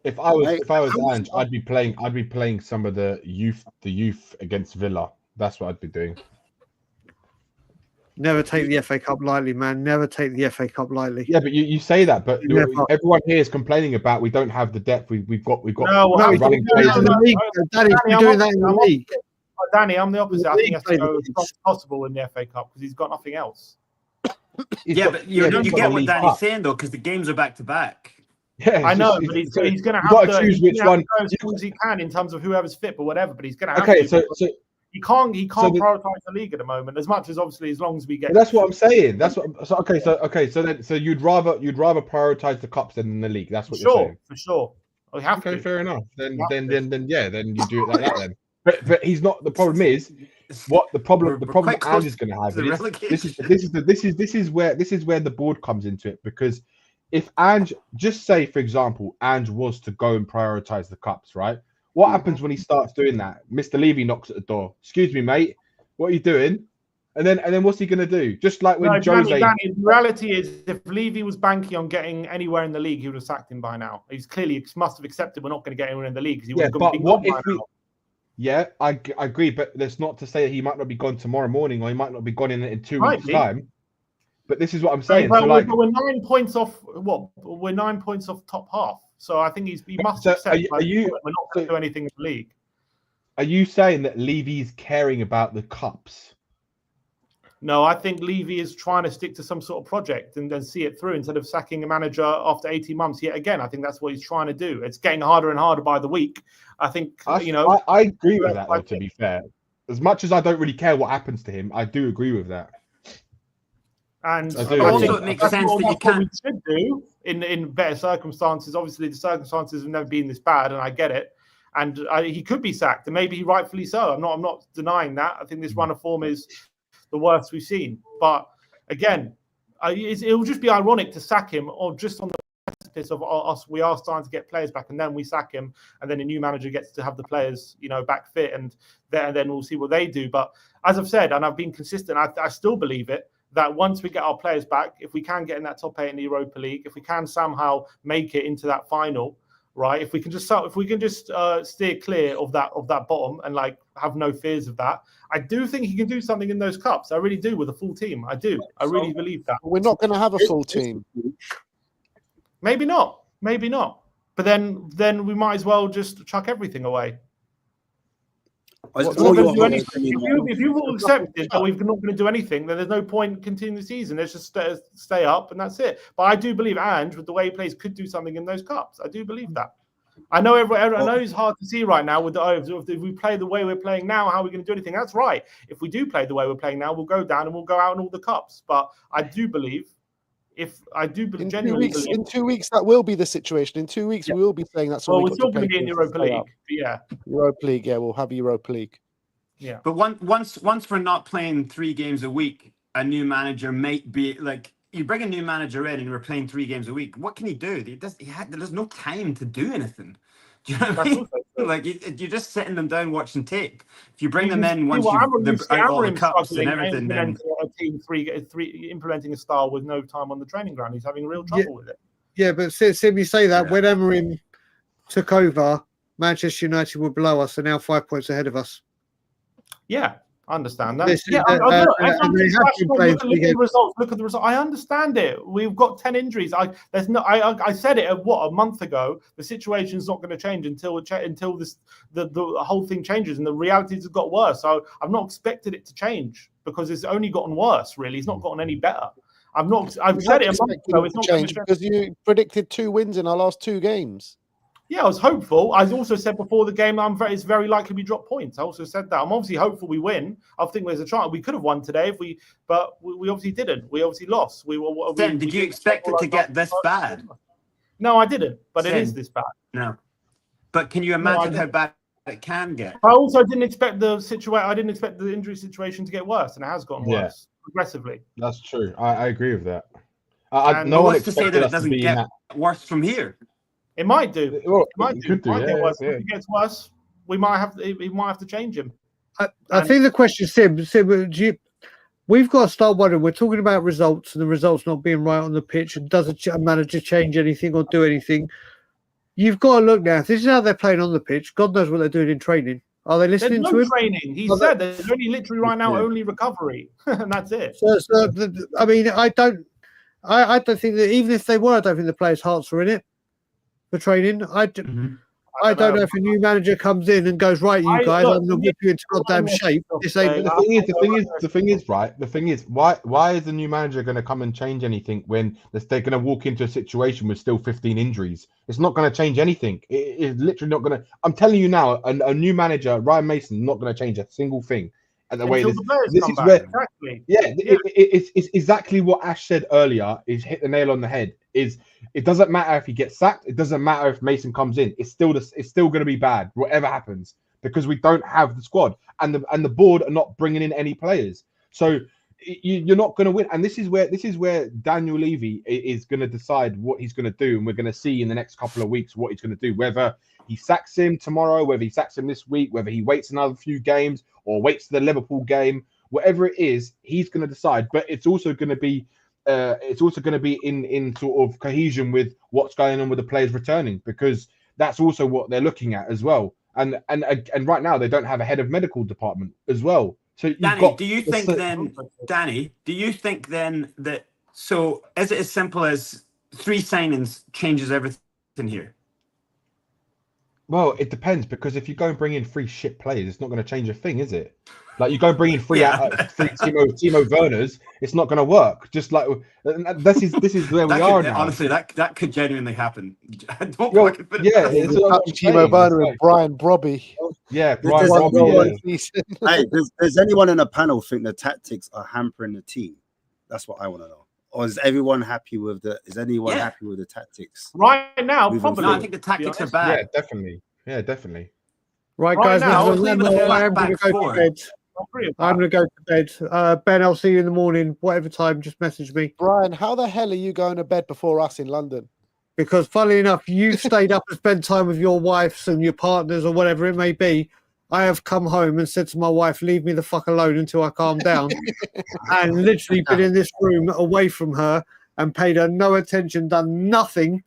If I was Ange, I'd be playing some of the youth against Villa. That's what I'd be doing. Never take the FA Cup lightly, man. Never take the FA Cup lightly. Yeah, but you say that, but everyone here is complaining about we don't have the depth. We've got. Running players in the league. Danny's been doing that in the league. Danny, I'm the opposite. I think he has to go as strong as possible in the FA Cup because he's got nothing else. You get what Danny's saying though, because the games are back to back. Yeah, I know, but he's going to have to choose which one as soon as he can in terms of whoever's fit, but whatever. But he's going to have to. So he can't prioritize the league at the moment as much as obviously as long as we get. That's what I'm saying. That's what. So you'd rather prioritize the cups than the league. That's what you're saying. For sure. We have to. Fair enough. Then you do it like that then. But he's not. The problem is what the problem Ange is going to have. This is where the board comes into it, because if Ange, just say for example, Ange was to go and prioritize the cups, right? What happens when he starts doing that? Mr. Levy knocks at the door. Excuse me, mate. What are you doing? And then what's he going to do? Just like when Jose... Danny, the reality is, if Levy was banking on getting anywhere in the league, he would have sacked him by now. He's clearly must have accepted we're not going to get anywhere in the league because he would have been gone by now. Yeah, I agree, but that's not to say that he might not be gone tomorrow morning, or he might not be gone in 2 weeks' time. But this is what I'm saying. But we're 9 points off. What? We're 9 points off top half. So I think he must accept. We're not going to do anything in the league. Are you saying that Levy's caring about the cups? No, I think Levy is trying to stick to some sort of project and then see it through instead of sacking a manager after 18 months yet again. I think that's what he's trying to do. It's getting harder and harder by the week. I think, I agree with that, though, to be fair. As much as I don't really care what happens to him, I do agree with that. And also, it makes sense that you can't. What we should do in better circumstances. Obviously, the circumstances have never been this bad, and I get it. And he could be sacked, and maybe rightfully so. I'm not denying that. I think this run of form is the worst we've seen. But again, it will just be ironic to sack him, or just on the precipice of us, we are starting to get players back, and then we sack him, and then a new manager gets to have the players, back fit, and then we'll see what they do. But as I've said, and I've been consistent, I still believe it, that once we get our players back, if we can get in that top 8 in the Europa League, if we can somehow make it into that final, right? If we can just steer clear of that bottom and have no fears of that, I do think he can do something in those cups. I really do, with a full team. I do. I really believe that. We're not going to have a full team. Maybe not. But then we might as well just chuck everything away. If you've all accepted that we're not going to do anything, then there's no point continuing the season. Let's just stay up, and that's it. But I do believe Ange, with the way he plays, could do something in those cups. I do believe that. I know I know it's hard to see right now with if we play the way we're playing now, how are we going to do anything? That's right. If we do play the way we're playing now, we'll go down and we'll go out in all the cups. But I do believe, genuinely believe, in 2 weeks that will be the situation. In 2 weeks we will be saying that's what we're still going to be in Europa League. Yeah, Europa League. Yeah, we'll have Europa League. Yeah, but once we're not playing 3 games a week, a new manager might be like, you bring a new manager in and we're playing 3 games a week. What can he do? There's no time to do anything. Do you know what I mean? Like you're just sitting them down watching tape. If you bring them in once you've out all the cups and everything, then implementing a style with no time on the training ground, he's having real trouble with it. Yeah, but Sim, you say that when Amorim took over, Manchester United were below us, and now 5 points ahead of us. Yeah, I understand that. Look at the results. I understand it. We've got 10 injuries. I said it a month ago. The situation's not going to change until the whole thing changes, and the realities have got worse. So I've not expected it to change, because it's only gotten worse. Really, it's not gotten any better. I've said it a month ago. It's not going to change because you predicted 2 wins in our last 2 games. Yeah, I was hopeful. I also said before the game, it's very likely we drop points. I also said that. I'm obviously hopeful we win. I think there's a chance we could have won today but we obviously didn't. We obviously lost. Did you expect it to get this bad? No, I didn't. But it is this bad. No. But can you imagine how bad it can get? I also didn't expect the situation. I didn't expect the injury situation to get worse, and it has gotten worse progressively. That's true. I agree with that. No one expected to say that it doesn't get worse from here. It might do. It might get worse. If it gets worse, we might have to change him. I think the question, Sim, we've got to start wondering. We're talking about results, and the results not being right on the pitch, and does a manager change anything or do anything? You've got to look now. If this is how they're playing on the pitch, God knows what they're doing in training. Are they listening to him? Training. He said there's only literally right now only recovery, and that's it. I mean, I don't think that even if they were, I don't think the players' hearts are in it for training. I don't know if a new manager comes in and goes, right, you guys, I'm going to whip you into goddamn shape. The thing is, why is the new manager going to come and change anything when they're going to walk into a situation with still 15 injuries? It's not going to change anything. It's literally not going to. I'm telling you now, a new manager, Ryan Mason, not going to change a single thing. And the way this is where, exactly. It's exactly what Ash said earlier. Is hit the nail on the head. It doesn't matter if he gets sacked. It doesn't matter if Mason comes in. It's still going to be bad, whatever happens, because we don't have the squad, and the board are not bringing in any players. So you're not going to win. And this is where Daniel Levy is going to decide what he's going to do, and we're going to see in the next couple of weeks what he's going to do. Whether he sacks him tomorrow, whether he sacks him this week, whether he waits another few games or waits to the Liverpool game, whatever it is, he's going to decide. But it's also going to be in sort of cohesion with what's going on with the players returning, because that's also what they're looking at as well. And right now they don't have a head of medical department as well. So Danny, do you think then that, so is it as simple as 3 signings changes everything here? Well, it depends, because if you go and bring in three shit players, it's not going to change a thing, is it? Like, you go and bring in three Timo Werners, it's not going to work. Just like this is where we are now. Honestly, that could genuinely happen. Don't Well, fucking put it yeah, past it's them. what I'm Timo saying. Werner It's and Brian Brobby. yeah, Does Brian anyone- Robbie, yeah. Hey, does anyone in the panel think the tactics are hampering the team? That's what I want to know. Or is everyone happy with the? Is anyone happy with the tactics? Right now, Moving probably. No, I forward. think the tactics are honest. bad. Yeah, definitely. Yeah, definitely. Right, Right guys, now, listen, I'll play with a I am going to back go four. to bed. I agree with I'm that. going to go to bed. Ben, I'll see you in the morning, whatever time. Just message me. Brian, how the hell are you going to bed before us in London? Because funnily enough, you've stayed up and spent time with your wives and your partners or whatever it may be. I have come home and said to my wife, leave me the fuck alone until I calm down. And literally been in this room away from her and paid her no attention, done nothing.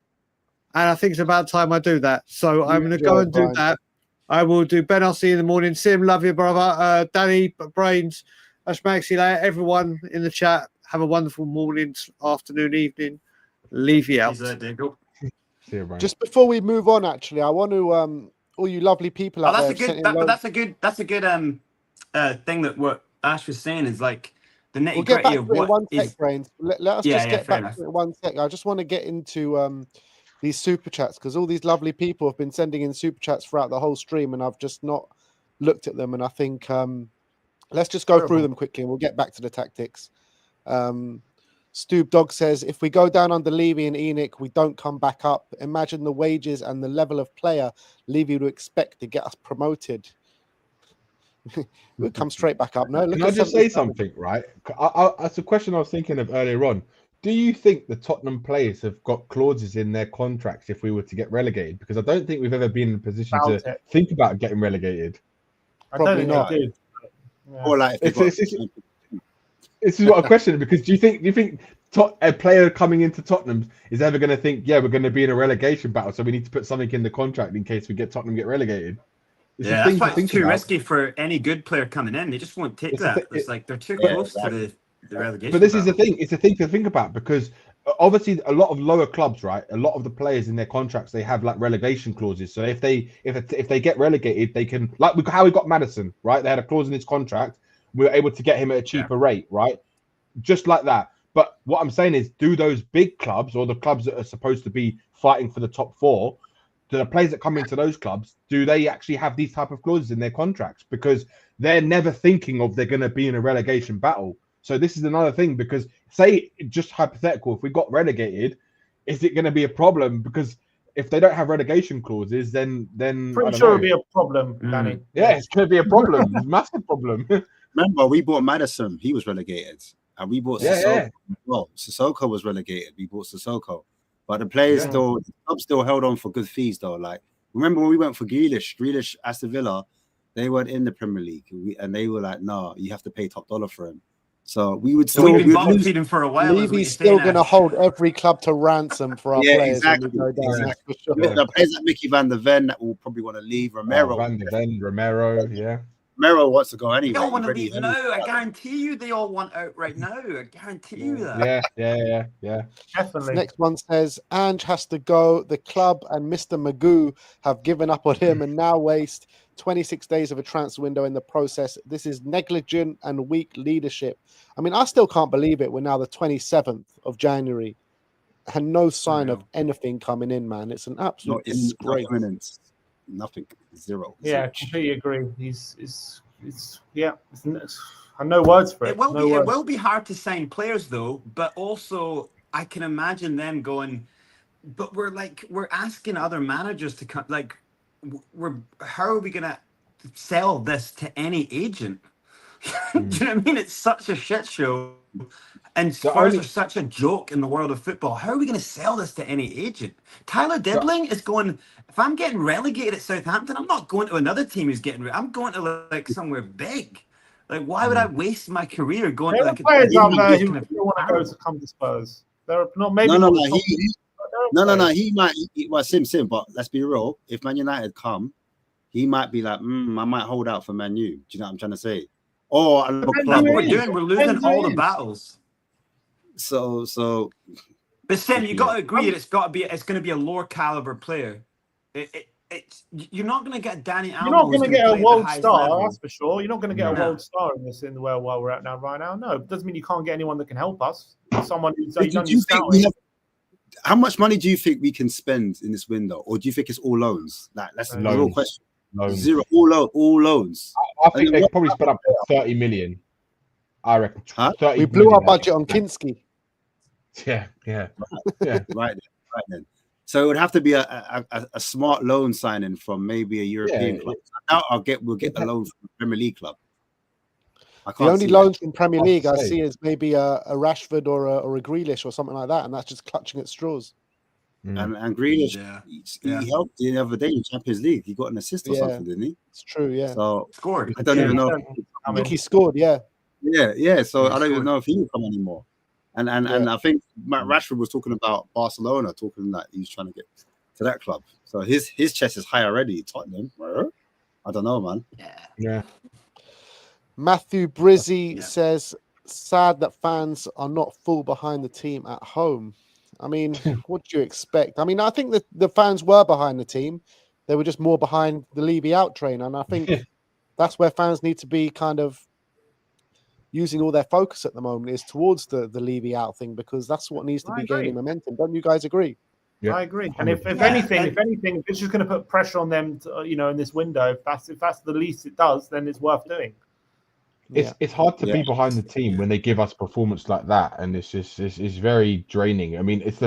And I think it's about time I do that. So I'm going to go and do that. I will do. Ben, I'll see you in the morning. Sim, love you, brother. Danny, Brains, Ashmax, see you later. Everyone in the chat, have a wonderful morning, afternoon, evening. Leave you out. See you, Brian. Just before we move on, actually, I want to all you lovely people out there. That's a good thing that what Ash was saying is like the nitty We'll get back gritty to of it in what one is. sec, Brains. Let us Yeah, just yeah, get fair back enough. to it in 1 sec. I just want to get into these super chats because all these lovely people have been sending in super chats throughout the whole stream, and I've just not looked at them. And I think let's just go through them quickly, and we'll get back to the tactics. Stoob Dog says, if we go down under Levy and Enoch, we don't come back up. Imagine the wages and the level of player Levy would expect to get us promoted. We'll come straight back up. No, Can I just say something, right? That's a question I was thinking of earlier on. Do you think the Tottenham players have got clauses in their contracts if we were to get relegated? Because I don't think we've ever been in a position to think about getting relegated. Probably not. Or like if This is what I question, because do you think a player coming into Tottenham is ever going to think, yeah, we're going to be in a relegation battle, so we need to put something in the contract in case we get Tottenham get relegated? Yeah, that's why it's too risky for any good player coming in. They just won't take that. It's like they're too close to the relegation. But this is the thing. It's a thing to think about, because obviously a lot of lower clubs, right? A lot of the players in their contracts, they have like relegation clauses. So if they get relegated, they can, like how we got Maddison, right? They had a clause in his contract. We were able to get him at a cheaper rate, right? Just like that. But what I'm saying is, do those big clubs, or the clubs that are supposed to be fighting for the top four, do the players that come into those clubs, do they actually have these type of clauses in their contracts? Because they're never thinking of they're going to be in a relegation battle. So this is another thing, because say, just hypothetical, if we got relegated, is it going to be a problem? Because if they don't have relegation clauses, then pretty sure it'll be a problem, Danny. Yeah, it's going to be a problem. It's a massive problem. Remember, we bought Maddison. He was relegated. And we bought Sissoko. Well, Sissoko was relegated. We bought Sissoko. But the players the club still held on for good fees, though. Like, remember when we went for Grealish, Aston Villa, they weren't in the Premier League. And they were like, no, you have to pay top dollar for him. So we would still we've been bottom feeding for a while. Levy's still going to hold every club to ransom for our players. Exactly. When we go down. Exactly. Sure. The players like Mickey van der Ven that will probably want to leave. Romero. Romero, yeah. Romero wants to go anyway. They all want to leave now. I guarantee you they all want out right now. I guarantee you that. Yeah. Definitely. Next one says, Ange has to go. The club and Mr. Magoo have given up on him and now waste 26 days of a transfer window in the process. This is negligent and weak leadership. I mean, I still can't believe it. We're now the 27th of January and no sign of anything coming in, man. It's an absolute disgrace. Nothing, zero. Yeah, completely agree. It's no words for it. It will be hard to sign players though, but also I can imagine them going, but we're asking other managers to come, like how are we gonna sell this to any agent? Do you know what I mean? It's such a shit show. And Spurs are such a joke in the world of football. How are we going to sell this to any agent? Tyler Dibling is going, if I'm getting relegated at Southampton, I'm not going to another team who's getting I'm going to like somewhere big. Like, why would I waste my career going to like players out there who want to go to come to Spurs? They're not maybe he might Sim, but let's be real. If Man United come, he might be like, I might hold out for Man U. Do you know what I'm trying to say? Or another club. We're losing all the battles. So but Sam, you got to agree that it's going to be a lower caliber player. you're not going to get Danny Almo. You're not going to get a world star, level. that's for sure. You're not going to get a No. world star in the world while we're at now, right now. No, it doesn't mean you can't get anyone that can help us. Someone who's Do done you your think we scouting. have, how much money do you think we can spend in this window, or do you think it's all loans? Like, that's the real question. Loans. Zero, all loans. I think they could probably spend up to 30 million. I reckon. Huh? 30 We blew our million, budget on Kinski. Yeah. Right then. So it would have to be a smart loan signing from maybe a European club. Now we'll get the loan from the Premier League club. The only loans from Premier League I say. see is maybe a Rashford or a Grealish or something like that, and that's just clutching at straws. And Grealish, he helped the other day in Champions League. He got an assist or something, didn't he? It's true, yeah. So scored. I don't even know. I think he scored, yeah. Yeah. So Yeah, I don't even know if he will come anymore. And I think Matt Rashford was talking about Barcelona, talking that he's trying to get to that club. So his chest is high already. Tottenham, I don't know, man. Yeah. Matthew Brizzy says, sad that fans are not full behind the team at home. I mean, what do you expect? I mean, I think that the fans were behind the team. They were just more behind the Levy out train. And I think that's where fans need to be kind of using all their focus at the moment, is towards the Levy out thing, because that's what needs to be gaining momentum. Don't you guys agree? Yeah, I agree. And if anything, it's just going to put pressure on them, to, in this window. If that's the least it does, then it's worth doing. It's hard to be behind the team when they give us performance like that, and it's just it's very draining. I mean, it's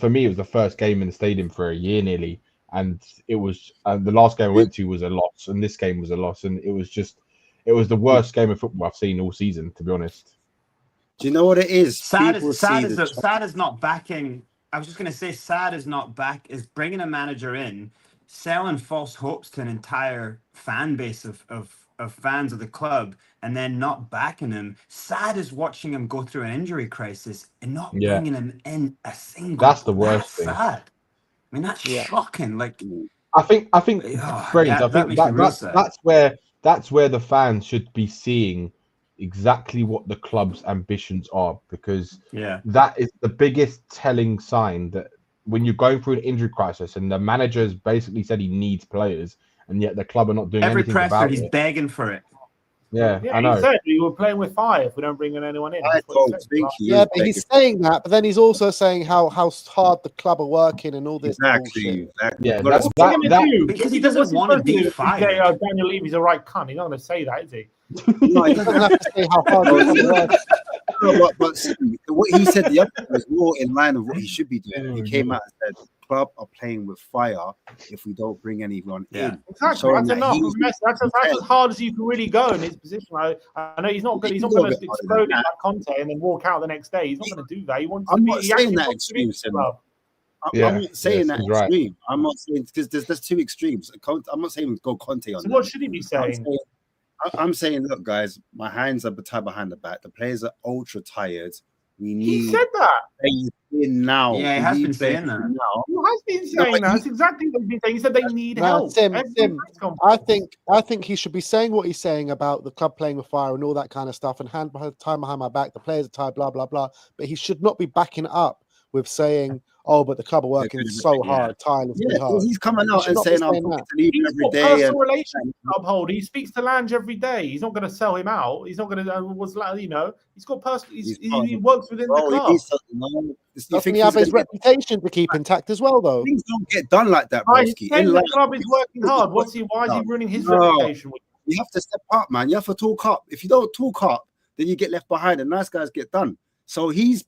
for me, it was the first game in the stadium for a year nearly, and it was the last game I went to was a loss, and this game was a loss, and it was the worst game of football I've seen all season, to be honest. Do you know what it is? Sad is not backing. I was just going to say, sad is not back. Is bringing a manager in, selling false hopes to an entire fan base of fans of the club, and then not backing him. Sad is watching him go through an injury crisis and not bringing him in a single. That's the worst thing. Sad. I mean, that's shocking. Like, I think, Brains. I think that's where the fans should be seeing exactly what the club's ambitions are, because that is the biggest telling sign that when you're going through an injury crisis and the manager's basically said he needs players, and yet the club are not doing anything about it. Every presser, he's begging for it. Yeah, I know. He said we were playing with fire if we don't bring in anyone in. But he's saying that, but then he's also saying how hard the club are working and all this bullshit. Yeah, what's he going to do? Because he doesn't want to be fired. Daniel Levy's a right cunt. He's not going to say that, is he? No, he doesn't have to say how hard the club No, but what he said the other day was more in line of what he should be doing. He came out and said, "Club are playing with fire if we don't bring anyone in." Exactly. That's enough. That's as hard as you can really go in his position. I know he's not going to explode like Conte and then walk out the next day. He's not going to do that. He wants to be. I'm not saying that extreme, I'm not saying that extreme. I'm not saying, because there's two extremes. I'm not saying go Conte on. So what should he be saying? I'm saying, look, guys, my hands are tied behind the back. The players are ultra tired. We need. He said that. In now. Yeah, he has been saying that. He has been saying that. That's exactly what he's been saying. He said they need help. Tim, I think he should be saying what he's saying about the club playing with fire and all that kind of stuff, and time behind my back. The players are tired, blah blah blah. But he should not be backing it up with saying, "Oh, but the club are working so hard, tirelessly hard." He's coming out and saying, "I'm going to leave every day." Personal relations uphold. He speaks to Lange every day. He's not going to sell him out. He's not going to. He's got personal. He works within the club. Doesn't he have his reputation to keep intact as well, though? Things don't get done like that, broski. The club is working hard. Why is he ruining his reputation? You have to step up, man. You have to talk up. If you don't talk up, then you get left behind, and nice guys get done. So he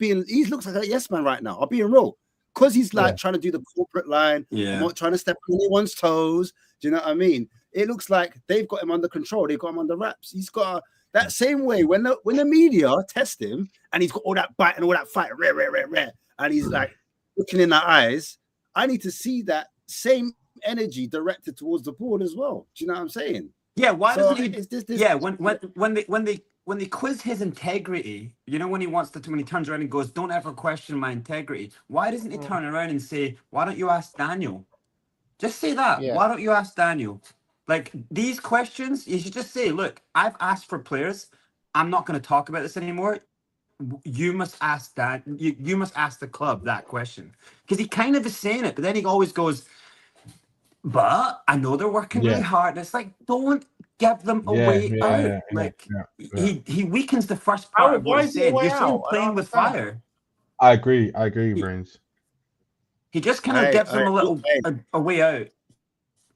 looks like a yes man right now. I'll be real. Because he's like trying to do the corporate line, not trying to step on anyone's toes. Do you know what I mean? It looks like they've got him under control. They've got him under wraps. He's got that same way when the media test him and he's got all that bite and all that fight, rare, and he's like looking in the eyes. I need to see that same energy directed towards the board as well. Do you know what I'm saying? Yeah. Why doesn't he? Yeah. When they quiz his integrity, when he turns around and goes, "Don't ever question my integrity." Why doesn't he turn around and say, "Why don't you ask Daniel?" Just say that. Yeah. Why don't you ask Daniel? Like, these questions, you should just say, "Look, I've asked for players. I'm not going to talk about this anymore. You must ask that. You must ask the club that question." Because he kind of is saying it, but then he always goes, But I know they're working really hard. It's like, don't give them a way out. He weakens the first part of what he's saying. You're saying playing with fire. I agree, Brains. He just kind of gives them a way out.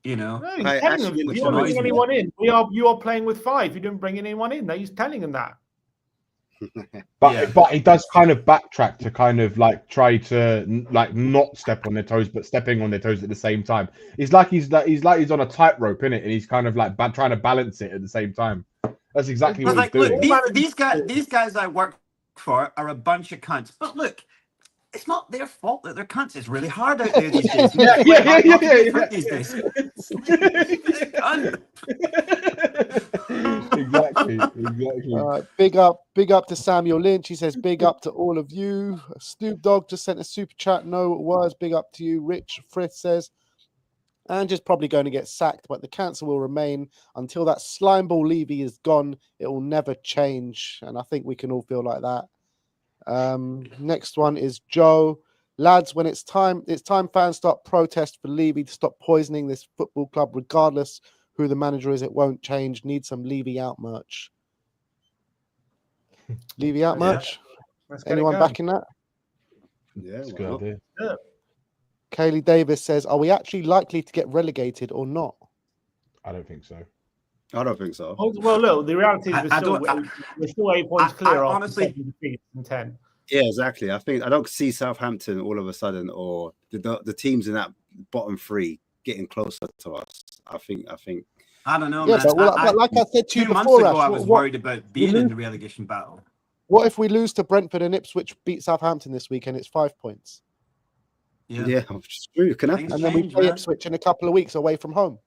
You know, no, he's telling them, you're not bringing anyone in. You are playing with 5. You didn't bring anyone in. He's telling them that. But he does kind of backtrack to kind of like try to like not step on their toes, but stepping on their toes at the same time. He's on a tightrope, innit? And he's kind of like trying to balance it at the same time. That's exactly what he's doing. Look, these guys I work for are a bunch of cunts. But look, it's not their fault that they're cunts. It's really hard out there these days. These days. Exactly. Big up to Samuel Lynch. He says, big up to all of you. Snoop Dogg just sent a super chat. No words. Big up to you. Rich Frith says, and just probably going to get sacked, but the cancer will remain until that slimeball Levy is gone. It will never change. And I think we can all feel like that. Next one is Joe. Lads, when it's time fans start protest for Levy to stop poisoning this football club, regardless who the manager is, it won't change. Need some Levy out merch. Levy out merch? Anyone backing that? Yeah, that's a good idea. Yeah. Kaylee Davis says, are we actually likely to get relegated or not? I don't think so. I don't think so. Well, look, the reality is we're still 8 points clear after 7 defeats and 10. Yeah, exactly. I don't see Southampton all of a sudden, or the teams in that bottom 3 getting closer to us. I think. I don't know, yeah, man. But like I said to you 2 months before, ago, I was worried about being in the relegation battle. What if we lose to Brentford and Ipswich beat Southampton this weekend? It's 5 points. Yeah, which is true. Can happen. And then we play Ipswich in a couple of weeks away from home.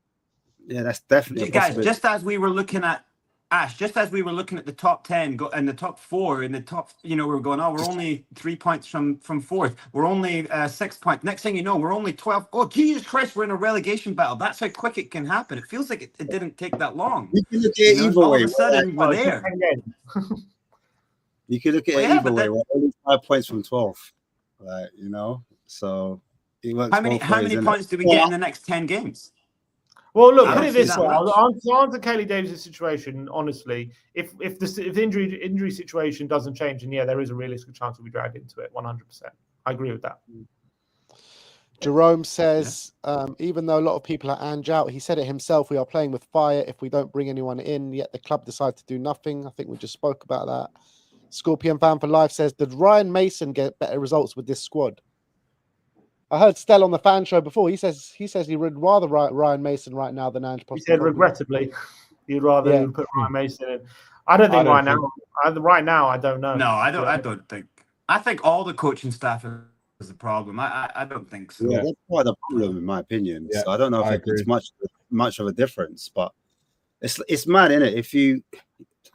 Yeah, that's definitely guys. Just as we were looking at the top 10 and the top 4 and the top, we're going, we're only 3 points from 4th. We're only 6 points. Next thing you know, we're only 12. Oh, Jesus Christ, we're in a relegation battle. That's how quick it can happen. It feels like it didn't take that long. You can look at it either all way. Of a sudden, we're there. You can look at it either way. We're only 5 points from 12. Right, so it works. How many points do we get in the next 10 games? Well, look, put it this way. I'll answer Kaylee Davis' situation honestly. If the injury situation doesn't change, and there is a realistic chance we'll be dragged into it. 100%. I agree with that. Jerome says, even though a lot of people are Ange out, he said it himself. We are playing with fire. If we don't bring anyone in, yet the club decide to do nothing. I think we just spoke about that. Scorpion Fan for Life says, did Ryan Mason get better results with this squad? I heard Stell on the fan show before. He says he would rather write Ryan Mason right now than Ange Postecoglou. He said regrettably he'd rather put Ryan Mason in. I don't think right now I don't know. No, I don't think. I think all the coaching staff is the problem. I don't think so. Yeah, that's quite the problem in my opinion. Yeah, so I don't know if it's much of a difference, but it's mad, isn't it? If you,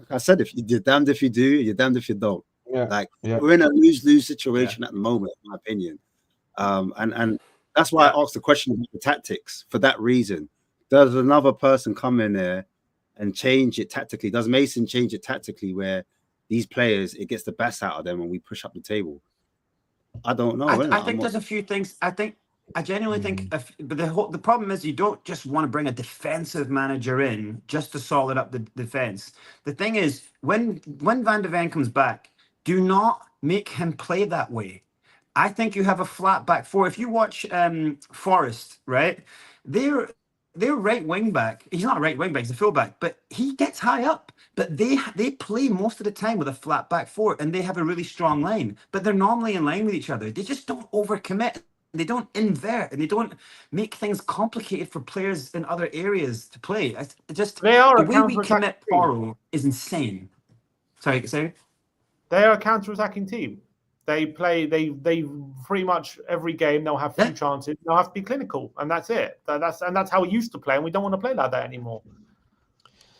like I said, if you're damned if you do, you're damned if you don't. Yeah. We're in a lose-lose situation at the moment, in my opinion. And that's why I asked the question about the tactics for that reason. Does another person come in there and change it tactically? Does Mason change it tactically where these players, it gets the best out of them and we push up the table? I don't know. I think there's a few things. I genuinely think, but the problem is you don't just want to bring a defensive manager in just to solid up the defense. The thing is, when Van de Ven comes back, do not make him play that way. I think you have a flat back 4. If you watch Forest, right, their right wing back, he's not a right wing back, he's a full back, but he gets high up. But they play most of the time with a flat back 4, and they have a really strong line. But they're normally in line with each other. They just don't overcommit. They don't invert, and they don't make things complicated for players in other areas to play. The way we commit Poro is insane. Sorry. They are a counter-attacking team. They play. They pretty much every game they'll have few chances. They'll have to be clinical, and that's it. That's how we used to play, and we don't want to play like that anymore.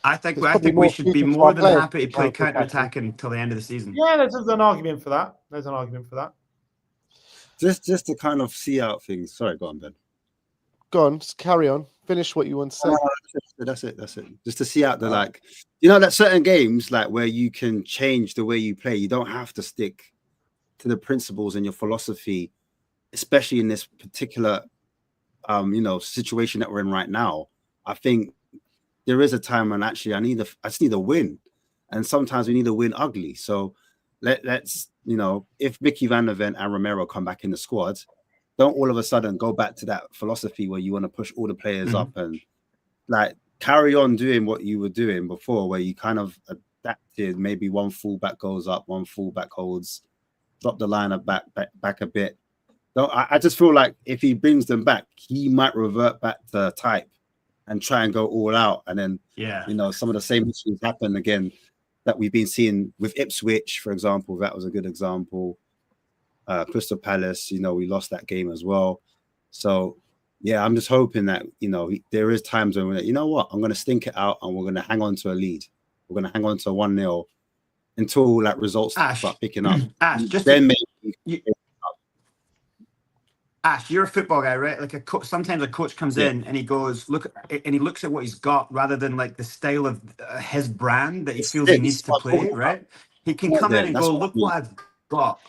I think we should be more than happy to play counter-attacking until the end of the season. Yeah, there's an argument for that. Just to kind of see out things. Sorry, go on, Ben. Go on, just carry on. Finish what you want to say. That's it. Just to see out the that certain games where you can change the way you play. You don't have to stick to the principles and your philosophy, especially in this particular situation that we're in right now, I think there is a time when actually I just need a win, and sometimes we need a win ugly. So let's if Mickey Van der Ven and Romero come back in the squad, don't all of a sudden go back to that philosophy where you want to push all the players up and like carry on doing what you were doing before, where you kind of adapted. Maybe one fullback goes up, one fullback holds, drop the lineup back a bit. No, I just feel like if he brings them back, he might revert back to type and try and go all out. And then, some of the same issues happen again that we've been seeing with Ipswich, for example. That was a good example. Crystal Palace, we lost that game as well. So, yeah, I'm just hoping that, there is times when we're like, you know what, I'm going to stink it out and we're going to hang on to a lead. We're going to hang on to 1-0 until like results start picking up. Then maybe. Ash, you're a football guy, right? Like sometimes a coach comes in and he goes, he looks at what he's got rather than like the style of his brand that he feels he needs to play, right? He can come in and go, look what I've got.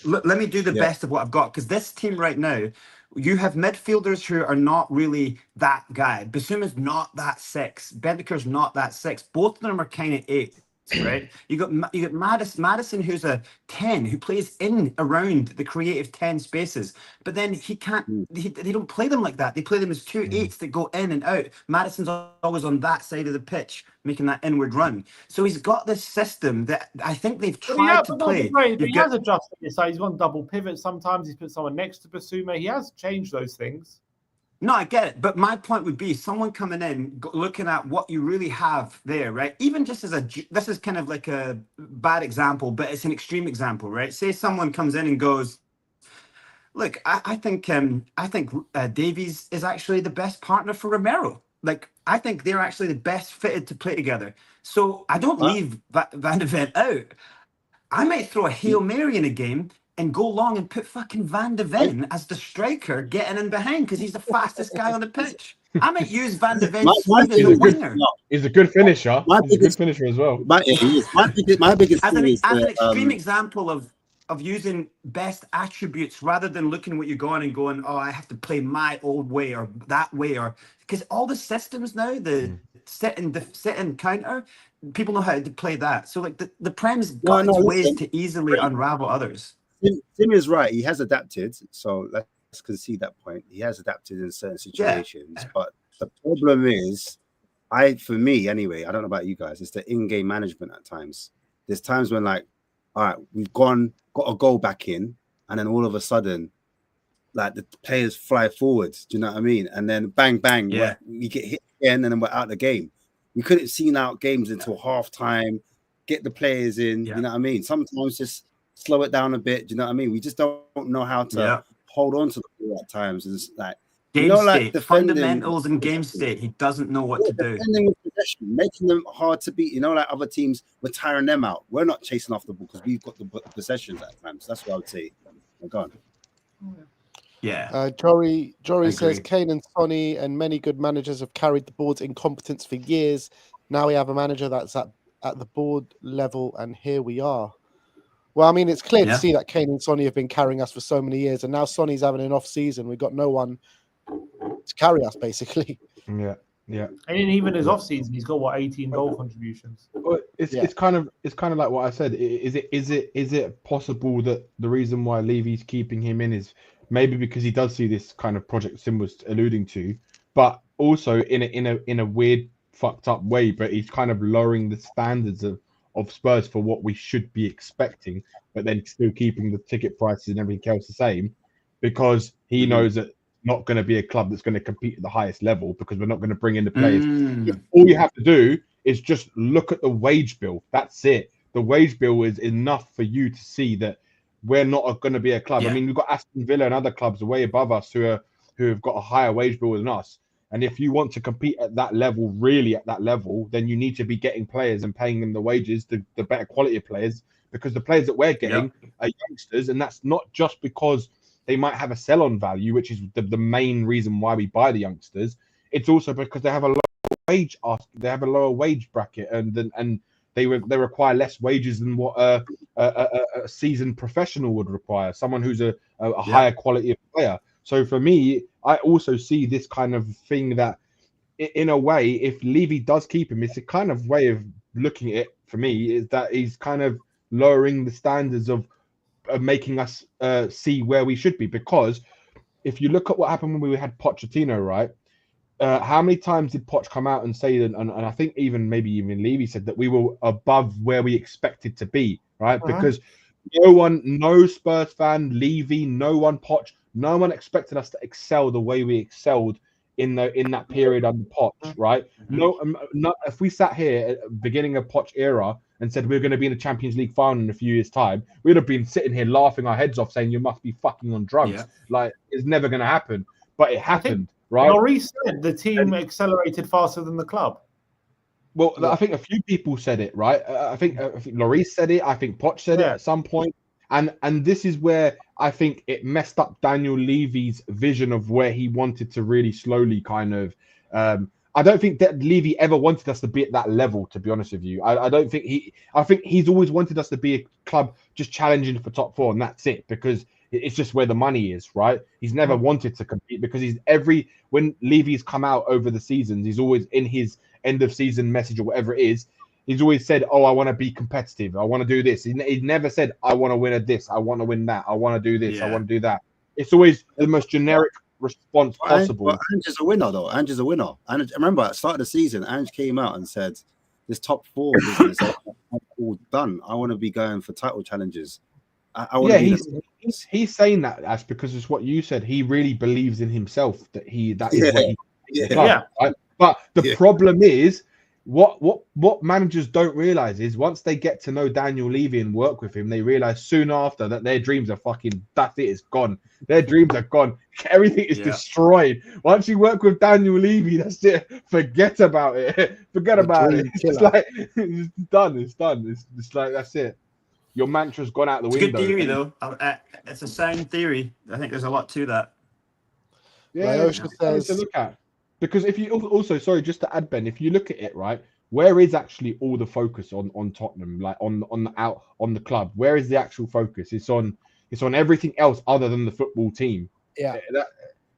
Let me do the best of what I've got. Because this team right now, you have midfielders who are not really that guy. Basuma's not that 6. Bendiker's not that 6. Both of them are kind of 8. Right, you got Madison, who's a 10, who plays in around the creative 10 spaces, but then he can't. They don't play them like that. They play them as 2 8s that go in and out. Madison's always on that side of the pitch, making that inward run. So he's got this system that I think they've tried to play. He has adjusted this. He's on double pivot. Sometimes he's put someone next to Basuma. He has changed those things. No, I get it. But my point would be someone coming in, looking at what you really have there, right? Even just this is kind of like a bad example, but it's an extreme example, right? Say someone comes in and goes, look, I think Davies is actually the best partner for Romero. Like, I think they're actually the best fitted to play together. So I don't leave Van der Ven out. I might throw a Hail Mary in a game and go long and put fucking Van der Ven as the striker getting in behind because he's the fastest guy on the pitch. I might use Van der Ven's speed as a winger. He's a good finisher. He's a good finisher as well. My biggest thing is an extreme example of using best attributes rather than looking at what you're going and going, oh, I have to play my old way or that way, or because all the systems now, the sit and counter, people know how to play that. So like the Prem's got its ways to easily unravel others. Tim is right. He has adapted. So let's concede that point. He has adapted in certain situations. But the problem is, for me anyway, I don't know about you guys, it's the in-game management at times. There's times when like, all right, we've got a goal back in, and then all of a sudden, like the players fly forwards. Do you know what I mean? And then bang, bang, we get hit again, and then we're out the game. We couldn't see out games until half time, get the players in. You know what I mean? Sometimes just slow it down a bit. Do you know what I mean? We just don't know how to hold on to the ball at times. It's like game state, fundamentals and game state. He doesn't know what to do. Defending with possession, making them hard to beat. Like other teams, we're tiring them out. We're not chasing off the ball because we've got the possessions at times. That's what I would say. Oh, go on. Yeah. Jory says Kane and Sonny and many good managers have carried the board's incompetence for years. Now we have a manager that's at the board level, and here we are. Well, I mean, it's clear to see that Kane and Sonny have been carrying us for so many years, and now Sonny's having an off season. We've got no one to carry us, basically. Yeah. And even his off season, he's got 18 goal contributions. Well, it's kind of like what I said. Is it possible that the reason why Levy's keeping him in is maybe because he does see this kind of project Sim was alluding to, but also in a weird fucked up way, but he's kind of lowering the standards of Spurs for what we should be expecting, but then still keeping the ticket prices and everything else the same, because he knows that not going to be a club that's going to compete at the highest level because we're not going to bring in the players. All you have to do is just look at the wage bill. That's it. The wage bill is enough for you to see that we're not going to be a club. I mean, we've got Aston Villa and other clubs way above us who have got a higher wage bill than us. And if you want to compete at that level, really at that level, then you need to be getting players and paying them the wages, the better quality of players, because the players that we're getting are youngsters. And that's not just because they might have a sell-on value, which is the main reason why we buy the youngsters. It's also because they have a lower wage bracket, and they require less wages than what a seasoned professional would require. Someone who's a higher quality of player. So for me, I also see this kind of thing that, in a way, if Levy does keep him, it's a kind of way of looking at it for me, is that he's kind of lowering the standards of making us see where we should be. Because if you look at what happened when we had Pochettino, right? How many times did Poch come out and say that? And I think maybe even Levy said that we were above where we expected to be, right? Because no Spurs fan, Levy, no one, Poch, no one expected us to excel the way we excelled in that period under Poch, right? No, if we sat here at the beginning of Poch era and said we're going to be in the Champions League final in a few years' time, we'd have been sitting here laughing our heads off, saying you must be fucking on drugs. Yeah. Like, it's never going to happen, but it happened. Right. Maurice said the team accelerated faster than the club. Well, I think a few people said it, right? I think Lloris said it. I think Poch said it at some point. And this is where I think it messed up Daniel Levy's vision of where he wanted to really slowly kind of. I don't think that Levy ever wanted us to be at that level, to be honest with you. I don't think I think he's always wanted us to be a club just challenging for top four, and that's it, because it's just where the money is, right? He's never wanted to compete, because when Levy's come out over the seasons, he's always in his end of season message or whatever it is, he's always said, oh, I want to be competitive, I want to do this. He never said, I want to win a this, I want to win that, I want to do this, I want to do that. It's always the most generic response possible. But Ange is a winner, though. Ange is a winner. And I remember at the start of the season, Ange came out and said, this top four business is all done. I want to be going for title challenges. He's saying that, Ash, because it's what you said. He really believes in himself that is what he right? But the problem is, what managers don't realize is once they get to know Daniel Levy and work with him, they realize soon after that their dreams are that's it, it's gone. Their dreams are gone. Everything is destroyed. Once you work with Daniel Levy, that's it. Forget about it. Forget about it. It's like it's done. It's done. It's like that's it. Your mantra's gone out the window. Good theory, though. It's a sound theory. I think there's a lot to that. Yeah, to look at. Because if you also, sorry, just to add, Ben, if you look at it, right, where is actually all the focus on Tottenham, like on the club? Where is the actual focus? It's on everything else other than the football team. Yeah.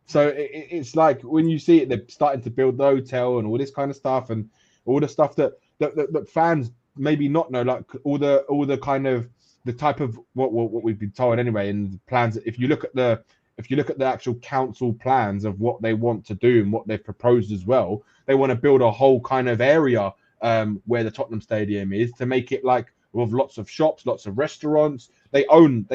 So it's like when you see it, they're starting to build the hotel and all this kind of stuff, and all the stuff that fans maybe not know, like all the kind of the type of what we've been told anyway, and the plans. If you look at the actual council plans of what they want to do and what they've proposed as well, they want to build a whole kind of area where the Tottenham Stadium is, to make it like with lots of shops, lots of restaurants. They own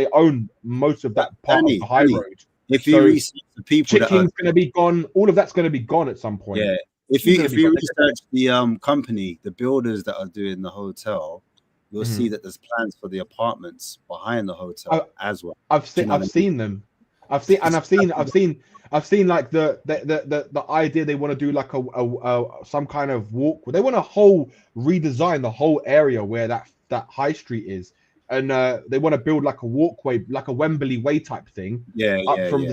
most of that part of the high road. If you research the people, chicken's going to be gone. All of that's going to be gone at some point. Yeah. If you research the company, the builders that are doing the hotel, you'll see that there's plans for the apartments behind the hotel as well. I've seen them. I've seen like the idea they want to do like a some kind of walk. They want to redesign the whole area where that high street is, and they want to build like a walkway, like a Wembley Way type thing, from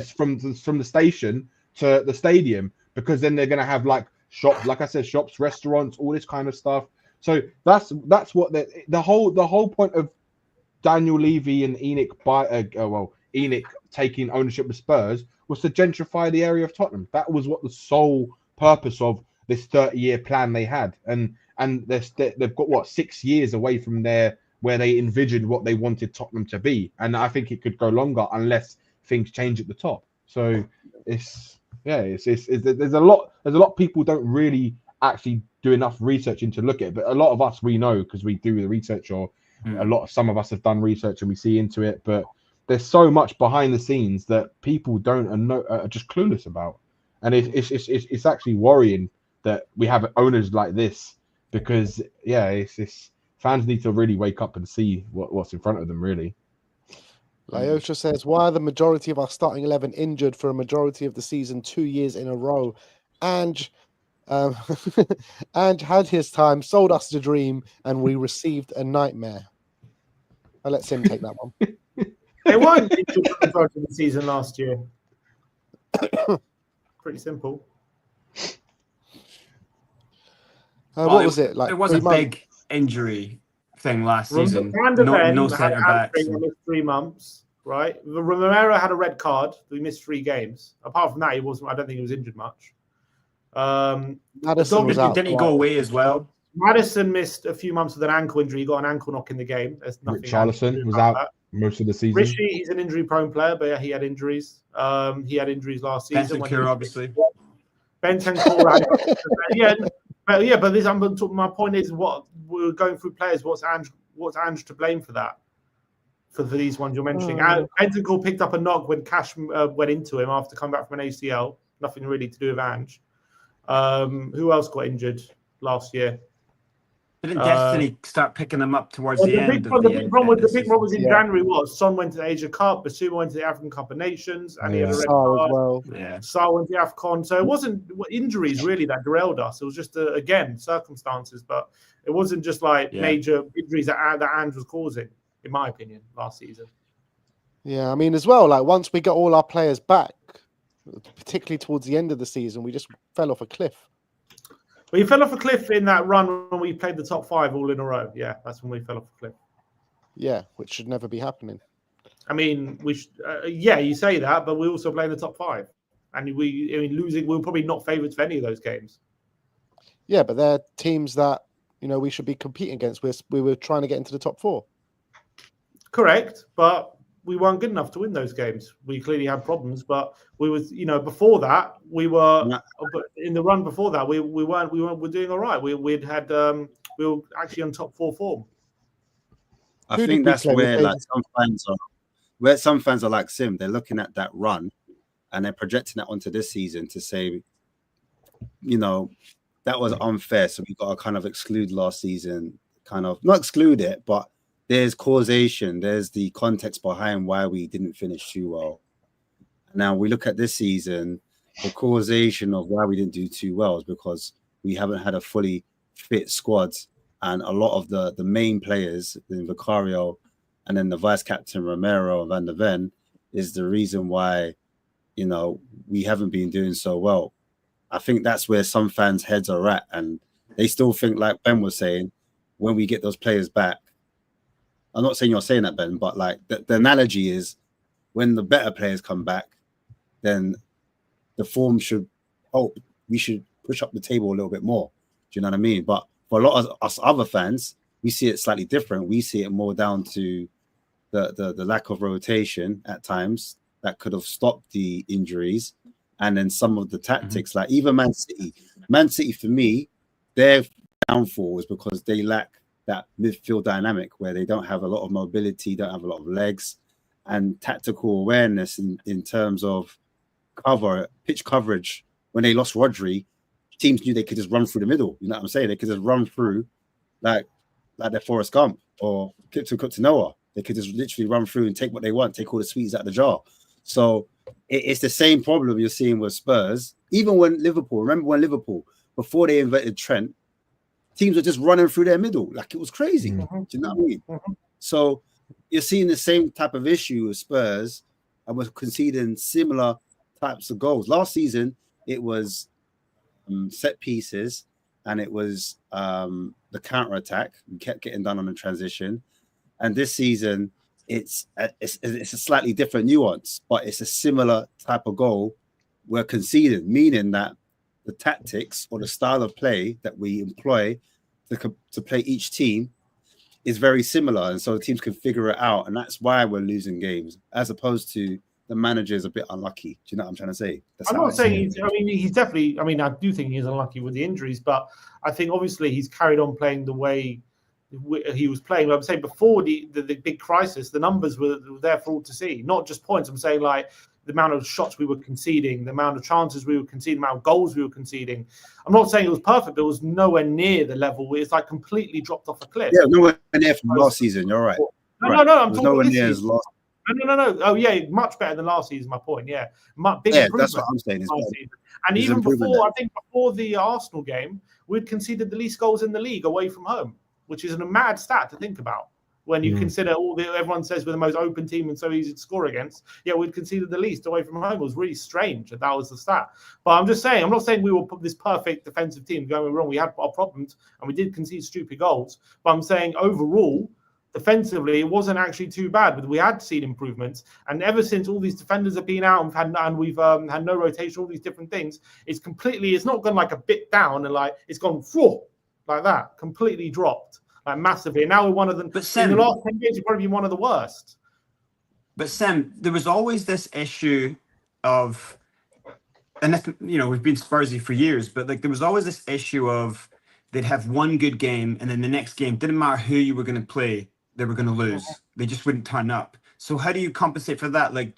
the station to the stadium, because then they're gonna have like shops, like I said, shops, restaurants, all this kind of stuff. So that's what the whole point of Daniel Levy and ENIC taking ownership of Spurs was to gentrify the area of Tottenham. That was what the sole purpose of this 30-year plan they had, and they've got 6 years away from there where they envisioned what they wanted Tottenham to be, and I think it could go longer unless things change at the top. So there's a lot people don't really actually do enough research into look at it, but a lot of us, we know because we do the research, or some of us have done research and we see into it, but there's so much behind the scenes that people are just clueless about, and it's actually worrying that we have owners like this, because it's fans need to really wake up and see what's in front of them, really. Lyosha says, why are the majority of our starting 11 injured for a majority of the season 2 years in a row? And had his time, sold us the dream, and we received a nightmare. I'll let Sim take that one. They weren't injured for the majority of the season last year. Pretty simple. What was it like? It was a big injury thing last season. No centre backs. 3 months. right? Romero had a red card. We missed 3 games. Apart from that, he wasn't. I don't think he was injured much. Madison was out. Didn't he go away as well? Madison missed a few months with an ankle injury. He got an ankle knock in the game. There's nothing. Richarlison was out most of the season. Rishi, he's an injury-prone player, but yeah, he had injuries. He had injuries last season. Bentancur, obviously. Bentancur, but this. My point is, what we're going through players. What's Ange to blame for that? For these ones you're mentioning, Bentancur picked up a knock when Cash went into him after coming back from an ACL. Nothing really to do with Ange. Who else got injured last year? Didn't Destiny start picking them up towards the end? The big problem was in January was Son went to the Asia Cup, Basuma went to the African Cup of Nations, and he had a red card. As well. Yeah, Saar went to the AFCON. So it wasn't injuries really that derailed us. It was just again circumstances, but it wasn't just like major injuries that Ange was causing, in my opinion, last season. Yeah, I mean as well. Like once we got all our players back, particularly towards the end of the season, we just fell off a cliff. We fell off a cliff in that run when we played the top 5 all in a row. Yeah, that's when we fell off a cliff. Yeah, which should never be happening. I mean, you say that, but we also play in the top 5, and losing. We're probably not favourites for any of those games. Yeah, but they're teams that we should be competing against. We were trying to get into the top 4. Correct, but we weren't good enough to win those games. We clearly had problems, but we was, before that we were in the run before that we weren't doing all right. We were actually on top 4 form. I think that's where some fans are like Sim. They're looking at that run and they're projecting that onto this season to say, that was unfair. So we got to kind of exclude last season, kind of not exclude it, but there's causation. There's the context behind why we didn't finish too well. Now we look at this season, the causation of why we didn't do too well is because we haven't had a fully fit squad. And a lot of the main players, in Vicario and then the vice captain Romero and Van der Ven, is the reason why, we haven't been doing so well. I think that's where some fans' heads are at. And they still think, like Ben was saying, when we get those players back, I'm not saying you're saying that, Ben, but like the analogy is when the better players come back, then the form we should push up the table a little bit more. Do you know what I mean? But for a lot of us other fans, we see it slightly different. We see it more down to the lack of rotation at times that could have stopped the injuries. And then some of the tactics, like even Man City. Man City, for me, their downfall is because they lack that midfield dynamic where they don't have a lot of mobility, don't have a lot of legs and tactical awareness in terms of pitch coverage. When they lost Rodri, teams knew they could just run through the middle. You know what I'm saying? They could just run through like they're Forrest Gump or Coutinho. They could just literally run through and take what they want, take all the sweets out of the jar. So it's the same problem you're seeing with Spurs. Even when remember when Liverpool, before they invented Trent, teams were just running through their middle. Like it was crazy. Do you know what I mean? So you're seeing the same type of issue with Spurs and was conceding similar types of goals. Last season, it was set pieces and it was the counter-attack. We kept getting done on the transition. And this season, it's a slightly different nuance, but it's a similar type of goal we're conceding, meaning that the tactics or the style of play that we employ to play each team is very similar. And so the teams can figure it out. And that's why we're losing games, as opposed to the manager is a bit unlucky. Do you know what I'm trying to say? I'm not saying he's definitely, I do think he's unlucky with the injuries, but I think obviously he's carried on playing the way he was playing. I'm saying before the big crisis, the numbers were there for all to see, not just points. I'm saying like the amount of shots we were conceding, the amount of chances we were conceding, the amount of goals we were conceding. I'm not saying it was perfect, but it was nowhere near the level where it's like completely dropped off a cliff. Yeah, nowhere near from last season. You're right. No, I'm talking nowhere near as last. No. Oh yeah, much better than last season. My point. Yeah, big improvement. That's what I'm saying. And even before, I think before the Arsenal game, we'd conceded the least goals in the league away from home, which is a mad stat to think about. When you consider everyone says we're the most open team and so easy to score against, we'd conceded the least away from home. It was really strange that was the stat. But I'm just saying, I'm not saying we were this perfect defensive team going wrong. We had our problems and we did concede stupid goals. But I'm saying overall, defensively, it wasn't actually too bad, but we had seen improvements. And ever since all these defenders have been out and we've had no rotation, all these different things, it's not gone like a bit down and like it's gone like that, completely dropped like massively. And now we're one of them. But Sam, in the last 10 years, we've probably been one of the worst. But Sam, there was always this issue of, and we've been Spursy for years, but like there was always this issue of they'd have one good game and then the next game, didn't matter who you were going to play, they were going to lose. They just wouldn't turn up. So how do you compensate for that? Like,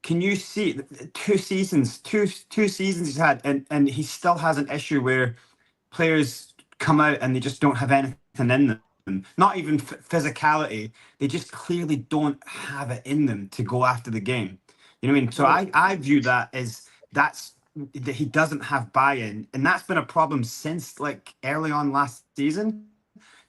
can you see two seasons he's had, and he still has an issue where players come out and they just don't have anything in them. Not even physicality. They just clearly don't have it in them to go after the game. You know what I mean? So I view that as that he doesn't have buy-in, and that's been a problem since like early on last season.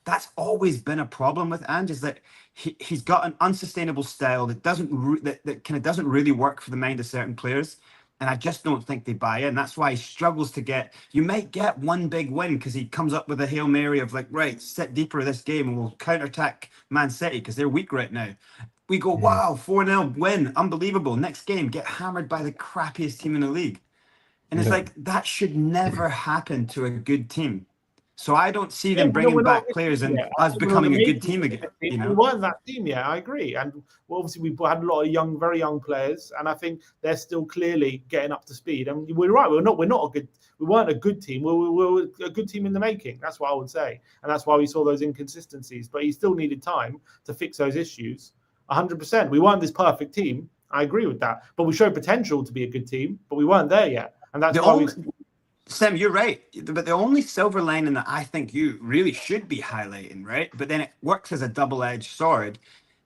That's always been a problem with Ange, is that he's got an unsustainable style that that kind of doesn't really work for the mind of certain players, and I just don't think they buy in. That's why he struggles to get. You might get one big win because he comes up with a Hail Mary of like, right, sit deeper this game and we'll counterattack Man City because they're weak right now. We go, wow, 4-0 win, unbelievable. Next game, get hammered by the crappiest team in the league. And it's like, that should never happen to a good team. So I don't see them bringing back players and us becoming a good team again. We weren't that team yet, I agree. And obviously we've had a lot of very young players, and I think they're still clearly getting up to speed. And we're right, we weren't a good team. We were a good team in the making. That's what I would say. And that's why we saw those inconsistencies. But he still needed time to fix those issues. 100%. We weren't this perfect team. I agree with that. But we showed potential to be a good team, but we weren't there yet. And that's why Sam, you're right. But the only silver lining that I think you really should be highlighting, right? But then it works as a double-edged sword.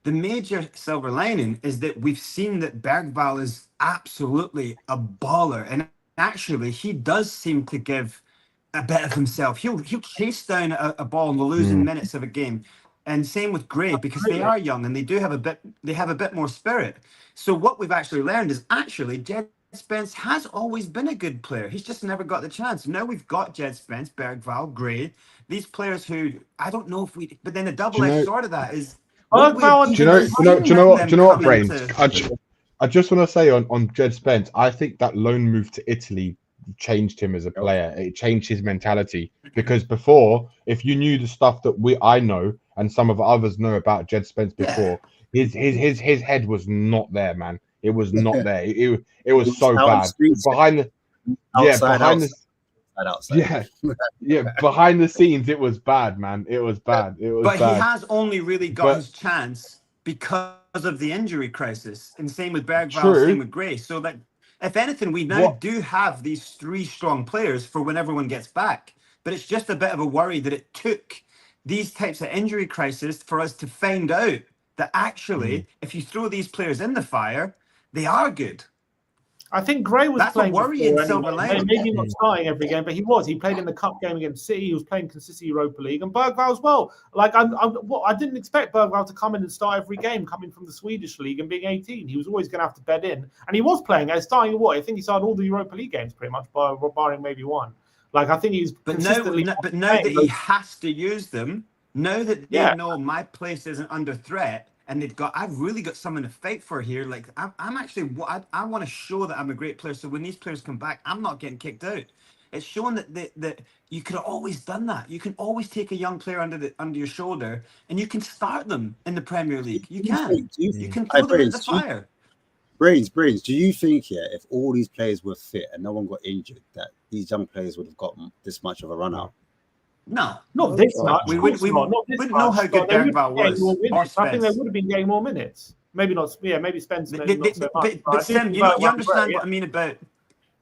The major silver lining is that we've seen that Bergvall is absolutely a baller. And actually, he does seem to give a bit of himself. He'll chase down a ball in the losing minutes of a game. And same with Gray, because they are young and they have a bit more spirit. So what we've actually learned is Jed Spence has always been a good player. He's just never got the chance. Now we've got Jed Spence, Bergvall, Gray, these players who I don't know if we. But then the double-edged sword of that is. Do you know what, Brains? I just want to say on Jed Spence, I think that loan move to Italy changed him as a player. It changed his mentality, because before, if you knew the stuff that I know and some of others know about Jed Spence before, his head was not there, man. It was not there. It was so bad. Behind the scenes, it was bad, man. It was bad. But he has only really got his chance because of the injury crisis, and same with Bergvall, same with Gray. So that if anything, we now do have these three strong players for when everyone gets back. But it's just a bit of a worry that it took these types of injury crisis for us to find out that actually, if you throw these players in the fire, they are good. I think Gray was playing. That's a worrying silver lining. Maybe not starting every game, but he was. He played in the cup game against City. He was playing consistent Europa League, and Bergvall as well. Like I didn't expect Bergvall to come in and start every game, coming from the Swedish league and being 18. He was always going to have to bed in, and he was playing. Starting I think he started all the Europa League games pretty much, barring maybe one. Like I think he's consistently. But now that he has to use them, now that they know my place isn't under threat. And I've really got someone to fight for here. Like I'm actually, I want to show that I'm a great player. So when these players come back, I'm not getting kicked out. It's showing that you could have always done that. You can always take a young player under your shoulder, and you can start them in the Premier League. You can. You can throw them in the fire. Brains. Do you think if all these players were fit and no one got injured, that these young players would have gotten this much of a run out? No, not this much. We wouldn't know how good Bergvall was. I think they would have been getting more minutes. Maybe not. Yeah, maybe Spence. But Sam, you understand what I mean about.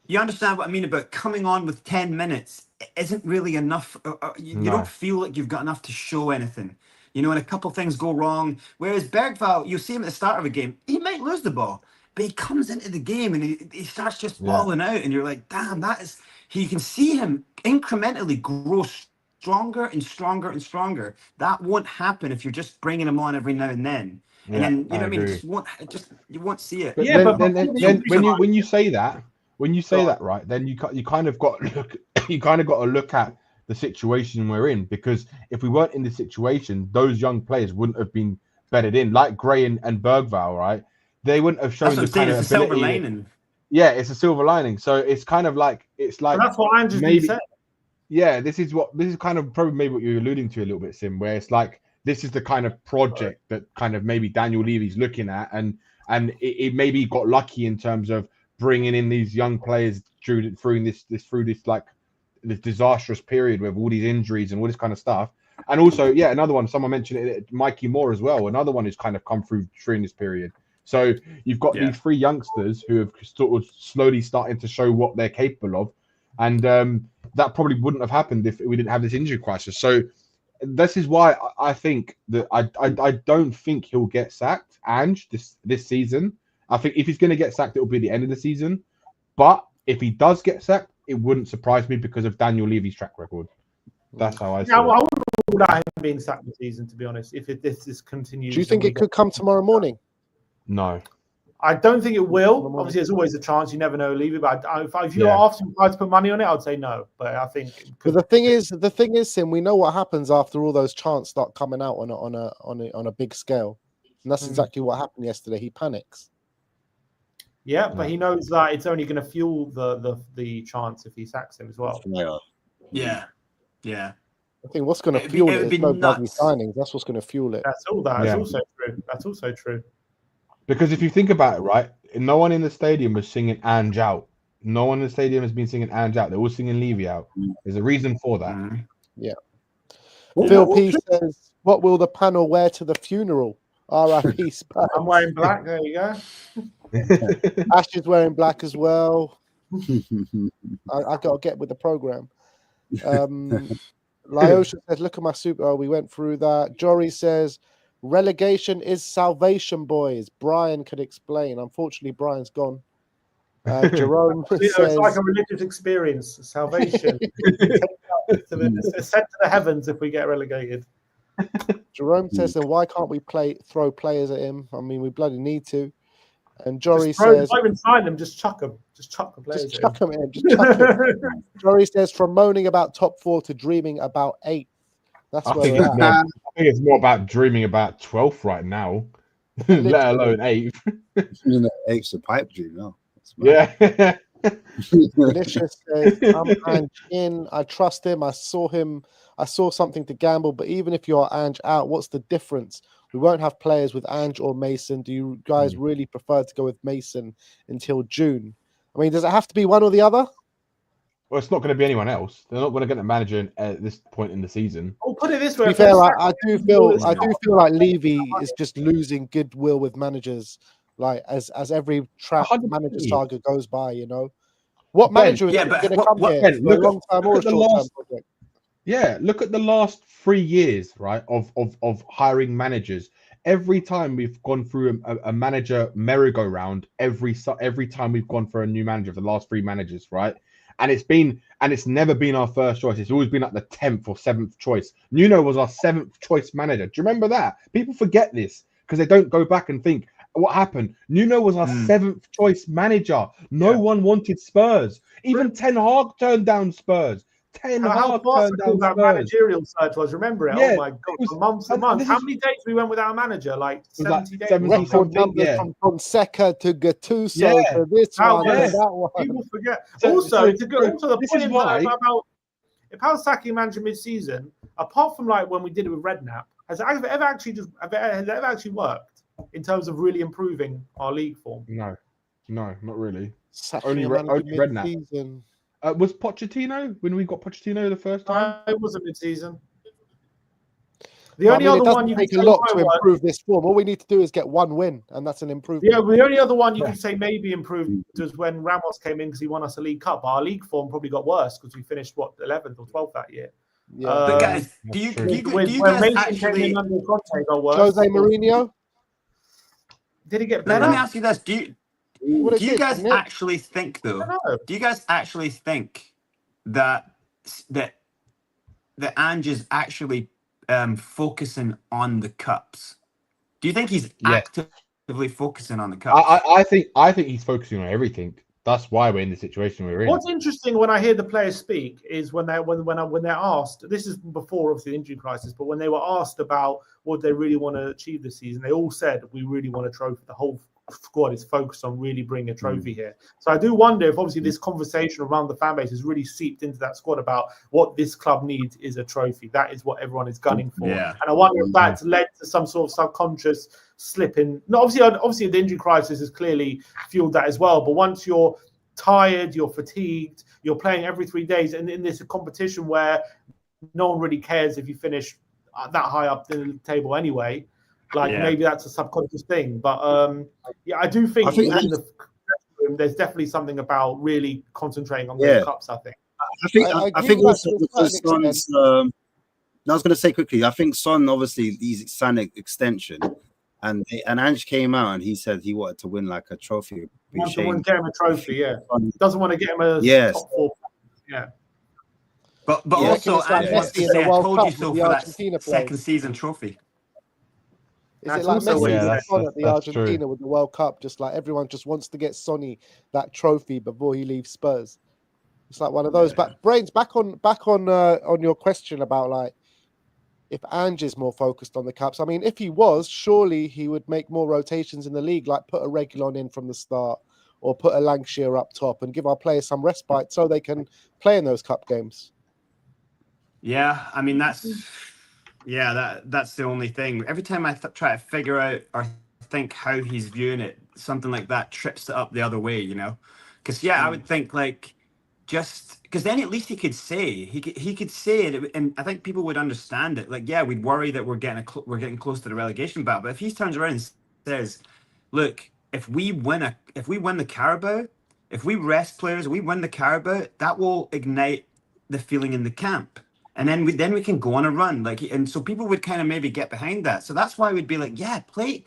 You understand what I mean about coming on with 10 minutes isn't really enough. You don't feel like you've got enough to show anything. And a couple things go wrong. Whereas Bergvall, you see him at the start of a game, he might lose the ball, but he comes into the game and he starts just balling out, and you're like, damn, you can see him incrementally grow stronger and stronger and stronger. That won't happen if you're just bringing him on every now and then. And then you know what I mean. You won't see it. But then when you say that, right, then you kind of got to look at the situation we're in, because if we weren't in this situation, those young players wouldn't have been bedded in, like Gray and Bergvall, right? They wouldn't have shown That's the what I'm saying. kind of It's a silver ability. lining. Yeah, it's a silver lining. So it's kind of like And that's what Andrew's been maybe saying. yeah, this is kind of probably maybe what you're alluding to a little bit, Sim, where it's like this is the kind of project that kind of maybe Daniel Levy's looking at, and it maybe got lucky in terms of bringing in these young players through this like this disastrous period with all these injuries and all this kind of stuff. And also, yeah, another one, someone mentioned it, Mikey Moore as well. Another one who's kind of come through during this period. So you've got these three youngsters who have sort of slowly starting to show what they're capable of, and that probably wouldn't have happened if we didn't have this injury crisis. So this is why I think that I don't think he'll get sacked, Ange, this season. I think if he's going to get sacked, it will be the end of the season. But if he does get sacked, it wouldn't surprise me because of Daniel Levy's track record. That's how I see it. I wouldn't rule out him being sacked this season, to be honest, if this continues. Do you think it could come tomorrow morning? No. I don't think it will. Obviously, there's always a chance. You never know, Levy. But if you're asking me to put money on it, I'd say no. But I think. But the thing is, Sim, we know what happens after all those chants start coming out on a big scale, and that's exactly what happened yesterday. He panics. Yeah, but he knows that it's only going to fuel the chance if he sacks him as well. Yeah. I think what's going to fuel it is no bloody signings. That's what's going to fuel it. That's all. That is also true. That's also true. Because if you think about it, right, no one in the stadium was singing Ange out. No one in the stadium has been singing Ange out. They're all singing Levy out. There's a reason for that. Yeah. Phil P says, "What will the panel wear to the funeral?" R.I.P. Spurs. I'm wearing black. There you go. Ash is wearing black as well. I got to get with the program. Lyosha says, "Look at my super." Oh, we went through that. Jory says, "Relegation is salvation, boys." Brian could explain. Unfortunately, Brian's gone. Jerome says, it's like a religious experience. Salvation. It's sent to the heavens if we get relegated. Jerome says, "Then why can't we throw players at him? I mean, we bloody need to." And Jory says, "Don't even sign them. Just chuck them. Just chuck the players. Just chuck them in. Just chuck them." Jory says, "From moaning about top 4 to dreaming about 8." That's where we're at. I think it's more about dreaming about 12th right now, let alone 8th. 8th's a pipe dream now. Yeah. Delicious says, "I'm Ange in. I trust him. I saw something to gamble. But even if you're Ange out, what's the difference? We won't have players with Ange or Mason. Do you guys really prefer to go with Mason until June? I mean, does it have to be one or the other?" Well, it's not going to be anyone else. They're not going to get a manager at this point in the season. I'll put it this way. To be fair, I do feel like Levy is just losing goodwill with managers. Like as every manager saga goes by, you know, what manager is going to come here for a long term or a short term project? Yeah, look at the last 3 years, right, of hiring managers. Every time we've gone through a manager merry-go-round, every time we've gone for a new manager, the last 3 managers, right? And it's never been our first choice. It's always been like the 10th or 7th choice. Nuno was our 7th choice manager. Do you remember that? People forget this because they don't go back and think what happened. Nuno was our 7th choice manager. No one wanted Spurs. Even Ten Hag turned down Spurs. How farcical that managerial side was. Remember it? Oh my God, for months and months. How many days we went without a manager? Like 70 days. Record numbers from Fonseca to Gattuso to this one to that one. People forget. Also, to go to the point about if I was sacking manager mid-season, apart from like when we did it with Redknapp, has it ever actually worked in terms of really improving our league form? No, not really. Only Redknapp. Was Pochettino when we got Pochettino the first time? It wasn't mid-season. The only other one you can take a lot to improve this form. All we need to do is get one win, and that's an improvement. Yeah, the only other one you can say maybe improved was when Ramos came in because he won us a League Cup. Our league form probably got worse because we finished 11th or 12th that year. Yeah. But guys, do you guys actually Jose Mourinho? Did he get? Let me ask you this: Do you guys actually think, though? Do you guys actually think that Ange is actually focusing on the cups? Do you think he's actively focusing on the cups? I think he's focusing on everything. That's why we're in the situation we're in. What's interesting when I hear the players speak is when they're asked. This is before obviously the injury crisis, but when they were asked about what they really want to achieve this season, they all said we really want a trophy. The whole squad is focused on really bringing a trophy here. So I do wonder if obviously this conversation around the fan base has really seeped into that squad about what this club needs is a trophy. That is what everyone is gunning for. Yeah. And I wonder if that's led to some sort of subconscious slip in. No, obviously the injury crisis has clearly fueled that as well. But once you're tired, you're fatigued, you're playing every 3 days, and in this competition where no one really cares if you finish that high up the table anyway, maybe that's a subconscious thing. But I do think within the room, there's definitely something about really concentrating on those cups. I think also because Son's. I was going to say quickly. I think Son obviously he's signed an extension, and Ange came out and he said he wanted to win like a trophy. Wants to get him a trophy, doesn't want to get him a top 4. Yeah. But also, Ange wants to say, I told you so for that second season trophy. Is it like Messi at the Argentina with the World Cup? Just like everyone just wants to get Sonny that trophy before he leaves Spurs. It's like one of those. But Brains, back on your question about like if Ange is more focused on the cups. I mean, if he was, surely he would make more rotations in the league, like put a Reguilon in from the start, or put a Lancashire up top, and give our players some respite so they can play in those cup games. Yeah, I mean that's the only thing. Every time I try to figure out or think how he's viewing it, something like that trips it up the other way, you know? Because I would think like just because then at least he could say it, and I think people would understand it. Like, we'd worry that we're getting close to the relegation battle, but if he turns around and says, "Look, if we win the Carabao, if we rest players, we win the Carabao, that will ignite the feeling in the camp." And then we can go on a run, and so people would kind of maybe get behind that. So that's why we'd be like, play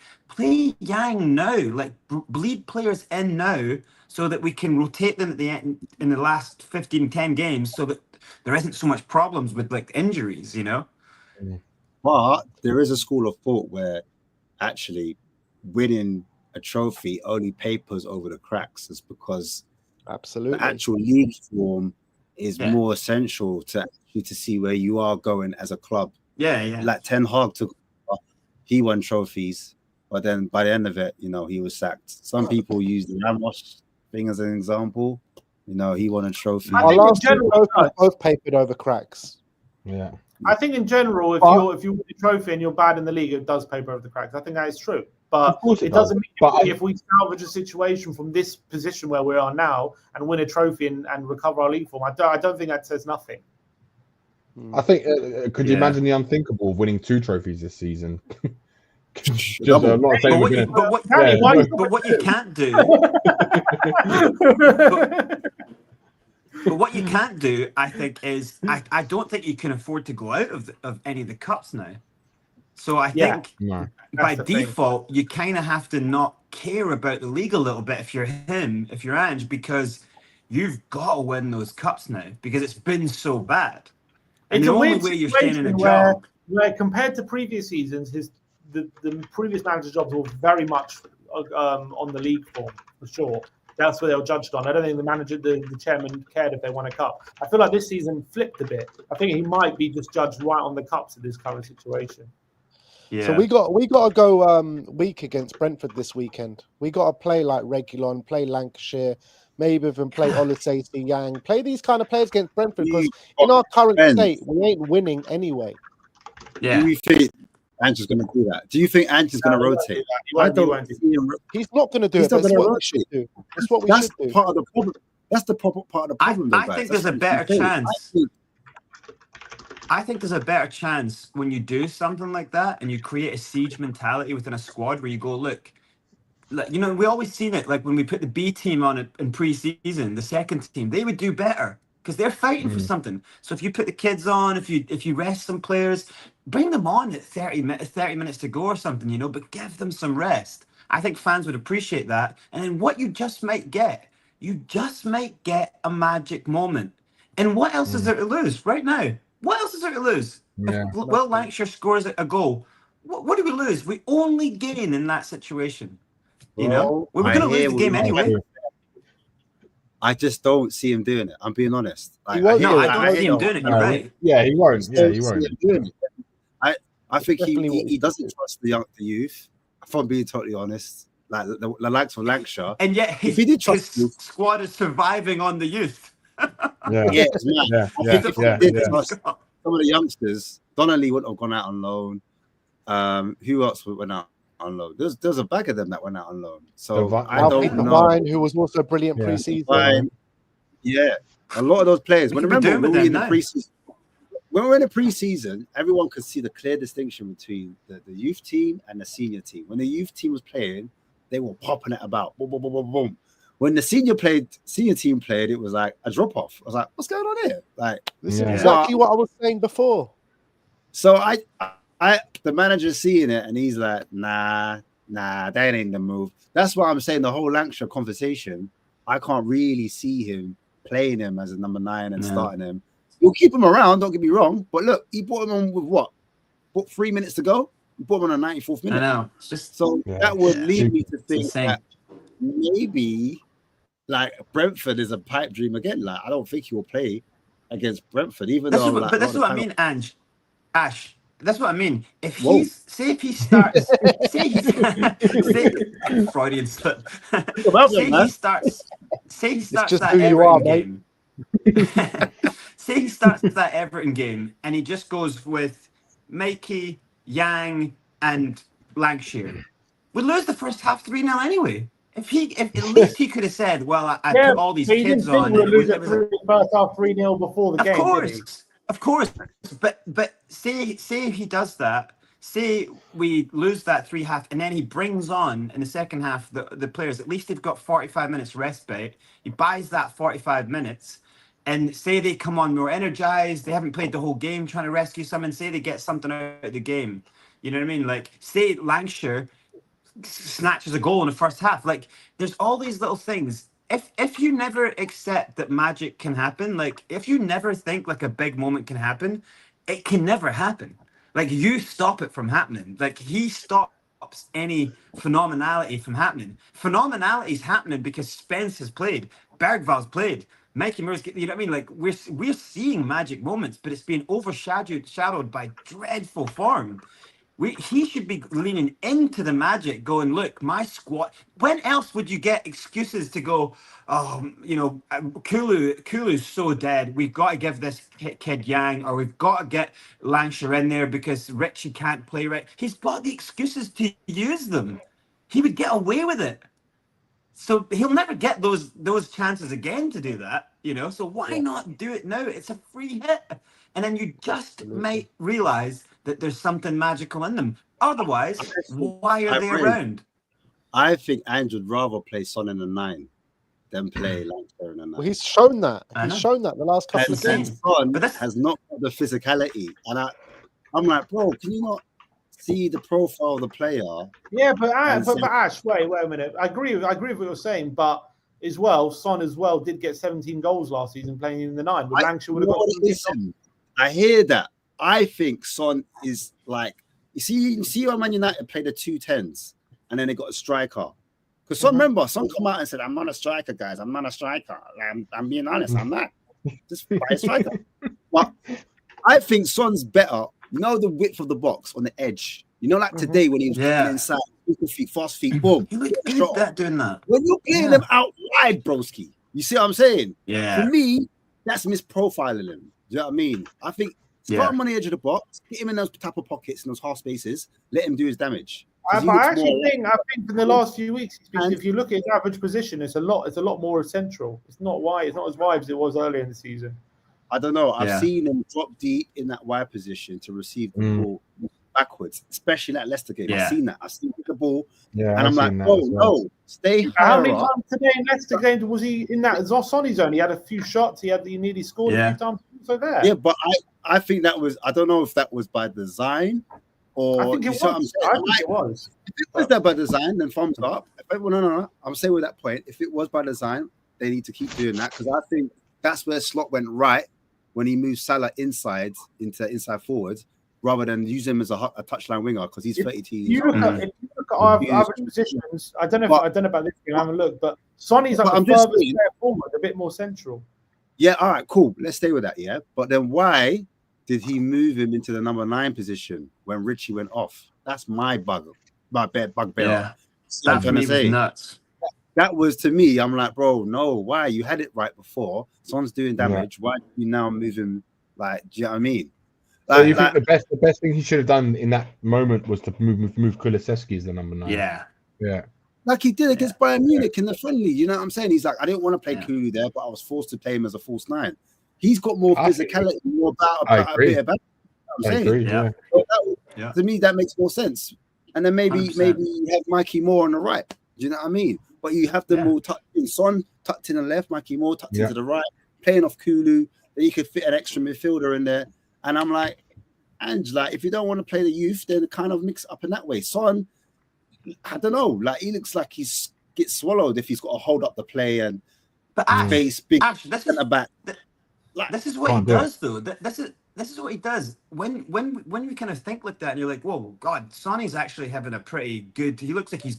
Yang now, like bleed players in now, so that we can rotate them at the end in the last 10 games, so that there isn't so much problems with like injuries, you know. But there is a school of thought where actually winning a trophy only papers over the cracks, is because absolutely the actual league form is more essential to see where you are going as a club. Like Ten Hag he won trophies, but then by the end of it, he was sacked. Some people use the Ramos thing as an example. He won a trophy. Our last both papered over cracks. Yeah, I think in general, if you win a trophy and you're bad in the league, it does paper over the cracks. I think that is true. But it doesn't mean if we salvage a situation from this position where we are now and win a trophy and recover our league form, I don't think that says nothing. I think, could you imagine the unthinkable of winning 2 trophies this season? I'm not saying but what you can't do, but what you can't do, I think, is I don't think you can afford to go out of any of the cups now. So I think by default, you kind of have to not care about the league a little bit if you're Ange, because you've got to win those cups now because it's been so bad. And the only way you're staying in a job, where compared to previous seasons, the previous manager's jobs were very much on the league form for sure. That's what they were judged on. I don't think the chairman cared if they won a cup. I feel like this season flipped a bit. I think he might be just judged right on the cups in this current situation. Yeah. So we got to go weak against Brentford this weekend. We got to play like Reguilon, play Lancashire, maybe even play Oliseh, Yang, play these kind of players against Brentford, because in our current state, we ain't winning anyway. Yeah. Do you think Ange is going to do that? Do you think Ange is going to rotate? He's not going to do it. That's what we should do. That's what we should do. Part of the problem. That's the part of the problem. I think there's a better chance. I think there's a better chance when you do something like that and you create a siege mentality within a squad where you go, look, we always seen it. Like when we put the B team on it in pre-season, the second team, they would do better because they're fighting for something. So if you put the kids on, if you rest some players, bring them on at 30 minutes to go or something, but give them some rest. I think fans would appreciate that. And then what you just might get a magic moment. And what else is there to lose right now? What else is there to lose? Yeah. If Will Lancashire scores a goal, what do we lose? We only gain in that situation. We're going to lose the game anyway. I just don't see him doing it. I'm being honest. Like, won't No, do I it. don't see him doing it. You're right. Yeah, he won't. just Yeah, don't he see won't. him doing it. I think Definitely won't. he doesn't trust the youth. If I'm being totally honest, like the likes of Lancashire. And yet If he did trust his youth, squad is surviving on the youth. Yeah, yeah, it's mad. yeah, I yeah, think if yeah, he did yeah. trust some of the youngsters, Donnelly wouldn't have gone out on loan. Who else went out on loan? There's a bag of them that went out on loan. So Divine- I I don't think know. Divine, who was also brilliant Yeah. pre-season. Fine. Yeah, a lot of those players. We When could be remember doing when with we were in them the now. preseason, when we were in the preseason, everyone could see the clear distinction between the youth team and the senior team. When the youth team was playing, they were popping it about. Boom, boom, boom, boom, boom. When the senior team played, it was like a drop off. I was like, what's going on here? Like, This is Yeah. exactly what I was saying before. so the manager's seeing it and he's like, nah, that ain't the move. That's why I'm saying the whole Lancashire conversation, I can't really see him playing him as a number 9 and starting him. You'll keep him around, don't get me wrong, but look, he brought him on with what? 3 minutes to go? He brought him on the 94th minute. I know. It's just So Yeah. that would Yeah. lead me to think insane. that maybe like Brentford is a pipe dream again. Like, I don't think he will play against Brentford, even That's though what, like, but that's a lot what I of the mean, Ash. That's what I mean. If Whoa. if he starts, say Freudian slip. Say he starts just that who you Everton are, mate. game. Say he starts that Everton game and he just goes with Mikey, Yang, and Lancashire. We lose the first half 3-0 anyway. If at least he could have said, "Well, I put all these but he kids didn't think on," we and would lose it at was first half 3-0 before the game, did he? Of course. But say he does that. Say we lose that 3-half, and then he brings on in the second half the players. At least they've got 45 minutes respite. He buys that 45 minutes, and say they come on more energized. They haven't played the whole game trying to rescue someone. Say they get something out of the game. You know what I mean? Like, say Lancashire snatches a goal in the first half. Like, there's all these little things. If you never accept that magic can happen, like if you never think like a big moment can happen, it can never happen. Like, you stop it from happening. Like, he stops any phenomenality from happening. Phenomenality is happening because Spence has played, Bergval's played, Mikey Moore's, you know what I mean? Like, we're seeing magic moments, but it's being overshadowed by dreadful form. He should be leaning into the magic, going, look, my squad. When else would you get excuses to go, oh, Kulu's so dead. We've got to give this kid Yang, or we've got to get Lancashire in there because Richie can't play right. He's got the excuses to use them. He would get away with it. So he'll never get those chances again to do that, So why not do it now? It's a free hit. And then you just might realize that there's something magical in them. Otherwise, why are they around? I think Andrew would rather play Son in the 9 than play Lancashire in the 9. Well, he's shown that. I know. He's shown that the last couple of And games. Son But has not got the physicality. And I'm like, bro, can you not see the profile of the player? Yeah, but Ash, wait a minute. I agree with what you're saying, but as well, Son as well did get 17 goals last season playing in the 9. But Lancashire would have got 17 I hear that. I think Son is like, you see how Man United played the 2-10s and then they got a striker. Because remember, Son come out and said, I'm not a striker, guys. I'm not a striker. I'm being honest, I'm not. Just buy a striker. But I think Son's better. You know the width of the box on the edge. Like today when he was inside, feet, fast feet, boom. He looked good at doing that. When you're playing them out wide, broski, you see what I'm saying? Yeah. For me, that's misprofiling him. Do you know what I mean? I think start him on the edge of the box, get him in those type of pockets and those half spaces, let him do his damage. I think in the last few weeks, if you look at his average position, it's a lot more central. It's not as wide as it was earlier in the season. I don't know. I've seen him drop deep in that wide position to receive the ball backwards, especially that Leicester game. I've seen that. I've seen the ball, and I'm like, oh no, stay higher. How many times today in Leicester game was he in that Sonny zone? He had a few shots. He nearly scored a few times. So there. Yeah, but I think that was. I don't know if that was by design or. I think it was. It was. If it was that by design, then thumbs up. No. I'm saying with that point, if it was by design, they need to keep doing that because I think that's where Slot went right when he moved Salah inside into inside forwards rather than use him as a touchline winger because he's 32. If you look at our average positions, I don't know about this game. I haven't looked, but Sonny's like the furthest player forward, a bit more central. Yeah, all right, cool. Let's stay with that. Yeah, but then why did he move him into the number 9 position when Richie went off? That's my bugbear. Yeah, So that for me was nuts. That was, to me, I'm like, bro, no, why? You had it right before. Someone's doing damage. Why do you now move him? Like, do you know what I mean? So you think the best thing he should have done in that moment was to move Kulusevski as the number 9? Yeah. Like he did against Bayern Munich in the friendly. You know what I'm saying? He's like, I didn't want to play Kulu there, but I was forced to play him as a false 9. He's got more physicality, more about a bit about. I'm saying, to me, that makes more sense. And then maybe you have Mikey Moore on the right. Do you know what I mean? But you have them all tucked in. Son tucked in the left, Mikey Moore tucked into the right, playing off Kulu. Then you could fit an extra midfielder in there. And I'm like, Ange, like, if you don't want to play the youth, then kind of mix it up in that way. Son, I don't know, like he looks like he's gets swallowed if he's got to hold up the play and face big centre back. This is what he does, though. This is what he does. When you kind of think like that, and you're like, whoa, God, Sonny's actually having a pretty good. He looks like he's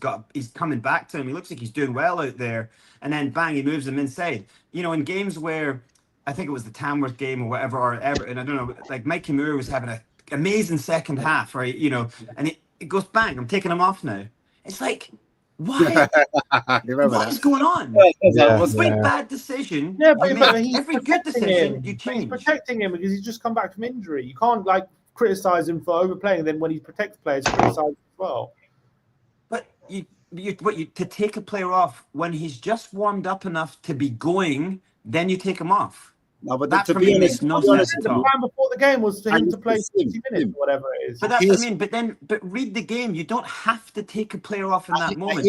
coming back to him. He looks like he's doing well out there, and then bang, he moves him inside. You know, in games where I think it was the Tamworth game or whatever, or Everton, I don't know, like Mikey Moore was having an amazing second half, right? You know, and it goes bang, I'm taking him off now. It's like, why? What is going on? Every bad decision, but every good decision, you change. He's protecting him because he's just come back from injury. You can't like criticize him for overplaying, and then when he protects players, criticize him as well. But you to take a player off when he's just warmed up enough to be going, then you take him off. No, but that to for be me honest, makes no sense at all. The plan before the game was for him to play 60 minutes, whatever it is. But that's what I mean. But read the game. You don't have to take a player off in that moment.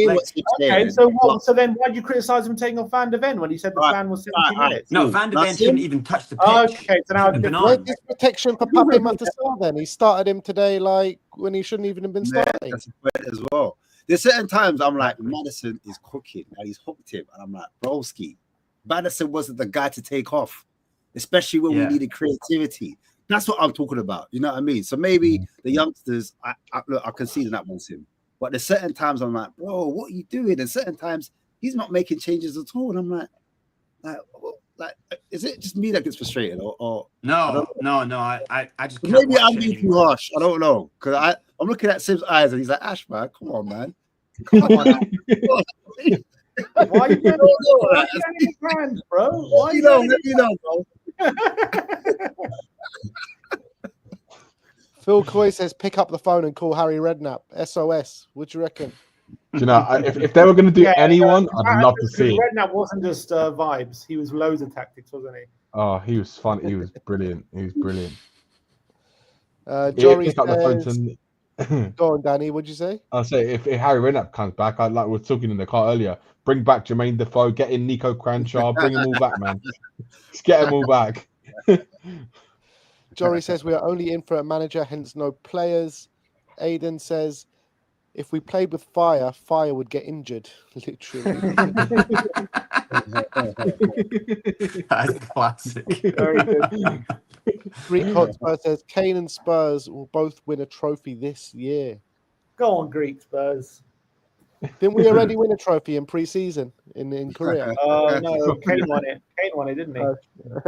So then why did you criticize him taking off Van de Ven when he said the plan was 70 minutes? No, Van de Ven shouldn't even touch the pitch. Okay, so now where's his protection for Pape Matar then? He started him today like when he shouldn't even have been starting. That's a point as well. There's certain times I'm like, Maddison is cooking and he's hooked him, and I'm like, broski, Maddison wasn't the guy to take off. Especially when we needed creativity. That's what I'm talking about. You know what I mean? So maybe the youngsters, I can see that one's him. But there's certain times I'm like, bro, what are you doing? And certain times he's not making changes at all. And I'm like, is it just me that gets frustrated? Or no, I just can't. Maybe I'm being too harsh. I don't know. Because I'm looking at Sim's eyes and he's like, Ash, man, come on, man. Come on. Why are you getting hands, bro? Why you know, bro? Phil Coy says, pick up the phone and call Harry Redknapp. SOS. What do you reckon? Do you know, if they were going to do anyone, I'd love to see it. Redknapp wasn't just vibes. He was loads of tactics, wasn't he? Oh, he was fun. He was brilliant. Jory says, go on, Danny. What'd you say? I'll say if Harry Redknapp comes back, we were talking in the car earlier. Bring back Jermaine Defoe, get in Nico Cranshaw, bring them all back, man. Just get them all back. Jory says we are only in for a manager, hence no players. Aiden says if we played with Fire would get injured. Literally. That's classic. Very good. Greek Hotspur says Kane and Spurs will both win a trophy this year. Go on, Greek Spurs. Didn't we already win a trophy in pre-season in Korea? Oh no, Kane won it. Kane won it, didn't he?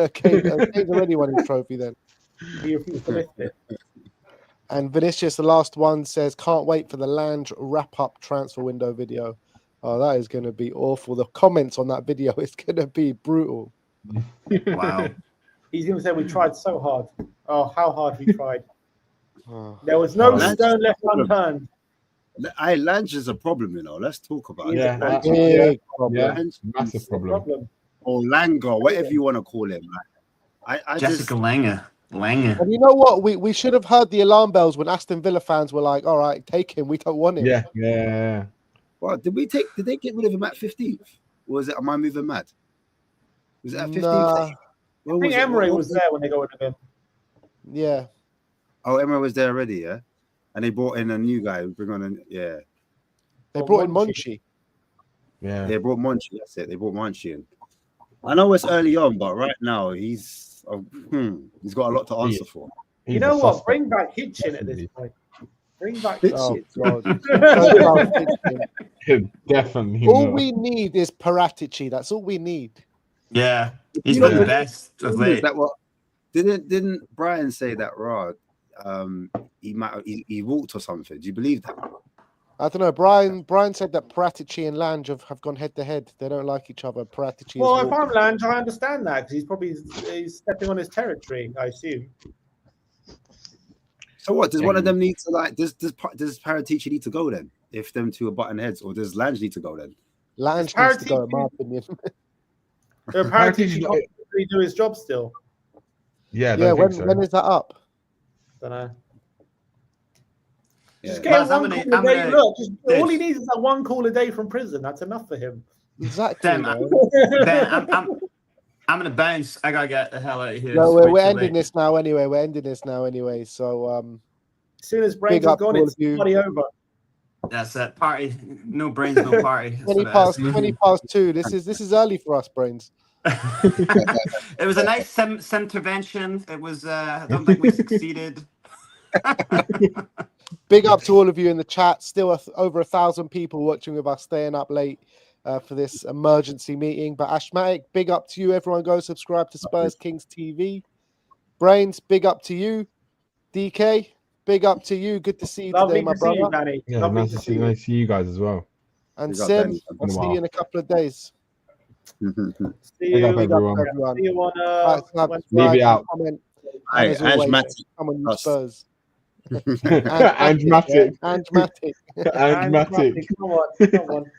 Kane's already won his trophy then. He refused to lift it. And Vinicius, the last one, says, can't wait for the Lange wrap-up transfer window video. Oh, that is going to be awful. The comments on that video is going to be brutal. Wow. He's going to say we tried so hard. Oh, how hard we tried. There was no stone left unturned. Lange is a problem, you know. Let's talk about it. Massive problem. Or Lango, whatever you want to call him. Jessica Lange. And you know what? We should have heard the alarm bells when Aston Villa fans were like, all right, take him. We don't want him. Yeah. Well, did they get rid of him at 15th? Or was it, am I moving mad? Was it at 15th? Nah. I think Emery was there when they got rid of him. Yeah. Oh, Emery was there already, yeah? And they brought in a new guy. They brought in Monchi. Yeah. They brought Monchi. That's it. They brought Monchi in. I know it's early on, but right now he's got a lot to answer for. You know what? Bring back Hitchin at this point. Bring back the Oh shit. God! Talk about Kitchen. Definitely All not. we need is Paratici. That's all we need. Yeah, he's You been know, the Yeah. best of Is late. that what didn't Brian say that Rod he walked or something? Do you believe that? I don't know. Brian said that Paratici and Lange have gone head to head. They don't like each other. Paratici Well, is if I'm Lange, I understand that because he's stepping on his territory, I assume. So what does one of them need to like? Does Paratici need to go then? If them two are button heads, or does Lange need to go then? Lange needs to go, in my opinion. Paratici can't really do his job still. Yeah, I Yeah, don't think so. when is that up? Don't know. Just Yeah. get Lads, one call a day. Look, all he Dude. needs is that one call a day from prison. That's enough for him. Exactly. Damn, man. Ben, I'm gonna bounce. I gotta get the hell out of here. No, It's we're way too ending late. this now anyway. We're ending this now anyway. So As soon as Brains Big is up gone, to all it's of you. party over. That's it. Party. No brains, no party. That's 20 what it is. 20 past 2. This is early for us, Brains. It was a nice intervention. It was. I don't think we succeeded. Big up to all of you in the chat. Still over 1,000 people watching with us, staying up late for this emergency meeting. But Ashmatic, big up to you. Everyone go subscribe to Spurs Kings TV. Brains, big up to you. DK, big up to you. Good to see you Lovely today, my to see you, brother. Danny. Yeah, Lovely nice to to see you. nice to see you guys as well. And Big up, Sim, Danny. I'll see you in a couple of days. See Big up, you. everyone. Everyone. See you on Right, so Wednesday. Leave it like, out. comment, Hey, and as always, Ange come on, you Matic. Spurs. Ange Matic. Ange Matic. Ange Matic. Come on.